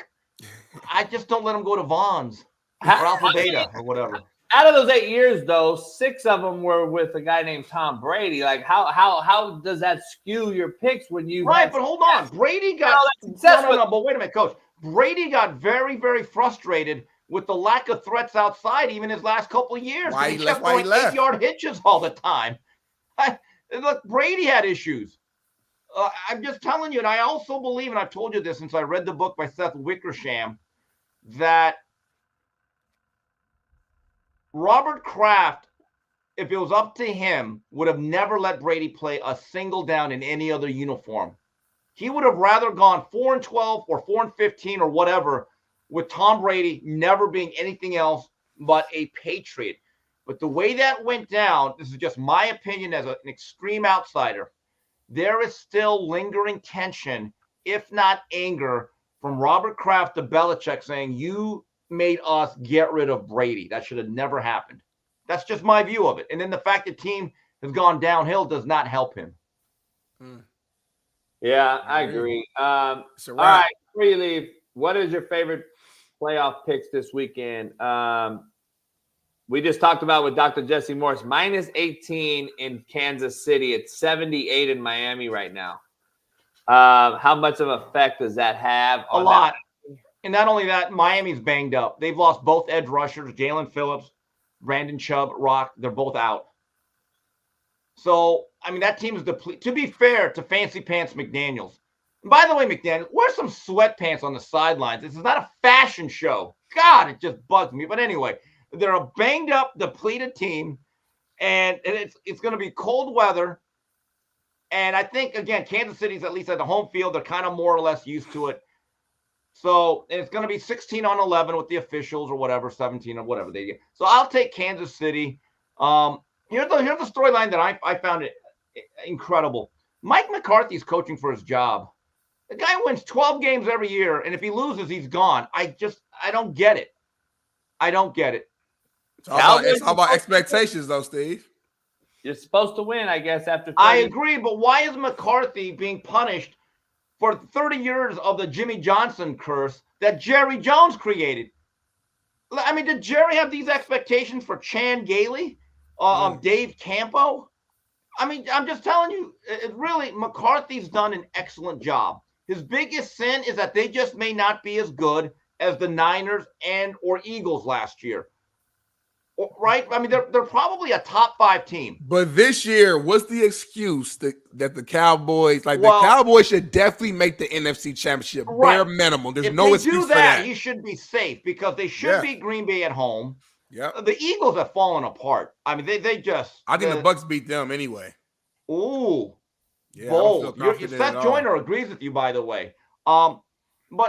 Speaker 10: I just don't let him go to Vaughn's or Alpha Beta or whatever.
Speaker 2: Out of those 8 years, though, 6 of them were with a guy named Tom Brady. Like, how does that skew your picks when you
Speaker 10: right? But hold on, Brady got no. But wait a minute, Coach. Brady got very, very frustrated with the lack of threats outside, even his last couple of years. He kept going 8-yard hitches all the time. Look, Brady had issues. I'm just telling you, and I also believe, and I've told you this since I read the book by Seth Wickersham, that Robert Kraft, if it was up to him, would have never let Brady play a single down in any other uniform. He would have rather gone 4-12 or 4-15 or whatever, with Tom Brady never being anything else but a Patriot. But the way that went down, this is just my opinion as an extreme outsider, there is still lingering tension, if not anger, from Robert Kraft to Belichick saying, you made us get rid of Brady. That should have never happened. That's just my view of it. And then the fact the team has gone downhill does not help him.
Speaker 2: Yeah, I agree. All right, before you leave, what is your favorite playoff picks this weekend? We just talked about with Dr. Jesse Morris, -18 in Kansas City. It's 78 in Miami right now. How much of an effect does that have?
Speaker 10: A lot. And not only that, Miami's banged up. They've lost both edge rushers, Jalen Phillips, Brandon Chubb, Rock. They're both out. So I mean, that team is depleted. To be fair to Fancy Pants McDaniels. And by the way, McDaniels, wear some sweatpants on the sidelines. This is not a fashion show. God, it just bugs me. But anyway, they're a banged up, depleted team, and it's going to be cold weather. And I think, again, Kansas City's at least at the home field. They're kind of more or less used to it. So it's going to be 16-11 with the officials or whatever, 17 or whatever they get. So I'll take Kansas City. Here's the storyline that I found it incredible. Mike McCarthy's coaching for his job. The guy wins 12 games every year, and if he loses, he's gone. I don't get it. I don't get it.
Speaker 3: It's all about expectations, though, Steve.
Speaker 2: You're supposed to win, I guess, after 30.
Speaker 10: I agree, but why is McCarthy being punished for 30 years of the Jimmy Johnson curse that Jerry Jones created? I mean, did Jerry have these expectations for Chan Gailey, Dave Campo? I mean, I'm just telling you, McCarthy's done an excellent job. His biggest sin is that they just may not be as good as the Niners and or Eagles last year. Right? I mean, they're probably a top 5 team.
Speaker 3: But this year, what's the excuse that the Cowboys, the Cowboys should definitely make the NFC Championship bare minimum? There's no excuse for that.
Speaker 10: He should be safe because they should beat Green Bay at home.
Speaker 3: Yeah.
Speaker 10: The Eagles have fallen apart. I mean, they just.
Speaker 3: I think the Bucs beat them anyway.
Speaker 10: Ooh.
Speaker 3: Yeah,
Speaker 10: bold. Seth Joyner agrees with you, by the way. But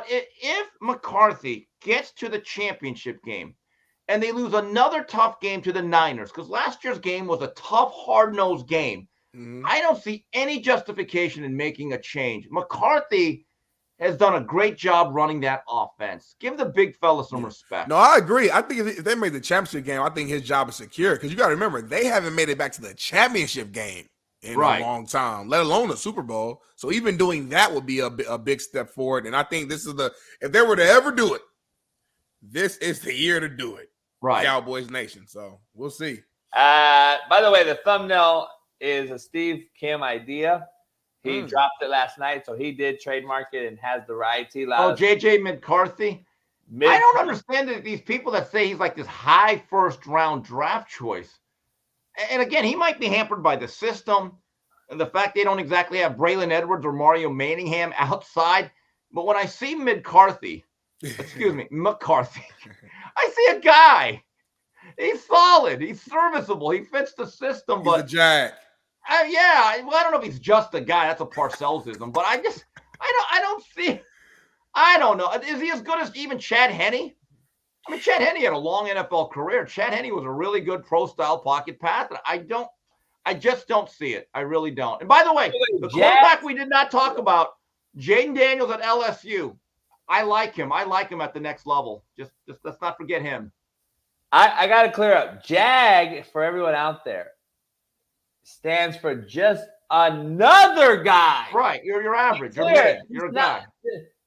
Speaker 10: if McCarthy gets to the championship game, and they lose another tough game to the Niners, because last year's game was a tough, hard-nosed game. Mm-hmm. I don't see any justification in making a change. McCarthy has done a great job running that offense. Give the big fella some respect.
Speaker 3: No, I agree. I think if they made the championship game, I think his job is secure, because you got to remember, they haven't made it back to the championship game in a long time, let alone a Super Bowl. So even doing that would be a big step forward. And I think this is if they were to ever do it, this is the year to do it.
Speaker 10: Right.
Speaker 3: Cowboys Nation. So we'll see.
Speaker 2: By the way, the thumbnail is a Steve Kim idea. He dropped it last night, so he did trademark it and has the right.
Speaker 10: JJ McCarthy. I don't understand these people that say he's like this high first-round draft choice. And again, he might be hampered by the system and the fact they don't exactly have Braylon Edwards or Mario Manningham outside. But when I see McCarthy, I see a guy. He's solid. He's serviceable. He fits the system.
Speaker 3: He's a jag.
Speaker 10: I don't know if he's just a guy. That's a Parcellsism. But I don't see. I don't know. Is he as good as even Chad Henne? I mean, Chad Henne had a long NFL career. Chad Henne was a really good pro-style pocket passer. I just don't see it. I really don't. And by the way, the quarterback we did not talk about, Jaden Daniels at LSU. I like him. I like him at the next level. Just let's not forget him.
Speaker 2: I got to clear up. JAG, for everyone out there, stands for just another guy.
Speaker 10: Right. You're average. You're mid. You're a guy.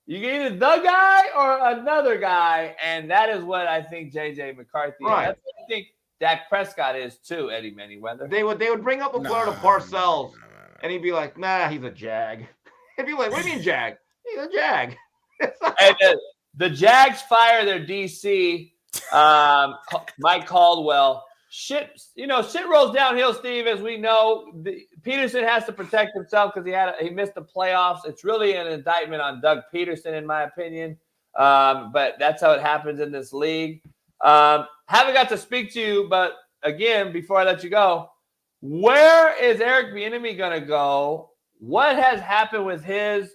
Speaker 2: You get either the guy or another guy, and that is what I think J.J. McCarthy is. That's what I think Dak Prescott is too, Eddie Manyweather.
Speaker 10: They would bring up a Florida Parcells, and he'd be like, nah, he's a Jag. He'd be like, what do you mean Jag? He's a Jag.
Speaker 2: And the Jags fire their DC, Mike Caldwell. Shit rolls downhill, Steve. As we know, Peterson has to protect himself because he missed the playoffs. It's really an indictment on Doug Peterson, in my opinion. But that's how it happens in this league. Haven't got to speak to you, but again, before I let you go, where is Eric Bieniemy going to go? What has happened with his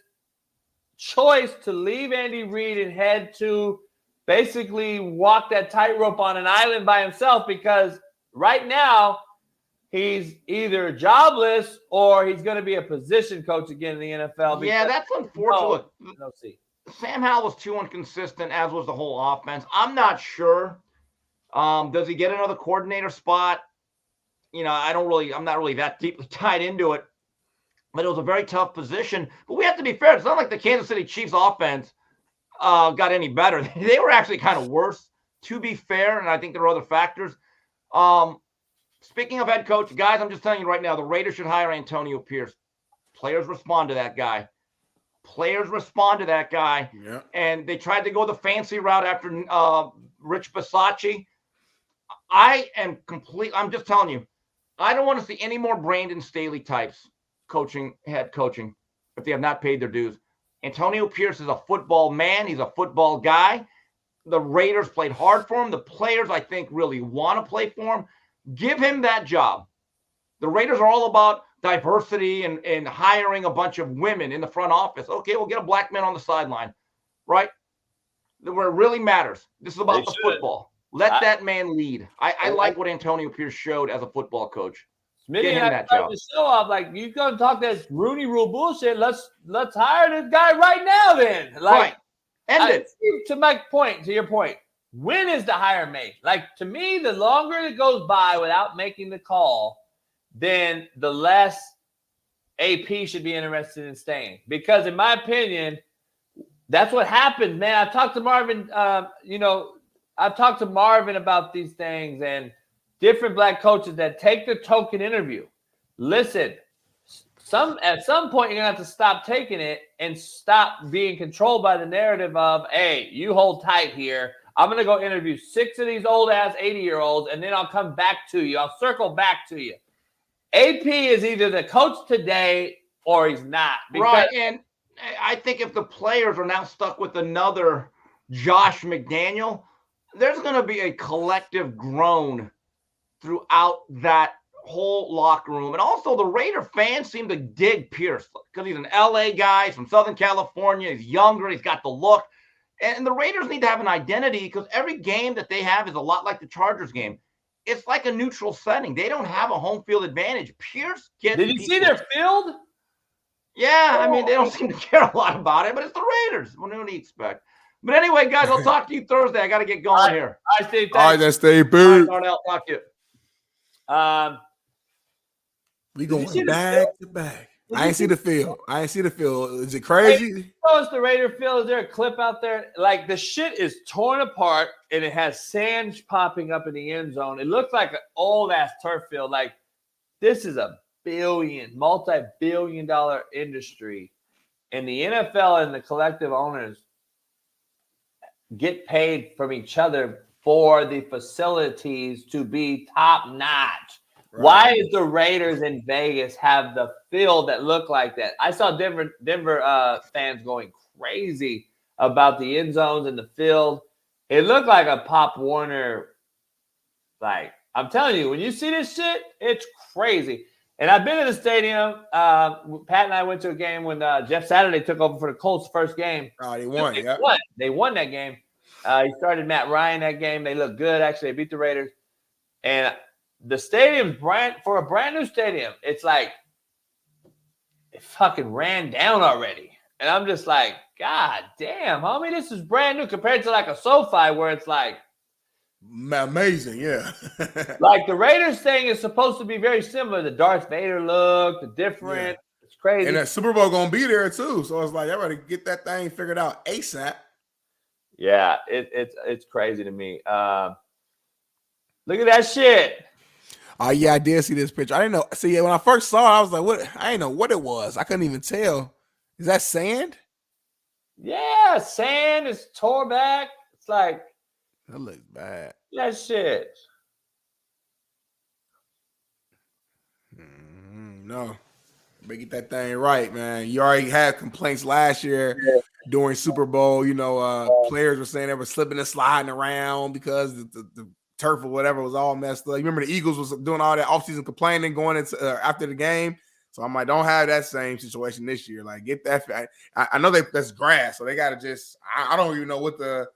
Speaker 2: choice to leave Andy Reid and head to basically walk that tightrope on an island by himself? Because right now he's either jobless or he's going to be a position coach again in the NFL.
Speaker 10: Yeah, that's unfortunate. Sam Howell was too inconsistent, as was the whole offense. I'm not sure. Does he get another coordinator spot? I'm not really that deeply tied into it. But it was a very tough position. But we have to be fair. It's not like the Kansas City Chiefs offense got any better. They were actually kind of worse, to be fair. And I think there are other factors. Speaking of head coach, guys, I'm just telling you right now, the Raiders should hire Antonio Pierce. Players respond to that guy.
Speaker 3: Yeah.
Speaker 10: And they tried to go the fancy route after Rich Bisaccia. I'm just telling you, I don't want to see any more Brandon Staley types head coaching, if they have not paid their dues. Antonio Pierce is a football man. He's a football guy. The Raiders played hard for him. The players, I think, really want to play for him. Give him that job. The Raiders are all about diversity and hiring a bunch of women in the front office. Okay, we'll get a black man on the sideline, right? Where it really matters. This is about the football. Let that man lead. I like what Antonio Pierce showed as a football coach.
Speaker 2: Smitty
Speaker 10: Get him
Speaker 2: and I
Speaker 10: that
Speaker 2: started
Speaker 10: job.
Speaker 2: the show off like, you gonna talk that Rooney Rule bullshit? Let's hire this guy right now. Then, like,
Speaker 10: End it.
Speaker 2: To your point, when is the hire made? Like, to me, the longer it goes by without making the call, then the less AP should be interested in staying. Because in my opinion, that's what happens, man. I've talked to Marvin. I've talked to Marvin about these things and different black coaches that take the token interview. Listen, at some point you're gonna have to stop taking it and stop being controlled by the narrative of, hey, you hold tight here. I'm gonna go interview 6 of these old ass 80-year-olds, and then I'll come back to you. I'll circle back to you. AP is either the coach today or he's not.
Speaker 10: Right, and I think if the players are now stuck with another Josh McDaniel, there's going to be a collective groan throughout that whole locker room. And also the Raider fans seem to dig Pierce because he's an LA guy from Southern California. He's younger. He's got the look. And the Raiders need to have an identity because every game that they have is a lot like the Chargers game. It's like a neutral setting. They don't have a home field advantage. Pierce gets.
Speaker 2: Did you see their field?
Speaker 10: Yeah, I mean, they don't seem to care a lot about it, but it's the Raiders. What do you expect? But anyway, guys, I'll talk to you Thursday. I got to get going here.
Speaker 2: All right, Steve.
Speaker 3: All right, that's Steve.
Speaker 10: All right, Darnell, talk to you.
Speaker 3: We going back to back. I ain't see the field. Is it crazy?
Speaker 2: Hey, it's the Raider field. Is there a clip out there? Like, the shit is torn apart and it has sand popping up in the end zone. It looks like an old ass turf field. Like, this is a multi-billion-dollar industry, and the NFL and the collective owners get paid from each other for the facilities to be top notch. Right. Why is the Raiders in Vegas have the field that look like that? I saw Denver fans going crazy about the end zones and the field. It looked like a Pop Warner. Like, I'm telling you, when you see this shit, it's crazy. And I've been in the stadium. Pat and I went to a game when Jeff Saturday took over for the Colts' first game.
Speaker 3: Oh, they won.
Speaker 2: They won that game. He started Matt Ryan that game. They looked good. Actually, they beat the Raiders. And the stadium's for a brand new stadium, it's like it fucking ran down already. And I'm just like, God damn, homie, this is brand new compared to like a SoFi where it's like
Speaker 3: amazing, yeah.
Speaker 2: Like the Raiders thing is supposed to be very similar. The Darth Vader look, the different. Yeah. It's crazy.
Speaker 3: And that Super Bowl gonna be there too. So it's like, I better get that thing figured out ASAP.
Speaker 2: Yeah, it's crazy to me. Look at that shit.
Speaker 3: Oh yeah, I did see this picture. I didn't know. See, when I first saw it, I was like, "What?" I didn't know what it was. I couldn't even tell. Is that sand?
Speaker 2: Yeah, sand is tore back. It's like
Speaker 3: that looks bad.
Speaker 2: That shit.
Speaker 3: No, better get that thing right, man. You already had complaints last year during Super Bowl. You know, players were saying they were slipping and sliding around because the turf or whatever was all messed up. You remember the Eagles was doing all that offseason complaining going into after the game. So I'm like, don't have that same situation this year. Like, get that. I know that's grass, so they got to just. I don't even know what the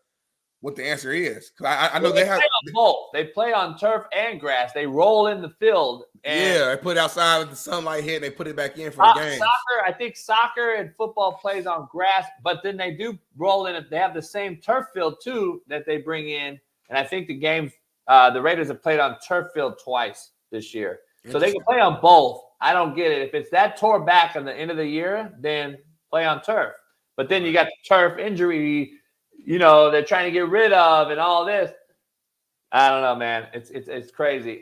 Speaker 3: answer is. I know they have
Speaker 2: both. They play on turf and grass. They roll in the field.
Speaker 3: And they put it outside with the sunlight hit. And they put it back in for the game.
Speaker 2: I think soccer and football plays on grass, but then they do roll in it. They have the same turf field too that they bring in, and I think the games. The Raiders have played on turf field twice this year. So they can play on both. I don't get it. If it's that tore back at the end of the year, then play on turf. But then you got the turf injury, they're trying to get rid of and all this. I don't know, man. It's crazy. We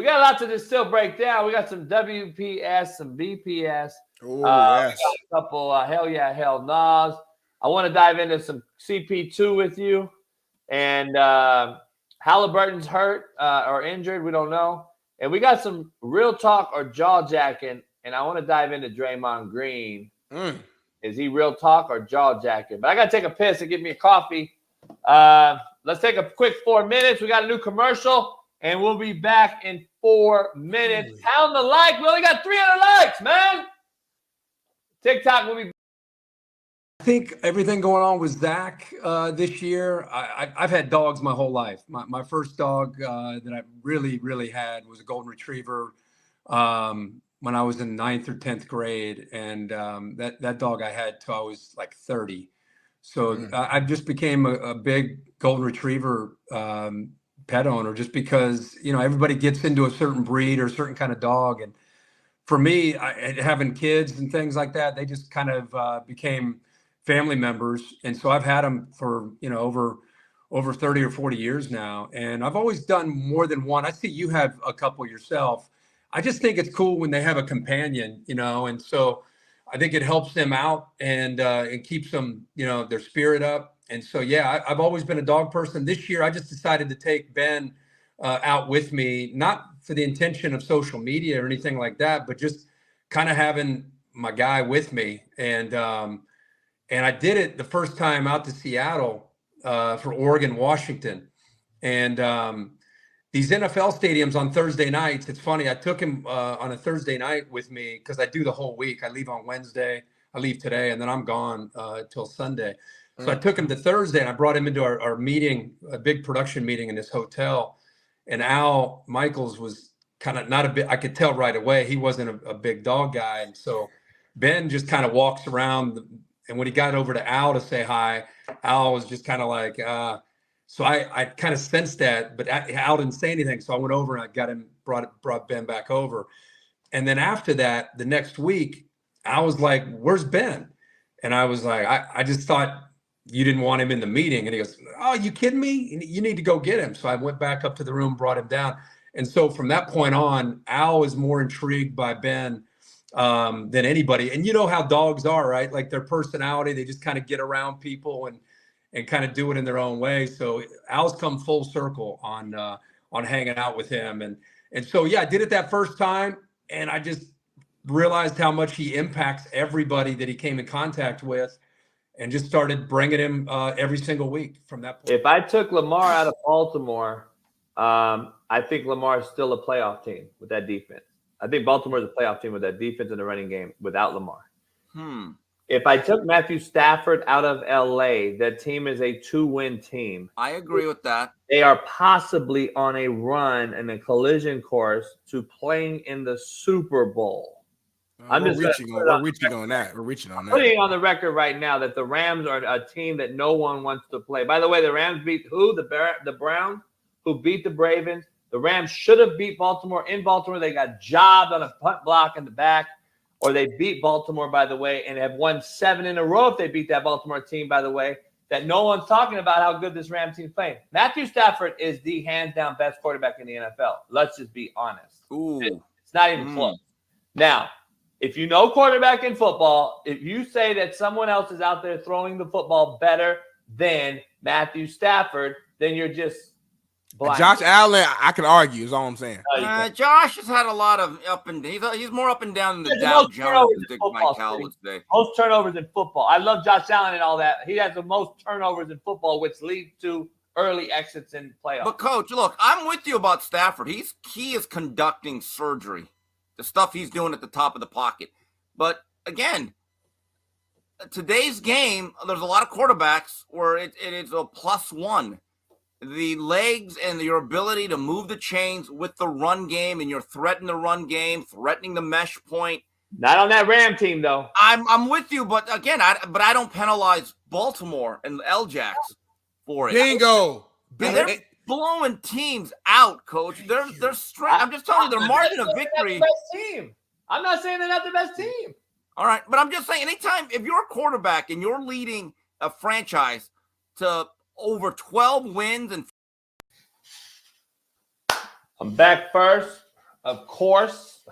Speaker 2: got lots of this still break down. We got some WPS, some BPS.
Speaker 3: Yes.
Speaker 2: A couple hell yeah, hell no's. I want to dive into some CP2 with you. And Halliburton's hurt or injured. We don't know. And we got some real talk or jaw jacking. And I want to dive into Draymond Green. Is he real talk or jaw jacking? But I got to take a piss and get me a coffee. Let's take a quick 4 minutes. We got a new commercial, and we'll be back in 4 minutes. Pound the like. We only got 300 likes, man. TikTok will be.
Speaker 11: I think everything going on with Zach this year, I've had dogs my whole life. My first dog that I really had was a golden retriever when I was in 9th or 10th grade. And that dog I had till I was like 30. So I just became a big golden retriever pet owner just because, everybody gets into a certain breed or a certain kind of dog. And for me, having kids and things like that, they just kind of became family members. And so I've had them for, over 30 or 40 years now. And I've always done more than one. I see you have a couple yourself. I just think it's cool when they have a companion, and so I think it helps them out and keeps them, their spirit up. And so, yeah, I've always been a dog person. This year, I just decided to take Ben out with me, not for the intention of social media or anything like that, but just kind of having my guy with me. And I did it the first time out to Seattle for Oregon, Washington. And these NFL stadiums on Thursday nights, it's funny. I took him on a Thursday night with me because I do the whole week. I leave on Wednesday. I leave today, and then I'm gone till Sunday. So I took him to Thursday, and I brought him into our meeting, a big production meeting in this hotel. And Al Michaels was kind of not a bit, I could tell right away he wasn't a big dog guy. And so Ben just kind of walks around. And when he got over to Al to say hi, Al was just kind of like, so I kind of sensed that, but Al didn't say anything. So I went over and I got him, brought Ben back over. And then after that, the next week, I was like, where's Ben? And I was like, I just thought you didn't want him in the meeting. And he goes, oh, you kidding me? You need to go get him. So I went back up to the room, brought him down. And so from that point on, Al is more intrigued by Ben than anybody. And you know how dogs are, right? Like their personality, they just kind of get around people and kind of do it in their own way. So Al's come full circle on hanging out with him. And so, yeah, I did it that first time. And I just realized how much he impacts everybody that he came in contact with and just started bringing him every single week from that point.
Speaker 2: If I took Lamar out of Baltimore, I think Lamar is still a playoff team with that defense. I think Baltimore is a playoff team with that defense and the running game without Lamar. If I took Matthew Stafford out of LA, that team is a 2-win team.
Speaker 10: I agree with that.
Speaker 2: They are possibly on a run and a collision course to playing in the Super Bowl.
Speaker 3: We're reaching on that.
Speaker 2: Putting on the record right now that the Rams are a team that no one wants to play. By the way, the Rams beat who? The Browns, who beat the Ravens. The Rams should have beat Baltimore in Baltimore. They got jobbed on a punt block in the back. Or they beat Baltimore, by the way, and have won 7 in a row if they beat that Baltimore team, by the way, that no one's talking about how good this Rams team's playing. Matthew Stafford is the hands-down best quarterback in the NFL. Let's just be honest. It's not even close. Now, if you know quarterback in football, if you say that someone else is out there throwing the football better than Matthew Stafford, then you're just blind.
Speaker 3: Josh Allen, I can argue, is all I'm saying.
Speaker 10: Josh has had a lot of up and down. He's more up and down than the Dow Jones that Mike Cal would say.
Speaker 2: Most turnovers in football. I love Josh Allen and all that. He has the most turnovers in football, which leads to early exits in playoffs.
Speaker 10: But, Coach, look, I'm with you about Stafford. He is conducting surgery, the stuff he's doing at the top of the pocket. But, again, today's game, there's a lot of quarterbacks where it is a +1. The legs and your ability to move the chains with the run game, and you're threatening the run game, threatening the mesh point.
Speaker 2: Not on that Ram team, though.
Speaker 10: I'm with you, but again, I don't penalize Baltimore and LJax for it.
Speaker 3: Bingo.
Speaker 10: They're blowing teams out, Coach. They're straight. I'm just telling you, their margin of victory.
Speaker 2: Not the best team. I'm not saying they're not the best team.
Speaker 10: All right, but I'm just saying, anytime if you're a quarterback and you're leading a franchise to over 12 wins and
Speaker 2: I'm back first, of course.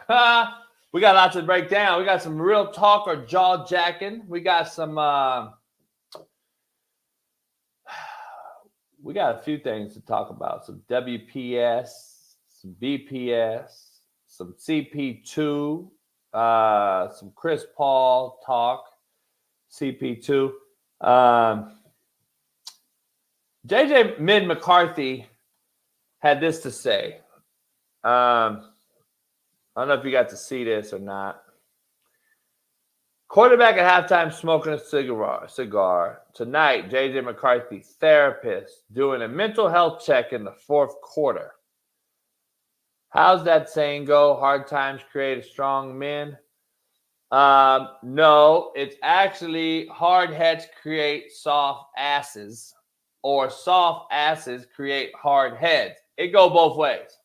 Speaker 2: We got lots to break down. We got some real talk or jaw jacking. We got some we got a few things to talk about. Some WPS, some BPS, some CP2, some Chris Paul talk, CP2. JJ McCarthy had this to say. I don't know if you got to see this or not. Quarterback at halftime smoking a cigar. Tonight, JJ McCarthy, therapist, doing a mental health check in the fourth quarter. How's that saying go? Hard times create strong men. No, it's actually hard heads create soft asses, or soft asses create hard heads. It go both ways.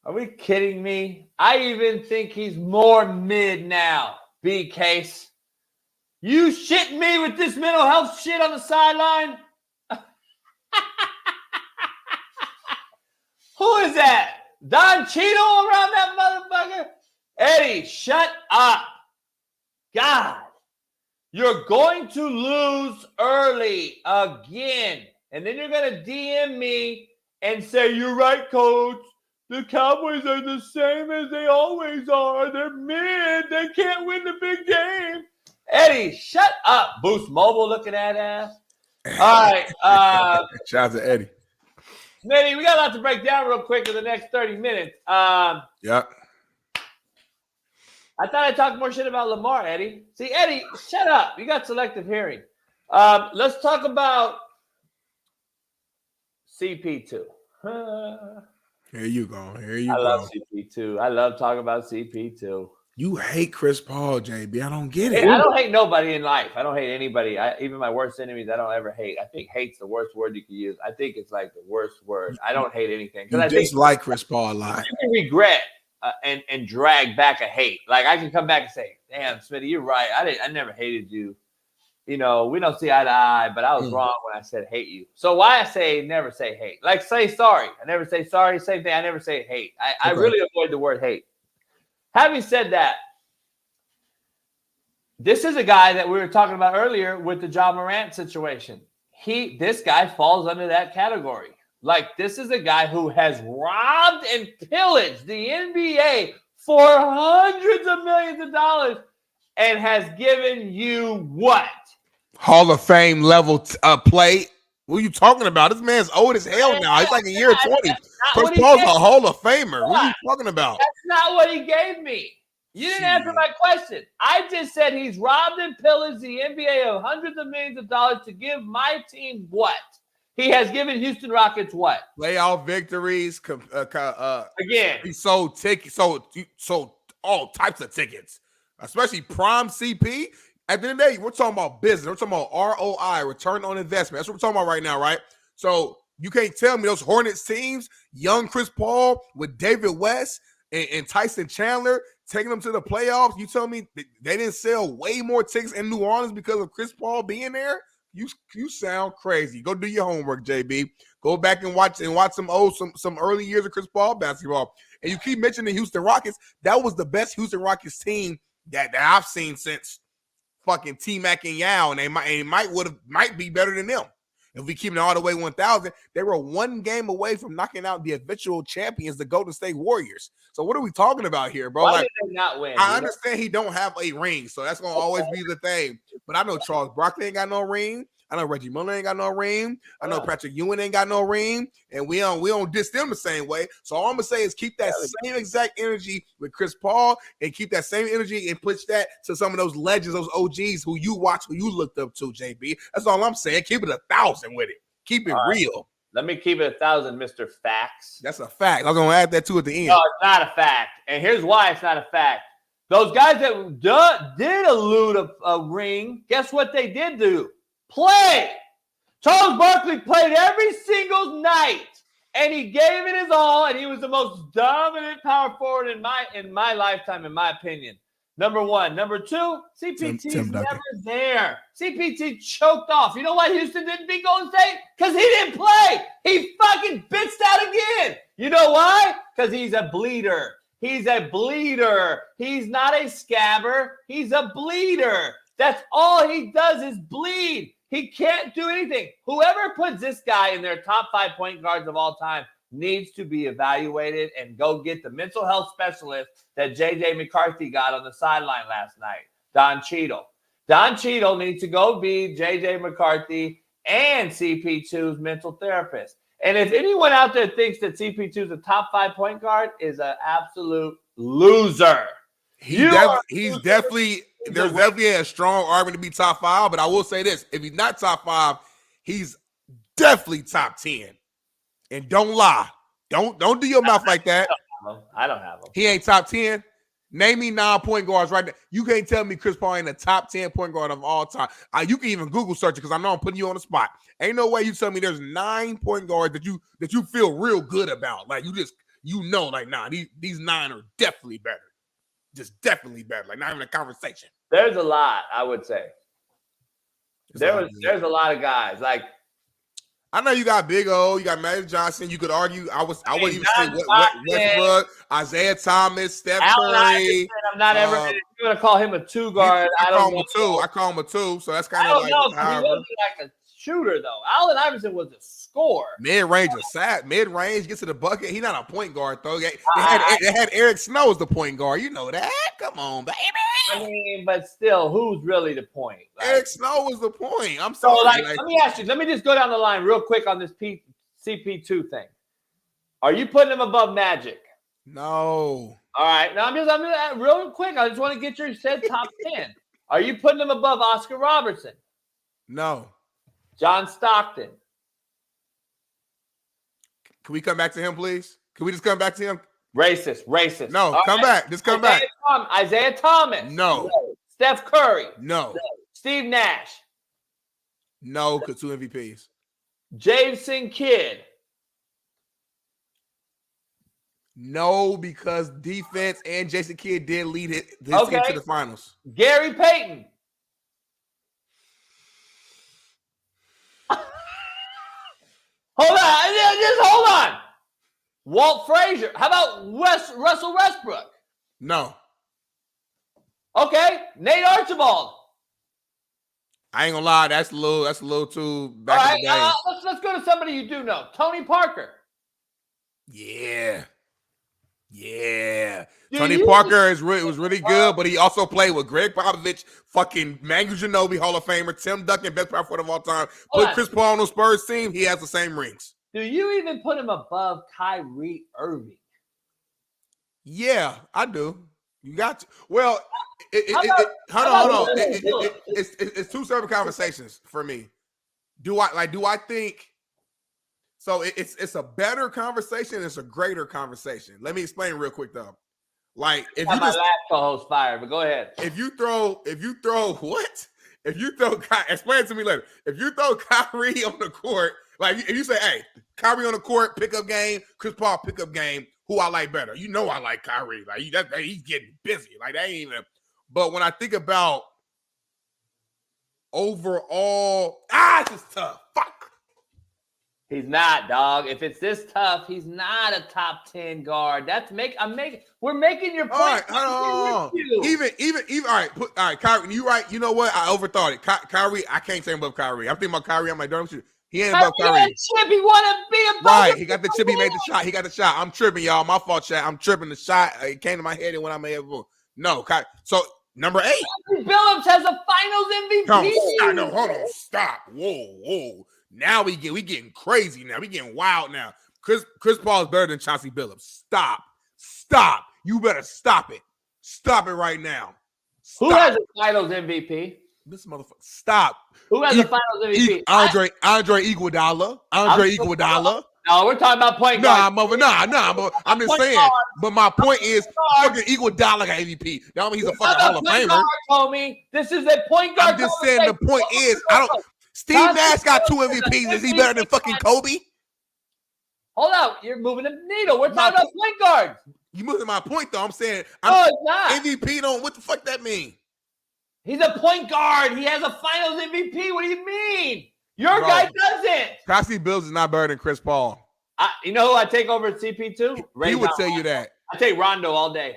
Speaker 2: Are we kidding me? I even think he's more mid now, B-Case. You shitting me with this mental health shit on the sideline? Who is that? Don Cheadle around that motherfucker? Eddie, shut up. God, you're going to lose early again. And then you're going to DM me and say, you're right, coach. The Cowboys are the same as they always are. They're mid. They can't win the big game. Eddie, shut up. Boost Mobile looking at ass. All right.
Speaker 3: Shout out to Eddie.
Speaker 2: Smitty, we got a lot to break down real quick in the next 30 minutes.
Speaker 3: Yep.
Speaker 2: I thought I'd talk more shit about Lamar, Eddie. See, Eddie, shut up. You got selective hearing. Let's talk about CP2.
Speaker 3: Here you go.
Speaker 2: I love CP2. I love talking about CP2.
Speaker 3: You hate Chris Paul, JB. I don't get it.
Speaker 2: Hey, I don't hate nobody in life. I don't hate anybody. Even my worst enemies, I don't ever hate. I think hate's the worst word you can use. I think it's like the worst word. I don't hate anything.
Speaker 3: You just like Chris Paul a lot.
Speaker 2: You can regret and drag back a hate. Like I can come back and say, damn, Smitty, you're right. I never hated you. You know, we don't see eye to eye, but I was wrong when I said hate you. So why I say never say hate? Like say sorry. I never say sorry. Same thing. I never say hate. I really avoid the word hate. Having said that, this is a guy that we were talking about earlier with the Ja Morant situation. This guy falls under that category. Like this is a guy who has robbed and pillaged the NBA for hundreds of millions of dollars and has given you what?
Speaker 3: Hall of Fame level play. What are you talking about? This man's old as hell now. He's like a year 20. Chris Paul's a Hall of Famer. What are you talking about?
Speaker 2: That's not what he gave me. You didn't answer my question. I just said he's robbed and pillaged the NBA of hundreds of millions of dollars to give my team what? He has given Houston Rockets what?
Speaker 3: Playoff victories.
Speaker 2: Again.
Speaker 3: He sold tickets. Sold all types of tickets, especially prime CP. At the end of the day, we're talking about business. We're talking about ROI, return on investment. That's what we're talking about right now, right? So you can't tell me those Hornets teams, young Chris Paul with David West and Tyson Chandler, taking them to the playoffs. You tell me they didn't sell way more tickets in New Orleans because of Chris Paul being there? You sound crazy. Go do your homework, JB. Go back and watch some early years of Chris Paul basketball. And you keep mentioning the Houston Rockets. That was the best Houston Rockets team that I've seen since fucking T-Mac and Yao, and they might be better than them. If we keep it all the way 1,000, they were one game away from knocking out the eventual champions, the Golden State Warriors. So what are we talking about here, bro?
Speaker 2: Why did they not win?
Speaker 3: I understand he don't have a ring, so that's gonna always be the thing. But I know Charles Barkley ain't got no ring. I know Reggie Miller ain't got no ring. I know Patrick Ewing ain't got no ring, and we don't diss them the same way. So all I'm gonna say is keep that same exact energy with Chris Paul, and keep that same energy and push that to some of those legends, those OGs who you watch, who you looked up to, JB. That's all I'm saying. Keep it 1,000 with it. Keep it real.
Speaker 2: Let me keep it 1,000, Mr. Facts.
Speaker 3: That's a fact. I'm gonna add that too at the end.
Speaker 2: No, it's not a fact, and here's why it's not a fact. Those guys that did elude a ring, guess what they did do? Play. Charles Barkley played every single night, and he gave it his all, and he was the most dominant power forward in my lifetime, in my opinion. Number one. Number two, CPT's never there. CPT choked off. You know why Houston didn't beat Golden State? Because he didn't play. He fucking bitched out again. You know why? Because he's a bleeder. He's a bleeder. He's not a scabber. He's a bleeder. That's all he does is bleed. He can't do anything. Whoever puts this guy in their top 5 point guards of all time needs to be evaluated and go get the mental health specialist that J.J. McCarthy got on the sideline last night, Don Cheadle. Don Cheadle needs to go be J.J. McCarthy and CP2's mental therapist. And if anyone out there thinks that CP2 is a top 5 point guard, is an absolute loser.
Speaker 3: He's definitely there's definitely a strong argument to be top 5, but I will say this: if he's not top 5, he's definitely top 10. And don't lie. Don't do your mouth like that.
Speaker 2: I don't have him.
Speaker 3: He ain't top 10. Name me 9 point guards right now. You can't tell me Chris Paul ain't a top 10 point guard of all time. You can even Google search it because I know I'm putting you on the spot. Ain't no way you tell me there's 9 point guards that you feel real good about. Like like, nah, these 9 are definitely better. Just definitely better. Like not even a conversation.
Speaker 2: There's a lot, I would say. There's a lot of guys. Like
Speaker 3: I know you got Big O, you got Magic Johnson. You could argue. I wouldn't even say Westbrook, Isaiah Thomas, Steph Curry.
Speaker 2: I'm not ever going to call him a 2 guard.
Speaker 3: I call him a 2. So that's kind of like.
Speaker 2: He wasn't like a shooter though. Allen Iverson was a scorer.
Speaker 3: Mid-range, gets to the bucket. He's not a point guard though. They had Eric Snow as the point guard. You know that. Come on, baby.
Speaker 2: I mean, but still, who's really the point? Like,
Speaker 3: Eric Snow was the point. I'm sorry.
Speaker 2: So, let me ask you. Let me just go down the line real quick on this CP2 thing. Are you putting him above Magic?
Speaker 3: No.
Speaker 2: All right. Now I'm just real quick. I just want to get your said top 10. Are you putting him above Oscar Robertson?
Speaker 3: No.
Speaker 2: John Stockton?
Speaker 3: Can we come back to him, please? Can we just come back to him?
Speaker 2: Racist.
Speaker 3: No, all come back. Just come back.
Speaker 2: Isaiah Thomas.
Speaker 3: No.
Speaker 2: Steph Curry.
Speaker 3: No.
Speaker 2: Steve Nash.
Speaker 3: No, because 2 MVPs.
Speaker 2: Jason Kidd.
Speaker 3: No, because defense and Jason Kidd did lead his team to the finals.
Speaker 2: Gary Payton. Hold on. Walt Frazier. How about Russell Westbrook?
Speaker 3: No.
Speaker 2: Okay. Nate Archibald.
Speaker 3: I ain't gonna lie, that's a little too back in the day.
Speaker 2: Let's go to somebody you do know. Tony Parker.
Speaker 3: Yeah. Tony Parker was really good, but he also played with Greg Popovich, fucking Manu Ginobili, Hall of Famer, Tim Duncan, best power forward of all time. Put Chris Paul on the Spurs team, he has the same rings.
Speaker 2: Do you even put him above Kyrie Irving?
Speaker 3: Yeah, I do. You got to. Well, hold on. It's 2 separate conversations for me. Do I think? So it's a better conversation. It's a greater conversation. Let me explain real quick though. Like if you just
Speaker 2: last co-host fired, but go ahead.
Speaker 3: If you throw what? Explain it to me later. If you throw Kyrie on the court, like if you say, hey, Kyrie on the court, pickup game, Chris Paul pickup game, who I like better? You know I like Kyrie. Like he's getting busy. Like that ain't even. But when I think about overall, it's just tough. Fuck.
Speaker 2: He's not, dog. If it's this tough, he's not a top 10 guard. We're making your point.
Speaker 3: All right, hold on. Even all right, Kyrie, you right. You know what? I overthought it. Kyrie, I can't say him above Kyrie. I'm thinking about Kyrie. I'm like, don't you? He ain't above Kyrie.
Speaker 2: He want to be above.
Speaker 3: Right. He got the chip. He made the shot. He got the shot. I'm tripping, y'all. My fault, chat. I'm tripping. The shot it came to my head and when I made it. No, so number 8.
Speaker 2: Billups has a Finals MVP.
Speaker 3: No, hold on. Stop. Whoa. Now we getting crazy. Now we getting wild. Now Chris Paul is better than Chauncey Billups. Stop. You better stop it. Stop it right now. Stop.
Speaker 2: Who has a Finals MVP?
Speaker 3: This motherfucker. Stop.
Speaker 2: Who has a Finals MVP?
Speaker 3: Andre Iguodala.
Speaker 2: No, we're talking about point guard.
Speaker 3: Nah. I'm just saying. But my point is, fucking Iguodala got MVP. That don't mean he's a fucking Hall of Famer.
Speaker 2: Homie, this is a point guard.
Speaker 3: I'm just saying. The point is, Steve Nash got 2 MVPs. Is he better than fucking Kobe?
Speaker 2: Hold up, you're moving the needle. We're talking about point guards.
Speaker 3: You moving my point though. I'm saying,
Speaker 2: it's not.
Speaker 3: MVP don't. What the fuck that mean?
Speaker 2: He's a point guard. He has a Finals MVP. What do you mean? Your guy doesn't.
Speaker 3: Chauncey Billups is not better than Chris Paul.
Speaker 2: You know who I take over at CP2?
Speaker 3: He would tell you that.
Speaker 2: I take Rondo all day.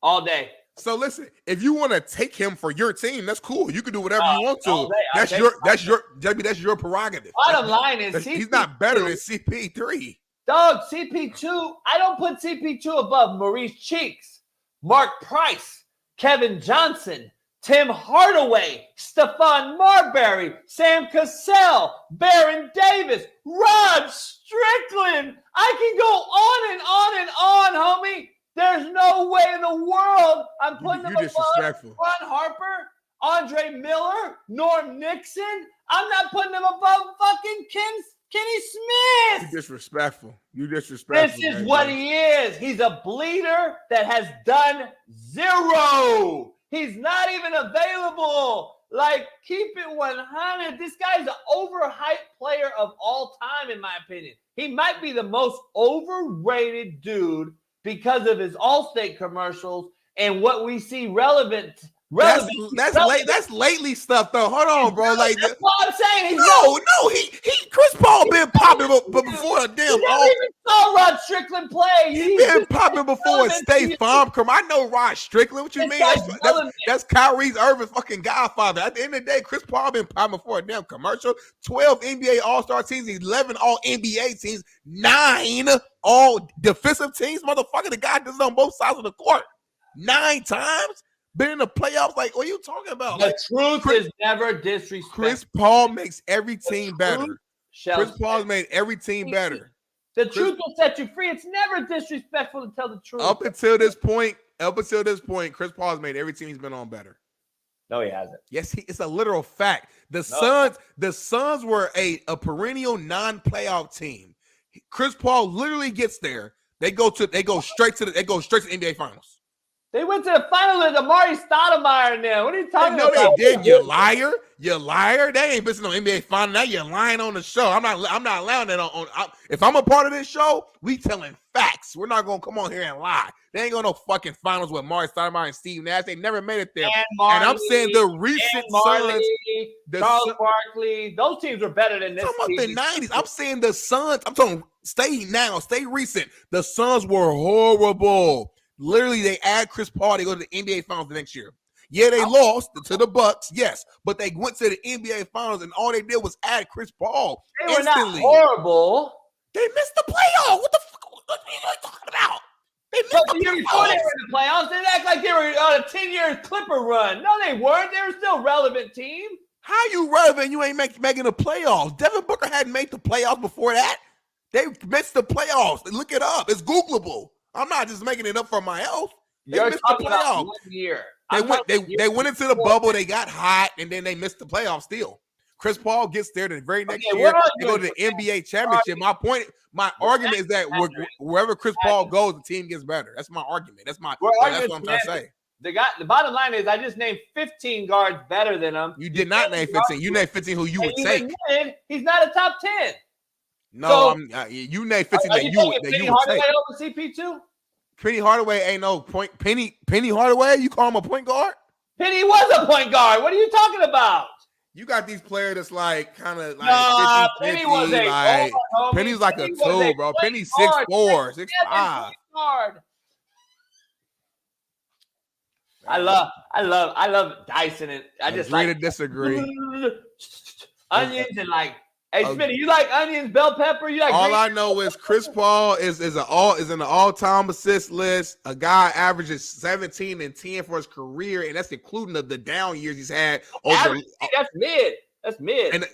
Speaker 2: All day.
Speaker 3: So listen, if you want to take him for your team, that's cool. You can do whatever you want to. That's your prerogative.
Speaker 2: Bottom line is
Speaker 3: he's not better than CP3.
Speaker 2: Dog, CP2, I don't put CP2 above Maurice Cheeks, Mark Price, Kevin Johnson, Tim Hardaway, Stephon Marbury, Sam Cassell, Baron Davis, Rod Strickland. I can go on and on and on, homie. There's no way in the world I'm putting them above Ron Harper, Andre Miller, Norm Nixon. I'm not putting them above fucking Kenny Smith.
Speaker 3: You disrespectful.
Speaker 2: This is what he is. He's a bleeder that has done zero. He's not even available. Like, keep it 100. This guy's an overhyped player of all time, in my opinion. He might be the most overrated dude because of his Allstate commercials and what we see relevant.
Speaker 3: That's lately stuff though. Hold on, bro. Like
Speaker 2: that's what I'm saying.
Speaker 3: Chris Paul been popping before a damn.
Speaker 2: You never even saw Rod Strickland play.
Speaker 3: He been popping before a State Farm commercial. I know Rod Strickland. What you mean? That's Kyrie Irving's fucking godfather. At the end of the day, Chris Paul been popping before a damn commercial. 12 NBA All-Star teams, 11 All NBA teams, 9 All defensive teams. Motherfucker, the guy does it on both sides of the court 9 times. Been in the playoffs. Like, what are you talking about?
Speaker 2: The truth is never disrespectful.
Speaker 3: Chris Paul makes every team better. Chris Paul's made every team better.
Speaker 2: The truth will set you free. It's never disrespectful to tell the truth.
Speaker 3: Up until this point, Chris Paul's made every team he's been on better.
Speaker 2: No, he hasn't.
Speaker 3: Yes, it's a literal fact. The Suns were a perennial non-playoff team. Chris Paul literally gets there. They go straight to the NBA Finals.
Speaker 2: They went to the final with Amari Stoudemire now. What are you talking about?
Speaker 3: No, they did. You liar. You liar. They ain't missing no NBA final. Now you're lying on the show. I'm not allowing that on if I'm a part of this show, we telling facts. We're not gonna come on here and lie. They ain't gonna no fucking finals with Amari Stoudemire and Steve Nash. They never made it there. And I'm saying the recent Suns,
Speaker 2: Charles Barkley, those teams were better than this.
Speaker 3: I'm talking about the 90s. I'm saying the Suns. I'm talking stay recent. The Suns were horrible. Literally, they add Chris Paul. They go to the NBA Finals the next year. Yeah, they lost to the Bucks, yes, but they went to the NBA Finals, and all they did was add Chris Paul.
Speaker 2: They were not horrible.
Speaker 3: They missed the playoffs. What the fuck are you talking about? They missed the
Speaker 2: year before they were in the playoffs. They act like they were on a 10-year Clipper run. No, they weren't. They were still a relevant team.
Speaker 3: How you relevant? You ain't making the playoffs. Devin Booker hadn't made the playoffs before that. They missed the playoffs. Look it up. It's Googleable. I'm not just making it up for my health. They missed the playoffs.
Speaker 2: 1 year.
Speaker 3: They went into the bubble. They got hot, and then they missed the playoffs still. Chris Paul gets there the very next year. They go to the NBA championship. My argument is that wherever Chris Paul goes, the team gets better. That's my argument. That's what I'm trying to say.
Speaker 2: The bottom line is I just named 15 guards better than him.
Speaker 3: You did not name 15. You named 15 who you would take.
Speaker 2: He's not a top 10.
Speaker 3: No, you named 15 that you would take.
Speaker 2: Over CP2?
Speaker 3: Penny Hardaway ain't no point. Penny Hardaway, you call him a point guard?
Speaker 2: Penny was a point guard. What are you talking about?
Speaker 3: You got these players that's like kind of like 50-50.
Speaker 2: Penny was a guard,
Speaker 3: Penny's like a 2, bro. Penny's 6'4", 6'5".
Speaker 2: I love Dyson, and I just
Speaker 3: agree to disagree.
Speaker 2: Onions and like. Hey, Smitty, you like onions, bell pepper? You like
Speaker 3: all I know is Chris Paul is in the all-time assist list. A guy averages 17 and 10 for his career, and that's including the down years he's had.
Speaker 2: That's mid. That's mid.
Speaker 3: And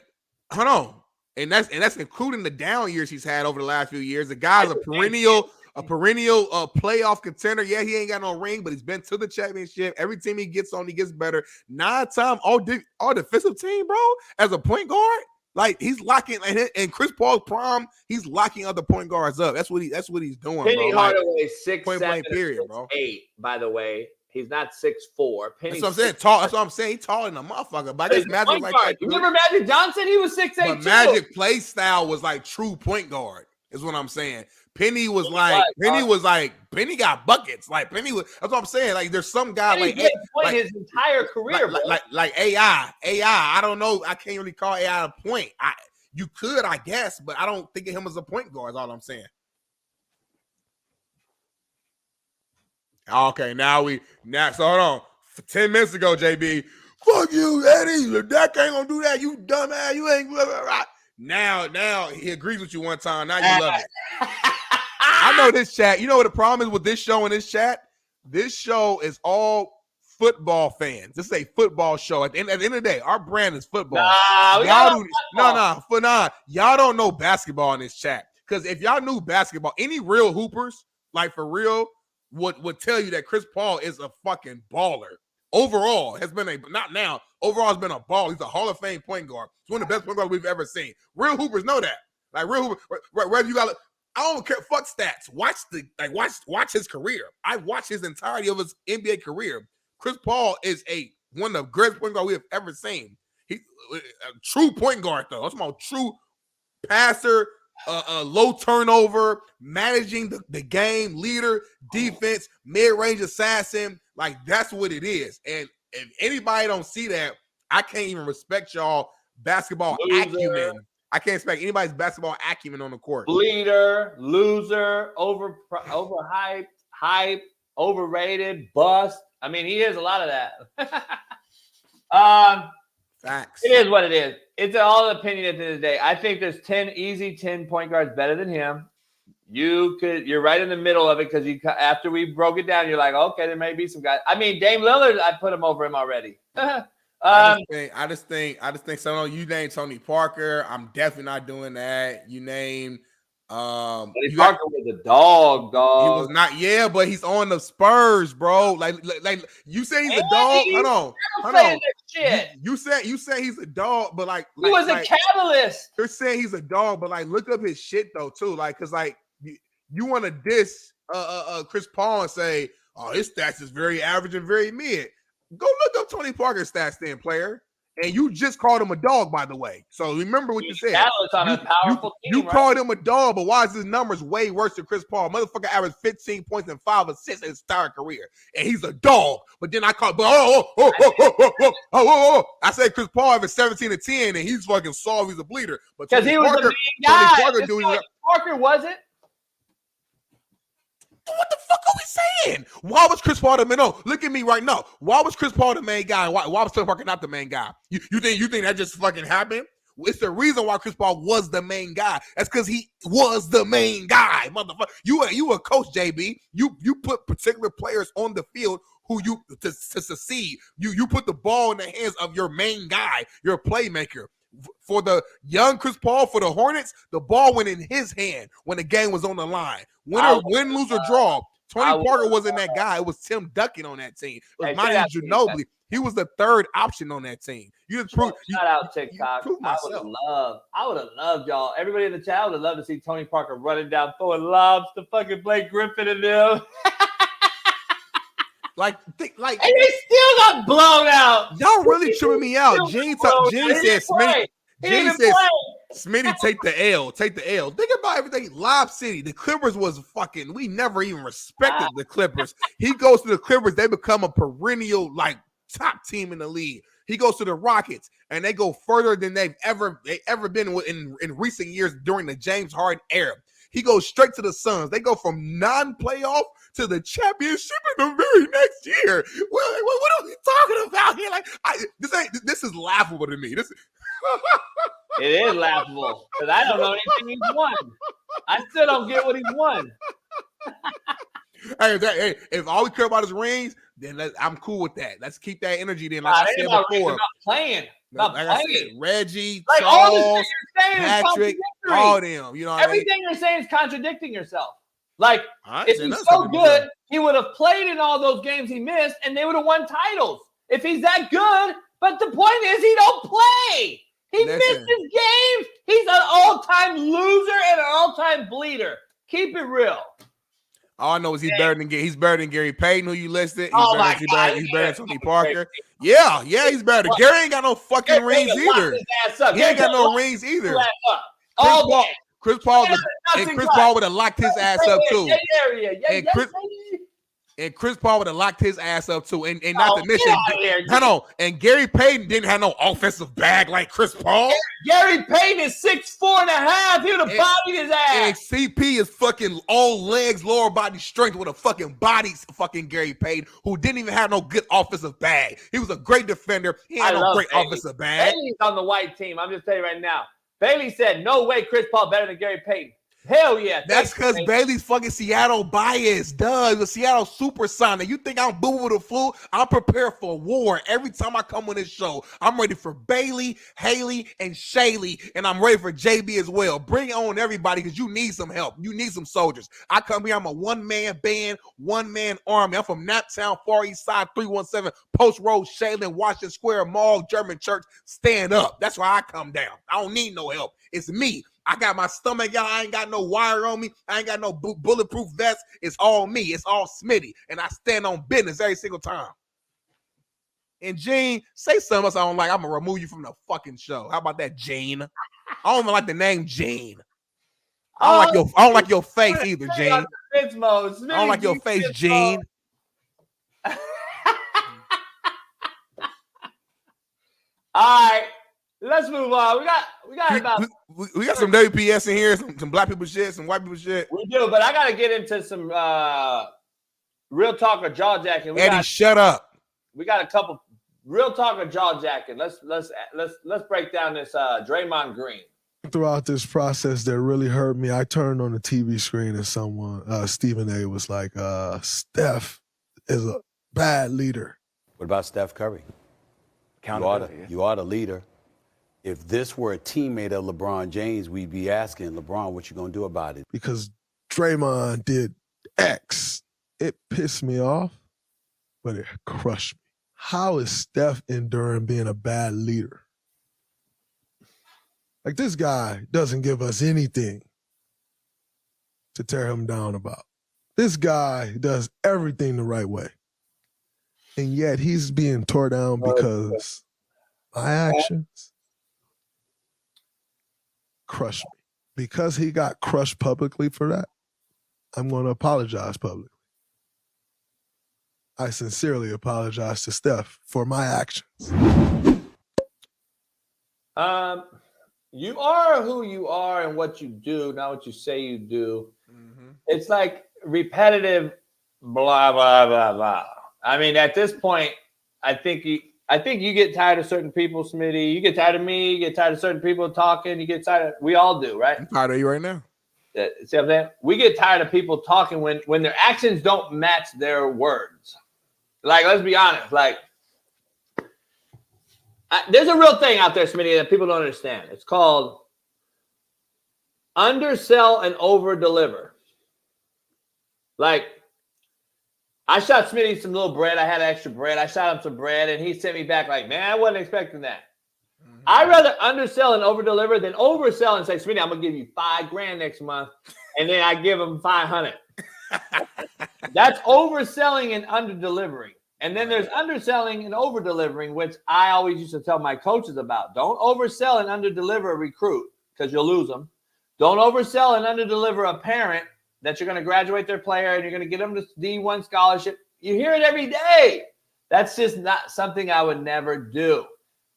Speaker 3: hold on, and that's including the down years he's had over the last few years. The guy's a perennial playoff contender. Yeah, he ain't got no ring, but he's been to the championship. Every team he gets on, he gets better. 9-time all defensive team, bro, as a point guard. Like he's locking, and Chris Paul's prime, he's locking other point guards up. That's what he's doing.
Speaker 2: Penny Hardaway 6'7",
Speaker 3: point blank period, bro.
Speaker 2: 6'8". By the way, he's not 6'4".
Speaker 3: That's what I'm saying. Tall. That's what I'm saying. He's taller than a motherfucker. But I guess Magic was like.
Speaker 2: You remember Magic Johnson? He was 6'8".
Speaker 3: But Magic play style was like true point guard. Is what I'm saying. Penny was Penny got buckets. Like Penny was. That's what I'm saying. Like there's some guy like
Speaker 2: his entire career,
Speaker 3: like AI. I don't know. I can't really call AI a point. You could, I guess, but I don't think of him as a point guard. Is all I'm saying. Okay, now so hold on. 10 minutes ago, JB, fuck you, Eddie. Dak ain't gonna do that. You dumbass. You ain't blah, blah, blah. Now he agrees with you one time. Now you love it. I know this chat. You know what the problem is with this show and this chat? This show is all football fans. This is a football show. At the end of the day, our brand is football. Y'all don't know basketball in this chat. Because if y'all knew basketball, any real hoopers, like for real, would tell you that Chris Paul is a fucking baller. Overall, has been overall has been a baller. He's a Hall of Fame point guard. He's one of the best point guards we've ever seen. Real hoopers know that. Like real hoopers, whether you got, I don't care. Fuck stats. Watch his career. I watched his entirety of his NBA career. Chris Paul is one of the greatest point guards we have ever seen. He's a true point guard, though. I'm talking about true passer, low turnover, managing the game, leader, defense, mid-range assassin. Like, that's what it is. And if anybody don't see that, I can't even respect y'all basketball acumen. I can't expect anybody's basketball acumen on the court.
Speaker 2: Bleeder, loser, overhyped, hype, overrated, bust. I mean, he is a lot of that.
Speaker 3: Facts.
Speaker 2: It is what it is. It's all an opinion at the end of the day. I think there's 10 point guards better than him. You're right in the middle of it because after we broke it down, you're like, okay, there may be some guys. I mean, Dame Lillard, I put him over him already.
Speaker 3: I just think so. You name Tony Parker. I'm definitely not doing that. You name
Speaker 2: Tony Parker was a dog.
Speaker 3: He was not, but he's on the Spurs, bro. Like you say he's a dog. Hold on. You say he's a dog, but he
Speaker 2: was a catalyst.
Speaker 3: You're saying he's a dog, but look up his shit though too. Cause you want to diss Chris Paul and say, oh, his stats is very average and very mid. Go look up Tony Parker's stats then, player. And you just called him a dog, by the way. So remember what you said. You called him a dog, but why is his numbers way worse than Chris Paul? Motherfucker averaged 15 points and 5 assists in his entire career. And he's a dog. But then I called, I said Chris Paul averaged 17 and 10, and he's fucking soft. He's a bleeder. But
Speaker 2: because he was the main guy. Parker wasn't.
Speaker 3: What the fuck are we saying? Why was Chris Paul the main? No, look at me right now. Why was Chris Paul the main guy? Why was Tony Parker not the main guy? You think that just fucking happened? It's the reason why Chris Paul was the main guy. That's because he was the main guy, motherfucker. You a coach, JB. You put particular players on the field who to succeed. You put the ball in the hands of your main guy, your playmaker. For the young Chris Paul, for the Hornets, the ball went in his hand when the game was on the line. Win, lose, or draw. Tony Parker wasn't that guy. It was Tim Duncan on that team. It was Monty Ginobili. He was the third option on that team. You just proved.
Speaker 2: Shout out TikTok. I would have loved y'all. Everybody in the chat would have loved to see Tony Parker running down, throwing lobs to fucking Blake Griffin and them.
Speaker 3: And
Speaker 2: they still got blown out.
Speaker 3: Y'all really tripping me out. Gene said Smitty, take the L. Take the L. Think about everything. Lob City. The Clippers was fucking. We never even respected the Clippers. He goes to the Clippers. They become a perennial top team in the league. He goes to the Rockets, and they go further than they've ever been in recent years during the James Harden era. He goes straight to the Suns. They go from non-playoff to the championship in the very next year. What are we talking about here? This is laughable to me.
Speaker 2: It is laughable because I don't know anything he's won. I still don't get what he's won.
Speaker 3: Hey, if all we care about is rings, then I'm cool with that. Let's keep that energy then. Like I said before.
Speaker 2: Playing.
Speaker 3: I said, Reggie,
Speaker 2: Charles, all the things you're saying
Speaker 3: Patrick, all them. You know what
Speaker 2: everything you're saying is contradicting yourself. If he's so good, he would have played in all those games he missed, and they would have won titles. If he's that good, but the point is he don't play. He missed his games. He's an all-time loser and an all-time bleeder. Keep it real.
Speaker 3: All I know is he's better than Gary Payton, who you listed. He's better than Tony Parker. Yeah, he's better. Gary ain't got no fucking rings either. He ain't got no rings either. Chris Paul would have locked his ass up too. And Chris Paul would have locked his ass up too. And not to mention, and Gary Payton didn't have no offensive bag like Chris Paul.
Speaker 2: Gary Payton is 6'4.5". He would have bodied his ass.
Speaker 3: And CP is fucking all legs, lower body strength with a fucking body fucking Gary Payton, who didn't even have no good offensive bag. He was a great defender. He had no great offensive bag.
Speaker 2: Bailey's on the white team. I'm just telling you right now. Bailey said, no way Chris Paul better than Gary Payton. Hell yeah.
Speaker 3: That's because Bailey's fucking Seattle biased. He's a Seattle supersonic. You think I'm boo with the flu? I'm prepared for war. Every time I come on this show, I'm ready for Bailey, Haley, and Shaylee, and I'm ready for JB as well. Bring on everybody because you need some help. You need some soldiers. I come here, I'm a one-man band, one-man army. I'm from Naptown, Far East Side, 317, Post Road, Shaylin, Washington Square Mall, German Church. Stand up. That's why I come down. I don't need no help. It's me. I got my stomach, y'all. I ain't got no wire on me. I ain't got no bulletproof vest. It's all me. It's all Smitty. And I stand on business every single time. And Gene, say something else I don't like. I'm going to remove you from the fucking show. How about that, Gene? I don't even like the name Gene. I don't like your face either, Gene. I don't like your face, Gene.
Speaker 2: All right. Let's move on. We got
Speaker 3: some WPS in here, some black people shit, some white people shit.
Speaker 2: We do, but I gotta get into some real talk or jaw jacking.
Speaker 3: Eddie, shut up.
Speaker 2: We got a couple real talk or jaw jacking. Let's break down this Draymond Green.
Speaker 12: Throughout this process that really hurt me, I turned on the TV screen and someone, Stephen A, was like, Steph is a bad leader.
Speaker 13: What about Steph Curry? You are the leader. If this were a teammate of LeBron James, we'd be asking LeBron, what you gonna do about it?
Speaker 12: Because Draymond did X. It pissed me off, but it crushed me. How is Steph enduring being a bad leader? Like, this guy doesn't give us anything to tear him down about. This guy does everything the right way. And yet he's being tore down because my actions crushed me. Because he got crushed publicly for that, I'm going to apologize publicly. I sincerely apologize to Steph for my actions.
Speaker 2: You are who you are and what you do, not what you say you do. Mm-hmm. It's like repetitive blah, blah, blah, blah. I mean, at this point, I think you get tired of certain people, Smitty. You get tired of me. You get tired of certain people talking. You get tired of, we all do, right?
Speaker 3: I'm tired of you right now.
Speaker 2: See what I'm saying? We get tired of people talking when their actions don't match their words. Like, let's be honest. Like, there's a real thing out there, Smitty, that people don't understand. It's called undersell and over-deliver. Like, I shot Smitty some little bread. I had extra bread. I shot him some bread, and he sent me back like, man, I wasn't expecting that. Mm-hmm. I'd rather undersell and over-deliver than oversell and say, Smitty, I'm going to give you $5,000 next month, and then I give him $500. That's overselling and under-delivering. And then there's underselling and over-delivering, which I always used to tell my coaches about. Don't oversell and under-deliver a recruit because you'll lose them. Don't oversell and under-deliver a parent that you're going to graduate their player and you're going to get them to D1 scholarship. You hear it every day. That's just not something I would never do.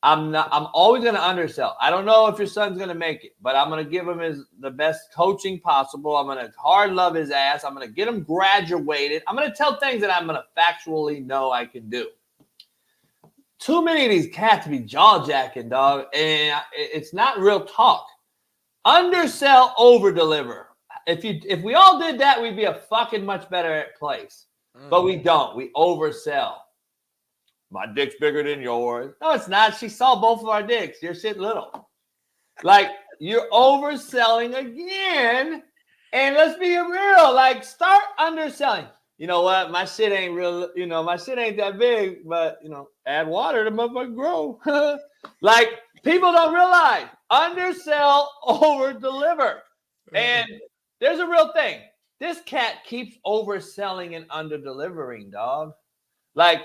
Speaker 2: I'm always going to undersell. I don't know if your son's going to make it, but I'm going to give him the best coaching possible. I'm going to hard love his ass. I'm going to get him graduated. I'm going to tell things that I'm going to factually know I can do. Too many of these cats be jaw-jacking, dog, and it's not real talk. Undersell, over-deliver. If we all did that, we'd be a fucking much better place. But we don't. We oversell. My dick's bigger than yours. No, it's not. She saw both of our dicks. Your shit little. Like, you're overselling again. And let's be real. Like, start underselling. You know what? My shit ain't real. You know, my shit ain't that big. But, you know, add water to motherfucker grow. Like, people don't realize. Undersell, over-deliver. And there's a real thing. This cat keeps overselling and under-delivering, dog. Like,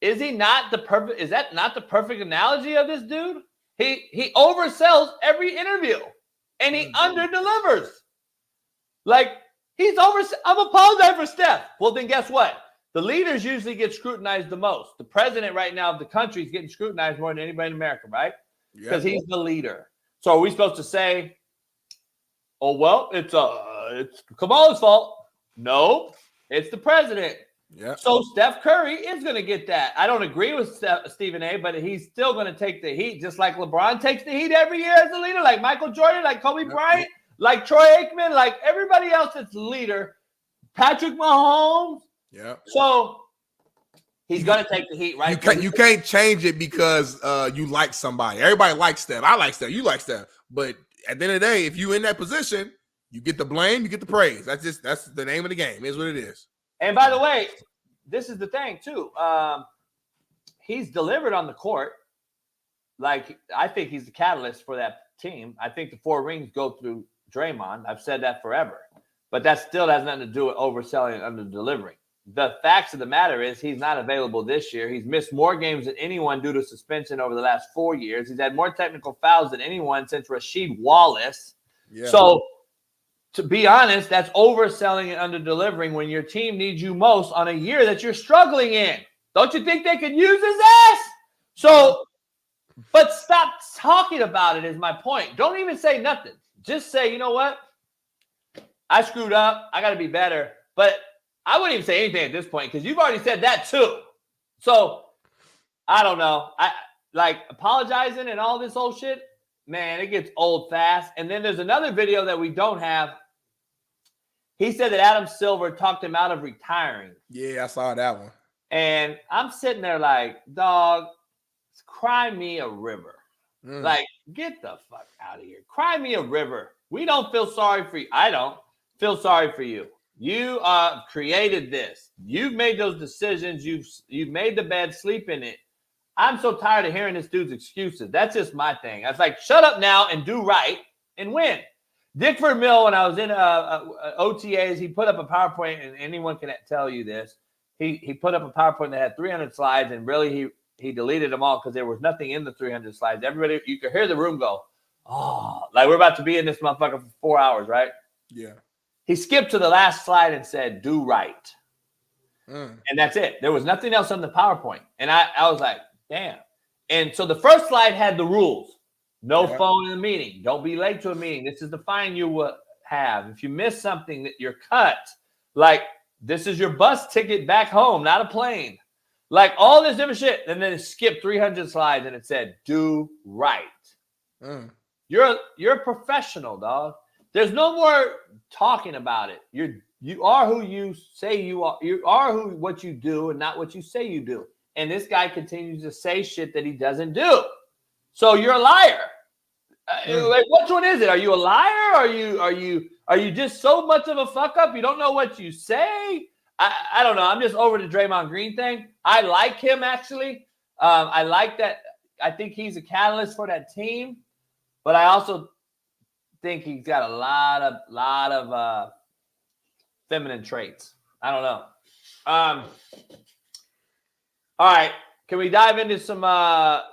Speaker 2: is that not the perfect analogy of this dude? He oversells every interview and he under-delivers. Like, I'm apologizing for Steph. Well, then guess what? The leaders usually get scrutinized the most. The president right now of the country is getting scrutinized more than anybody in America, right? Because he's the leader. So are we supposed to say, oh, well, it's Kamala's fault? No, it's the president.
Speaker 3: Yeah.
Speaker 2: So Steph Curry is going to get that. I don't agree with Stephen A., but he's still going to take the heat, just like LeBron takes the heat every year as a leader, like Michael Jordan, like Kobe Bryant, like Troy Aikman, like everybody else that's the leader, Patrick Mahomes.
Speaker 3: Yeah.
Speaker 2: So he's going to take the heat, right?
Speaker 3: You can't change it because you like somebody. Everybody likes Steph. I like Steph. You like Steph. But at the end of the day, if you're in that position, you get the blame, you get the praise. That's the name of the game. It is what it is.
Speaker 2: And by the way, this is the thing too. He's delivered on the court. Like, I think he's the catalyst for that team. I think the 4 rings go through Draymond. I've said that forever. But that still has nothing to do with overselling and under-delivering. The facts of the matter is he's not available this year. He's missed more games than anyone due to suspension over the last 4 years. He's had more technical fouls than anyone since Rasheed Wallace. Yeah. So, to be honest, that's overselling and under-delivering when your team needs you most on a year that you're struggling in. Don't you think they could use his ass? So, but stop talking about it is my point. Don't even say nothing. Just say, you know what? I screwed up. I got to be better. But I wouldn't even say anything at this point because you've already said that too. So, I don't know. I like apologizing and all this old shit. Man, it gets old fast. And then there's another video that we don't have. He said that Adam Silver talked him out of retiring.
Speaker 3: Yeah, I saw that one.
Speaker 2: And I'm sitting there like, dog, cry me a river. Like, get the fuck out of here. Cry me a river. We don't feel sorry for you. I don't feel sorry for you. You created this. You've made those decisions. You've made the bed, sleep in it. I'm so tired of hearing this dude's excuses. That's just my thing. I was like, shut up now and do right and win. Dick Vermeil, when I was in OTAs, he put up a PowerPoint, and anyone can tell you this. He put up a PowerPoint that had 300 slides, and really he deleted them all because there was nothing in the 300 slides. Everybody, you could hear the room go, oh, like we're about to be in this motherfucker for 4 hours, right?
Speaker 3: Yeah.
Speaker 2: He skipped to the last slide and said, do right. And that's it. There was nothing else on the PowerPoint. And I was like, damn. And so the first slide had the rules. No phone in the meeting. Don't be late to a meeting. This is the fine you will have. If you miss something, that you're cut. Like, this is your bus ticket back home, not a plane. Like, all this different shit. And then it skipped 300 slides and it said, do right. You're a professional, dog. There's no more talking about it. You are who you say you are. You are what you do and not what you say you do. And this guy continues to say shit that he doesn't do. So you're a liar. Like, which one is it? Are you a liar? Are you just so much of a fuck up? You don't know what you say? I don't know. I'm just over the Draymond Green thing. I like him, actually. I like that. I think he's a catalyst for that team. But I also think he's got a lot of feminine traits. I don't know. All right. Can we dive into some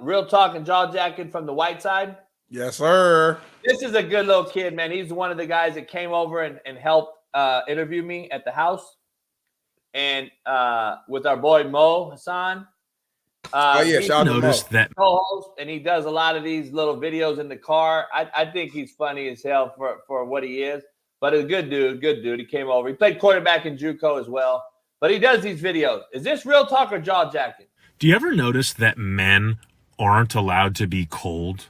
Speaker 2: real talk and jaw jacking from the white side?
Speaker 3: Yes, sir.
Speaker 2: This is a good little kid, man. He's one of the guys that came over and helped interview me at the house. And with our boy Mo Hassan.
Speaker 3: Shout out to Mo.
Speaker 2: That co-host, and he does a lot of these little videos in the car. I think he's funny as hell for what he is. But a good dude. He came over. He played quarterback in JUCO as well. But he does these videos. Is this real talk or jaw jacking?
Speaker 14: Do you ever notice that men aren't allowed to be cold?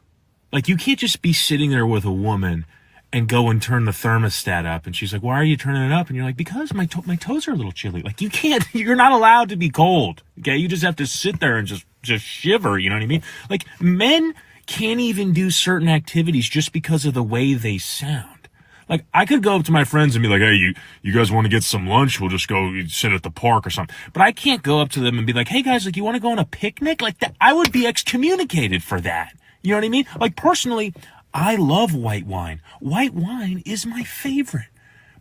Speaker 14: Like, you can't just be sitting there with a woman and go and turn the thermostat up. And she's like, why are you turning it up? And you're like, because my toes are a little chilly. Like, you're not allowed to be cold. Okay. You just have to sit there and just shiver. You know what I mean? Like, men can't even do certain activities just because of the way they sound. Like, I could go up to my friends and be like, hey, you guys want to get some lunch? We'll just go sit at the park or something. But I can't go up to them and be like, hey guys, like, you want to go on a picnic? Like that, I would be excommunicated for that. You know what I mean? Like, personally, I love white wine. White wine is my favorite.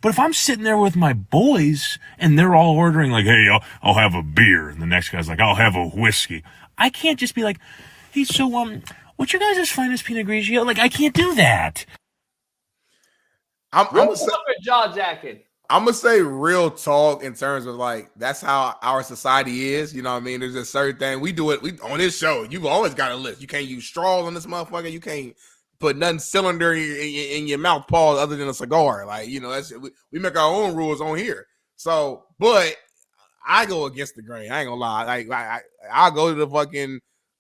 Speaker 14: But if I'm sitting there with my boys and they're all ordering like, hey, I'll have a beer. And the next guy's like, I'll have a whiskey. I can't just be like, hey, so, what's your guys' finest Pinot Grigio? Like, I can't do that.
Speaker 2: I'm jaw jacking.
Speaker 3: I'm gonna say real talk in terms of like that's how our society is. You know what I mean? There's a certain thing we do it. We on this show. You always got a list. You can't use straws on this motherfucker. You can't put nothing cylinder in your mouth, Paul, other than a cigar. Like that's we make our own rules on here. So, but I go against the grain. I ain't gonna lie. Like I'll go to the fucking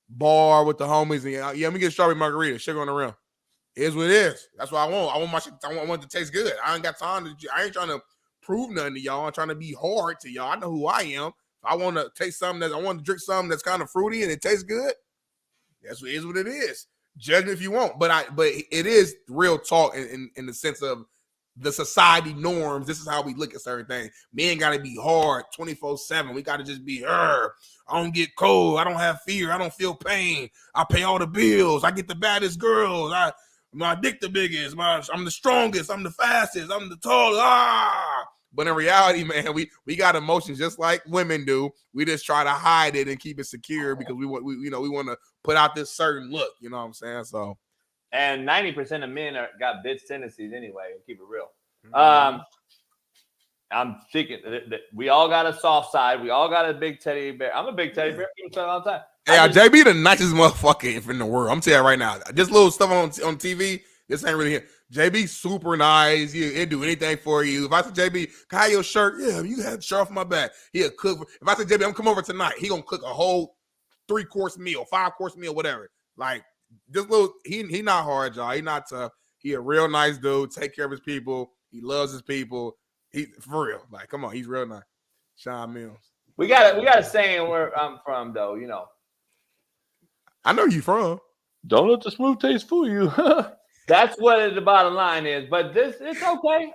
Speaker 3: bar with the homies and let me get a strawberry margarita, sugar on the rim. It is what it is. That's what I want. I want my shit. I want it to taste good. I ain't got time to. I ain't trying to prove nothing to y'all. I'm trying to be hard to y'all. I know who I am. If I want to taste something I want to drink something that's kind of fruity and it tastes good. That's what it is. Judge me if you want, but it is real talk in the sense of the society norms. This is how we look at certain things. Men got to be hard 24/7. We got to just be I don't get cold. I don't have fear. I don't feel pain. I pay all the bills. I get the baddest girls. My dick the biggest. I'm the strongest. I'm the fastest. I'm the tallest. But in reality, man, we got emotions just like women do. We just try to hide it and keep it secure because we want to put out this certain look. You know what I'm saying? So,
Speaker 2: and 90% of men got bitch tendencies anyway. Keep it real. I'm thinking that we all got a soft side. We all got a big teddy bear. I'm a big teddy bear. Keep it all the time.
Speaker 3: Hey, JB the nicest motherfucker in the world. I'm telling you right now. Just little stuff on TV. This ain't really him. JB super nice. He'll do anything for you. If I say JB, can I have your shirt? Yeah, you have the shirt off my back. He'll cook. If I say JB, I'm gonna come over tonight. He gonna cook a whole 3-course meal, 5-course meal, whatever. Like this little. He not hard, y'all. He not tough. He a real nice dude. Take care of his people. He loves his people. He for real. Like come on, he's real nice. Sean Mills.
Speaker 2: We got a saying where I'm from though. You know.
Speaker 3: I know you from.
Speaker 2: Don't let the smooth taste fool you. That's what the bottom line is. But it's okay.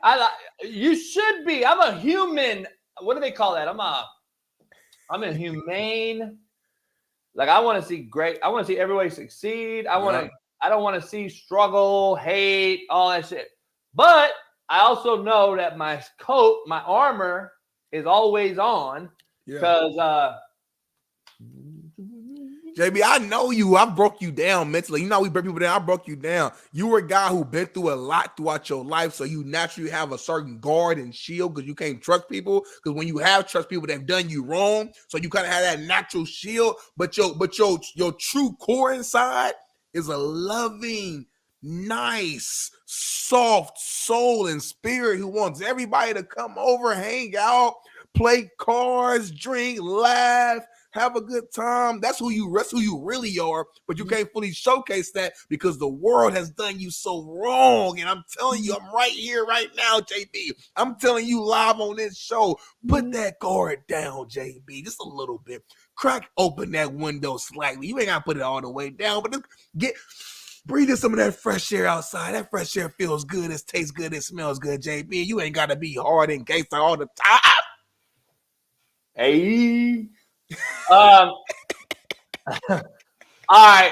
Speaker 2: You should be. I'm a human. What do they call that? I'm a humane. Like I want to see great. I want to see everybody succeed. I don't want to see struggle, hate, all that shit. But I also know that my coat, my armor is always on because
Speaker 3: JB, I know you. I broke you down mentally. You know we break people down. I broke you down. You were a guy who been through a lot throughout your life, so you naturally have a certain guard and shield because you can't trust people. Because when you have trust people, they've done you wrong, so you kind of have that natural shield. But your true core inside is a loving, nice, soft soul and spirit who wants everybody to come over, hang out, play cards, drink, laugh. Have a good time. That's who you really are, but you can't fully showcase that because the world has done you so wrong. And I'm telling you, I'm right here, right now, JB. I'm telling you live on this show. Put that guard down, JB, just a little bit. Crack open that window slightly. You ain't gotta put it all the way down, but breathe in some of that fresh air outside. That fresh air feels good. It tastes good. It smells good, JB. You ain't gotta be hard and gangster all the time.
Speaker 2: Hey. All right.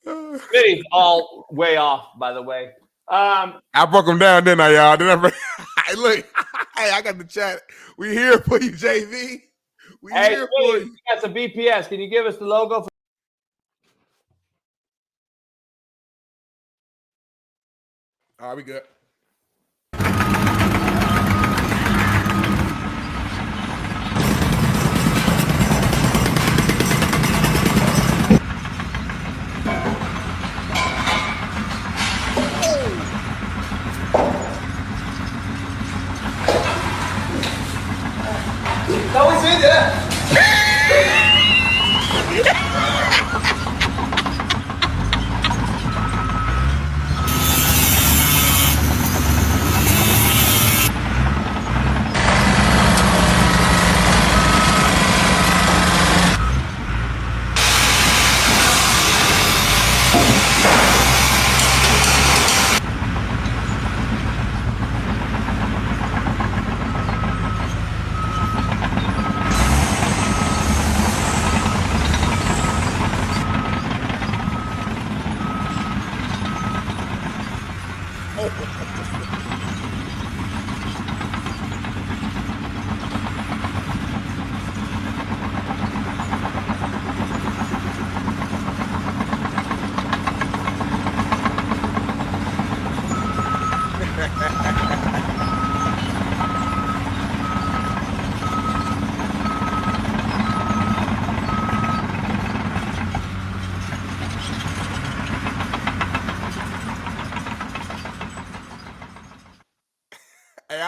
Speaker 2: Smitty's all way off, by the way.
Speaker 3: I broke him down, didn't I, y'all? Hey, look, hey, I got the chat. We here for you, JV. We here for you.
Speaker 2: You got some BPS. Can you give us the logo?
Speaker 3: All right, we good.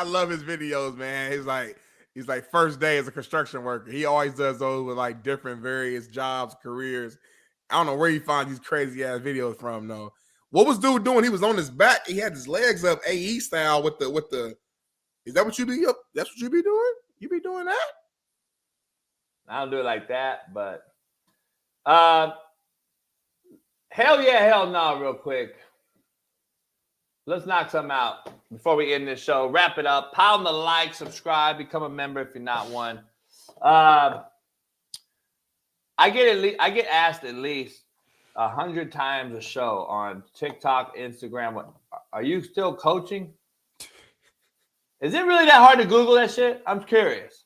Speaker 3: love his videos, man. He's like first day as a construction worker. He always does those with like different various jobs, careers. I don't know where he finds these crazy ass videos from though. What was dude doing? He was on his back. He had his legs up AE style with the. Is that what you be up? That's what you be doing? You be doing that?
Speaker 2: I don't do it like that, but hell yeah, hell no, real quick. Let's knock something out before we end this show. Wrap it up. Pound the like, subscribe, become a member if you're not one. I get asked at least 100 times a show on TikTok, Instagram. Are you still coaching? Is it really that hard to Google that shit? I'm curious.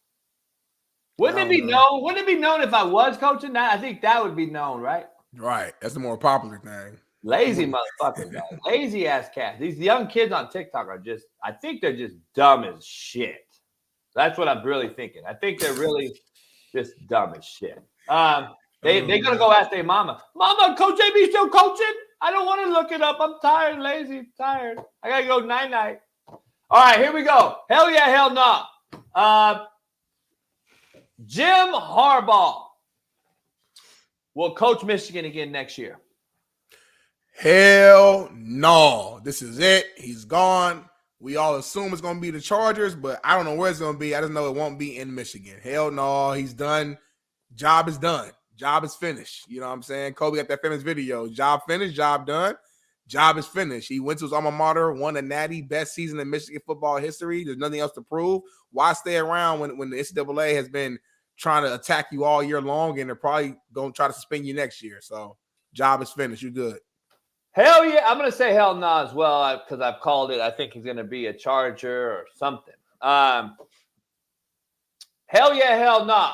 Speaker 2: Wouldn't it be known? Wouldn't it be known if I was coaching? I think that would be known, right?
Speaker 3: Right. That's the more popular thing.
Speaker 2: Lazy motherfuckers, guys. Lazy ass cats. These young kids on TikTok are just, I think they're just dumb as shit. That's what I'm really thinking. I think they're really just dumb as shit. They're gonna go ask their mama. Mama, Coach JB still coaching? I don't want to look it up. I'm tired, lazy, tired. I gotta go night-night. All right, here we go. Hell yeah, hell no. Jim Harbaugh will coach Michigan again next year.
Speaker 3: Hell no. This is it. He's gone. We all assume it's going to be the Chargers, but I don't know where it's going to be. I just know it won't be in Michigan. Hell no. He's done. Job is done. Job is finished. You know what I'm saying? Kobe got that famous video. Job finished. Job done. Job is finished. He went to his alma mater, won a natty, best season in Michigan football history. There's nothing else to prove. Why stay around when the NCAA has been trying to attack you all year long and they're probably going to try to suspend you next year? So job is finished. You're good.
Speaker 2: Hell yeah. I'm going to say hell no as well because I've called it. I think he's going to be a Charger or something. Hell yeah, hell no.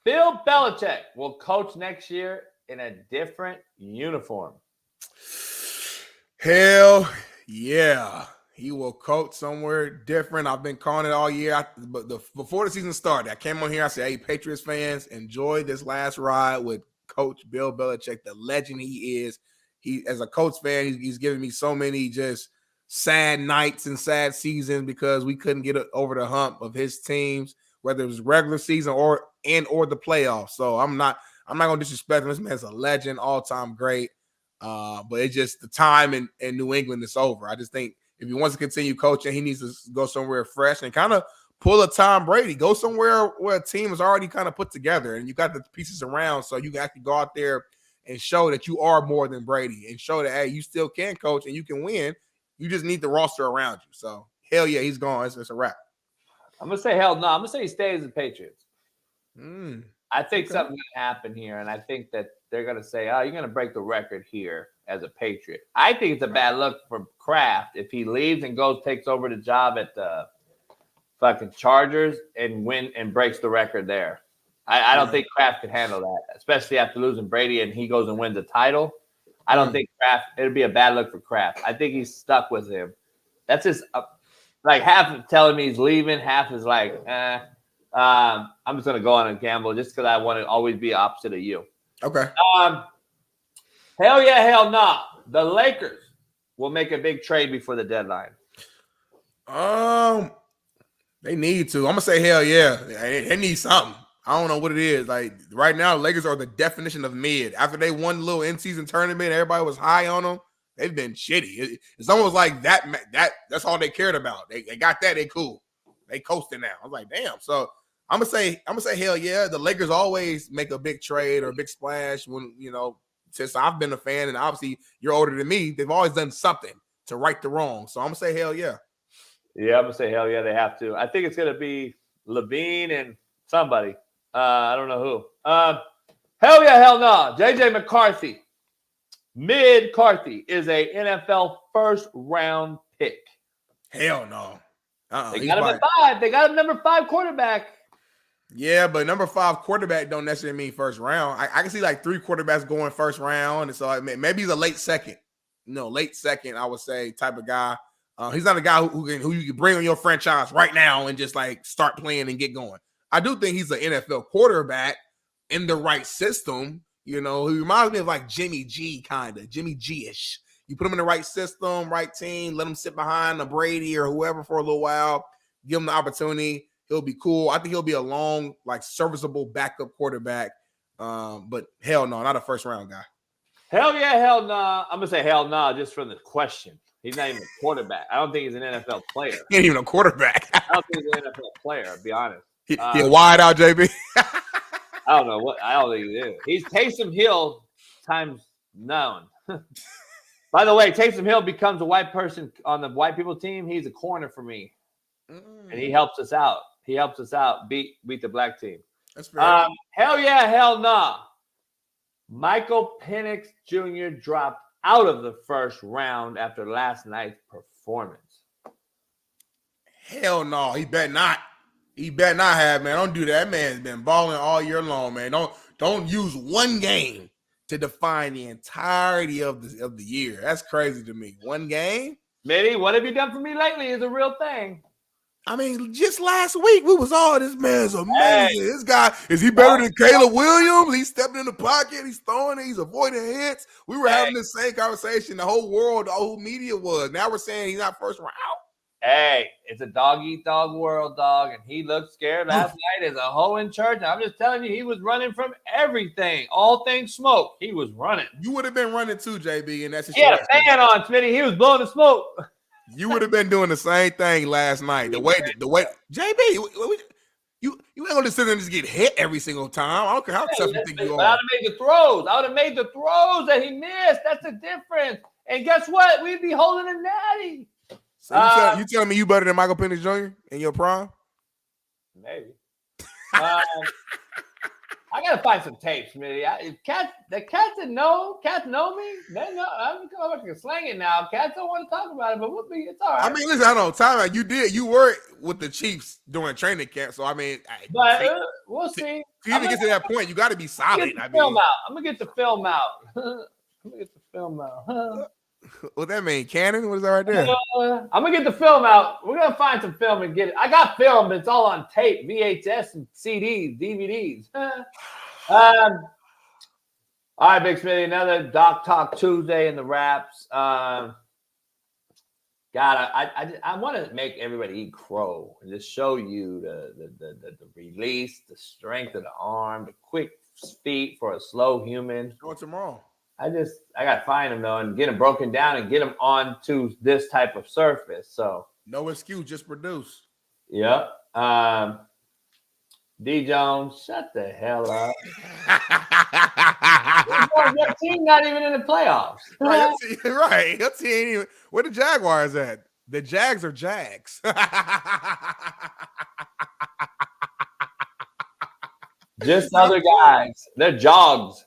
Speaker 2: Bill Belichick will coach next year in a different uniform.
Speaker 3: Hell yeah. He will coach somewhere different. I've been calling it all year. But before the season started, I came on here. I said, hey, Patriots fans, enjoy this last ride with Coach Bill Belichick, the legend he is. He, as a Colts fan, he's given me so many just sad nights and sad seasons because we couldn't get over the hump of his teams, whether it was regular season or the playoffs. So I'm not gonna disrespect him. This man's a legend, all-time great. But it's just the time in New England is over. I just think if he wants to continue coaching, he needs to go somewhere fresh and kind of pull a Tom Brady. Go somewhere where a team is already kind of put together and you got the pieces around so you can actually go out there and show that you are more than Brady and show that, hey, you still can coach and you can win. You just need the roster around you. So, hell yeah, he's gone. It's a wrap.
Speaker 2: I'm going to say hell no. I'm going to say he stays with the Patriots. I think something's going to happen here, and I think that they're going to say, oh, you're going to break the record here as a Patriot. I think it's a bad look for Kraft if he leaves and takes over the job at the fucking Chargers and breaks the record there. I don't think Kraft could handle that, especially after losing Brady and he goes and wins a title. I don't think Kraft – it'll be a bad look for Kraft. I think he's stuck with him. That's just like half of telling me he's leaving, half is like, I'm just going to go on and gamble just because I want to always be opposite of you.
Speaker 3: Okay.
Speaker 2: Hell yeah, hell no. The Lakers will make a big trade before the deadline.
Speaker 3: They need to. I'm going to say hell yeah. They need something. I don't know what it is. Like right now, the Lakers are the definition of mid. After they won the little in-season tournament, everybody was high on them. They've been shitty. It's almost like that's all they cared about. They got that. They cool. They coasting now. I was like, damn. So I'm gonna say hell yeah. The Lakers always make a big trade or a big splash when since I've been a fan, and obviously you're older than me. They've always done something to right the wrong. So I'm gonna say hell yeah.
Speaker 2: Yeah, I'm gonna say hell yeah. They have to. I think it's gonna be Levine and somebody. I don't know who. Hell yeah, hell no. JJ McCarthy. Midcarthy is a NFL first-round pick.
Speaker 3: Hell no.
Speaker 2: They got him at 5. They got him number 5 quarterback.
Speaker 3: Yeah, but number 5 quarterback don't necessarily mean first round. I can see like 3 quarterbacks going first round, and so maybe he's a late second. Late second, I would say, type of guy. He's not a guy who you can bring on your franchise right now and just like start playing and get going. I do think he's an NFL quarterback in the right system. He reminds me of like Jimmy G, kind of Jimmy G-ish. You put him in the right system, right team, let him sit behind a Brady or whoever for a little while. give him the opportunity. He'll be cool. I think he'll be a long, like, serviceable backup quarterback. But hell no, not a first-round guy.
Speaker 2: Hell yeah, hell nah. I'm going to say hell nah just from the question. He's not even a quarterback. I don't think he's an NFL player.
Speaker 3: He ain't even a quarterback.
Speaker 2: I don't think he's an NFL player, to be honest.
Speaker 3: He a wide out, JB.
Speaker 2: I don't know what. I don't think he is. He's Taysom Hill times known. By the way, Taysom Hill becomes a white person on the white people team. He's a corner for me, and he helps us out. He helps us out beat the black team.
Speaker 3: That's fair.
Speaker 2: Hell yeah, hell nah. Michael Penix Jr. dropped out of the first round after last night's performance.
Speaker 3: Hell no, he better not. He better not have, man. Don't do that. That man's been balling all year long, man. Don't use one game to define the entirety of the year. That's crazy to me. One game?
Speaker 2: Smitty, what have you done for me lately is a real thing.
Speaker 3: I mean, just last week, we was all, this man's amazing. Hey. This guy, is he better than Caleb Williams? He's stepping in the pocket. He's throwing it. He's avoiding hits. We were having the same conversation. The whole world, the whole media was. Now we're saying he's not first round.
Speaker 2: Hey, it's a dog-eat-dog world, dog, and he looked scared last night as a hoe in church. And I'm just telling you, he was running from everything. All things smoke. He was running.
Speaker 3: You would have been running too, JB, and that's
Speaker 2: he had a fan on, Smitty. He was blowing the smoke.
Speaker 3: You would have been doing the same thing last night. The way, JB, you ain't gonna sit there and just get hit every single time. I don't care how tough you think you are.
Speaker 2: I would have made the throws. I would have made the throws that he missed. That's the difference. And guess what? We'd be holding a natty.
Speaker 3: So you telling me you better than Michael Penix Jr. in your prime?
Speaker 2: Maybe. I gotta find some tapes, Smitty. The cats that know me. They know. I'm gonna slang it now. Cats don't want to talk about it, but it's all right.
Speaker 3: I mean, listen, I don't know. Time out. You were with the Chiefs during training camp, so I mean,
Speaker 2: we'll see.
Speaker 3: To even get to that point, you got to be solid.
Speaker 2: I'm gonna get the film out.
Speaker 3: What that mean? Canon? What is that right there?
Speaker 2: I'm gonna get the film out. We're gonna find some film and get it. I got film, but it's all on tape, VHS and CDs, DVDs. All right, Big Smitty, another Doc Talk Tuesday in the wraps. God, I want to make everybody eat crow and just show you the release, the strength of the arm, the quick feet for a slow human.
Speaker 3: Show it tomorrow.
Speaker 2: I got to find them, though, and get them broken down and get them onto this type of surface. So
Speaker 3: no excuse, just produce.
Speaker 2: Yep. D. Jones, shut the hell up. Your team not even in the playoffs.
Speaker 3: Right. Your team ain't even. Where the Jaguars at? The Jags are Jags.
Speaker 2: Just other guys. They're jogs.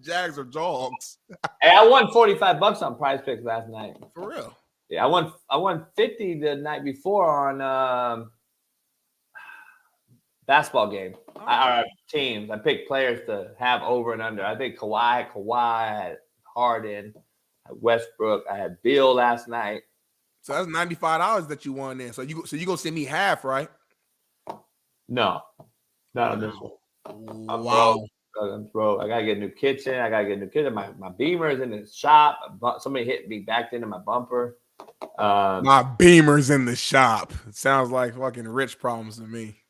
Speaker 3: Jags are dogs.
Speaker 2: Hey, I won $45 on Prize Picks last night.
Speaker 3: For real?
Speaker 2: Yeah, I won 50 the night before on basketball game. Teams. I picked players to have over and under. I think Kawhi, I had Harden, I had Westbrook, I had Bill last night.
Speaker 3: So that's $95 that you won then. So you gonna send me half, right?
Speaker 2: No, not on this one.
Speaker 3: Wow.
Speaker 2: I'm broke. I gotta get a new kitchen. My Beamer's in the shop. Somebody hit me back into my bumper.
Speaker 3: My Beamer's in the shop. It sounds like fucking rich problems to me.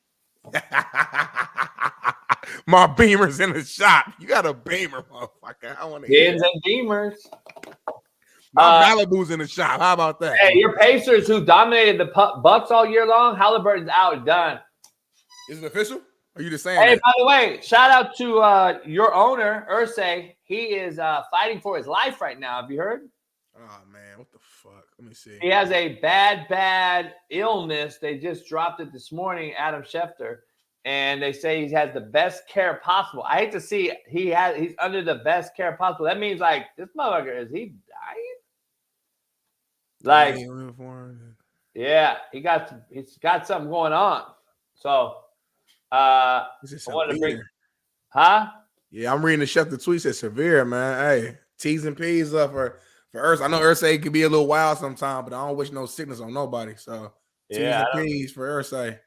Speaker 3: My Beamer's in the shop. You got a Beamer, motherfucker. I want to
Speaker 2: Bins and Beamers.
Speaker 3: My Malibu's in the shop. How about that?
Speaker 2: Hey, your Pacers who dominated the Bucks all year long, Halliburton's out, done.
Speaker 3: Is it official? Are you just saying?
Speaker 2: Hey,
Speaker 3: that?
Speaker 2: by the way, shout out to your owner, Ursay. He is fighting for his life right now. Have you heard?
Speaker 3: Oh, man. What the fuck? Let me see.
Speaker 2: He has a bad illness. They just dropped it this morning, Adam Schefter. And they say he has the best care possible. I hate to see he's under the best care possible. That means, like, this motherfucker, is he dying? Like, yeah, he's got something going on. So, I wanted to bring,
Speaker 3: Yeah, I'm reading the Schefter tweet. Says severe, man. Hey, T's and P's up for Ursay. I know Ursay can be a little wild sometimes, but I don't wish no sickness on nobody. So T's and P's for Ursay.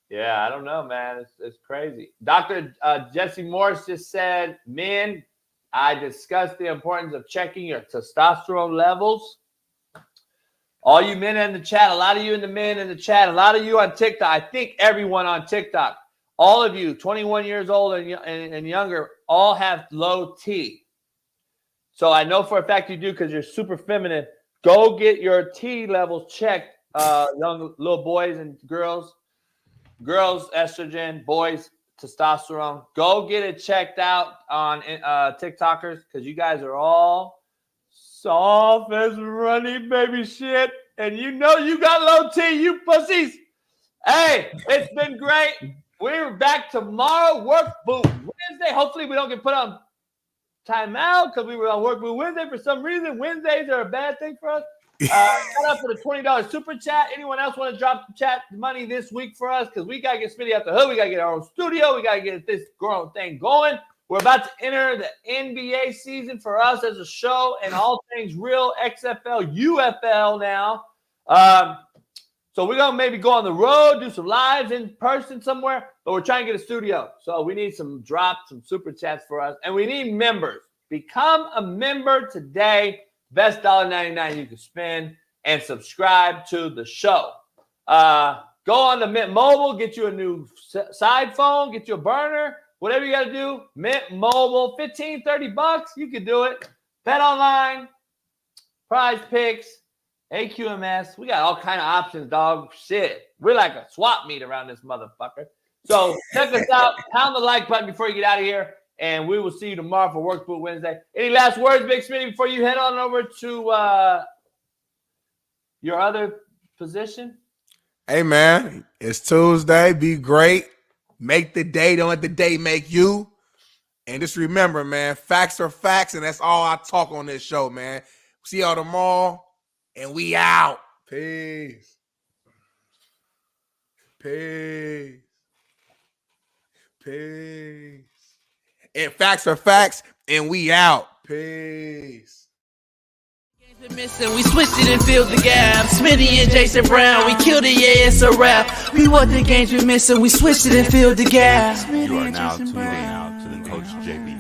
Speaker 2: Yeah, I don't know, man. It's crazy. Dr. Jesse Morris just said, men, I discussed the importance of checking your testosterone levels. All you men in the chat, a lot of you in the men in the chat, a lot of you on TikTok. I think everyone on TikTok, all of you, 21 years old and younger, all have low T. So I know for a fact you do because you're super feminine. Go get your T levels checked, young little boys and girls. Girls, estrogen, boys, testosterone. Go get it checked out on TikTokers because you guys are all soft as runny baby shit. And you know you got low T, you pussies. Hey, it's been great. We're back tomorrow. Work Boot Wednesday. Hopefully we don't get put on timeout because we were on Work Boot Wednesday. For some reason, Wednesdays are a bad thing for us. Shout out for the $20 super chat. Anyone else want to drop the chat money this week for us? Because we got to get Smitty out the hood. We got to get our own studio. We got to get this growing thing going. We're about to enter the NBA season for us as a show and all things real XFL, UFL now. So we're going to maybe go on the road, do some lives in person somewhere, but we're trying to get a studio. So we need some drops, some super chats for us, and we need members. Become a member today. Best $1.99 you can spend, and subscribe to the show. Go on to Mint Mobile, get you a new side phone, get you a burner, whatever you got to do. Mint Mobile, $15, $30, you can do it. Bet online, Prize Picks, AQMS. We got all kind of options, dog. Shit. We're like a swap meet around this motherfucker. So check us out. Pound the like button before you get out of here. And we will see you tomorrow for Work Boot Wednesday. Any last words, Big Smitty, before you head on over to your other position?
Speaker 3: Hey, man, it's Tuesday. Be great. Make the day. Don't let the day make you. And just remember, man, facts are facts, and that's all I talk on this show, man. See y'all tomorrow, and we out. Peace. Peace. Peace. And facts are facts, and we out. Peace.
Speaker 1: Missing, we switched it and filled the gap. Smitty and Jason Brown, we killed it, yeah, it's a wrap. We want the games we missing, we switched it and filled the gap.
Speaker 6: You are now tuned in to the Coach JB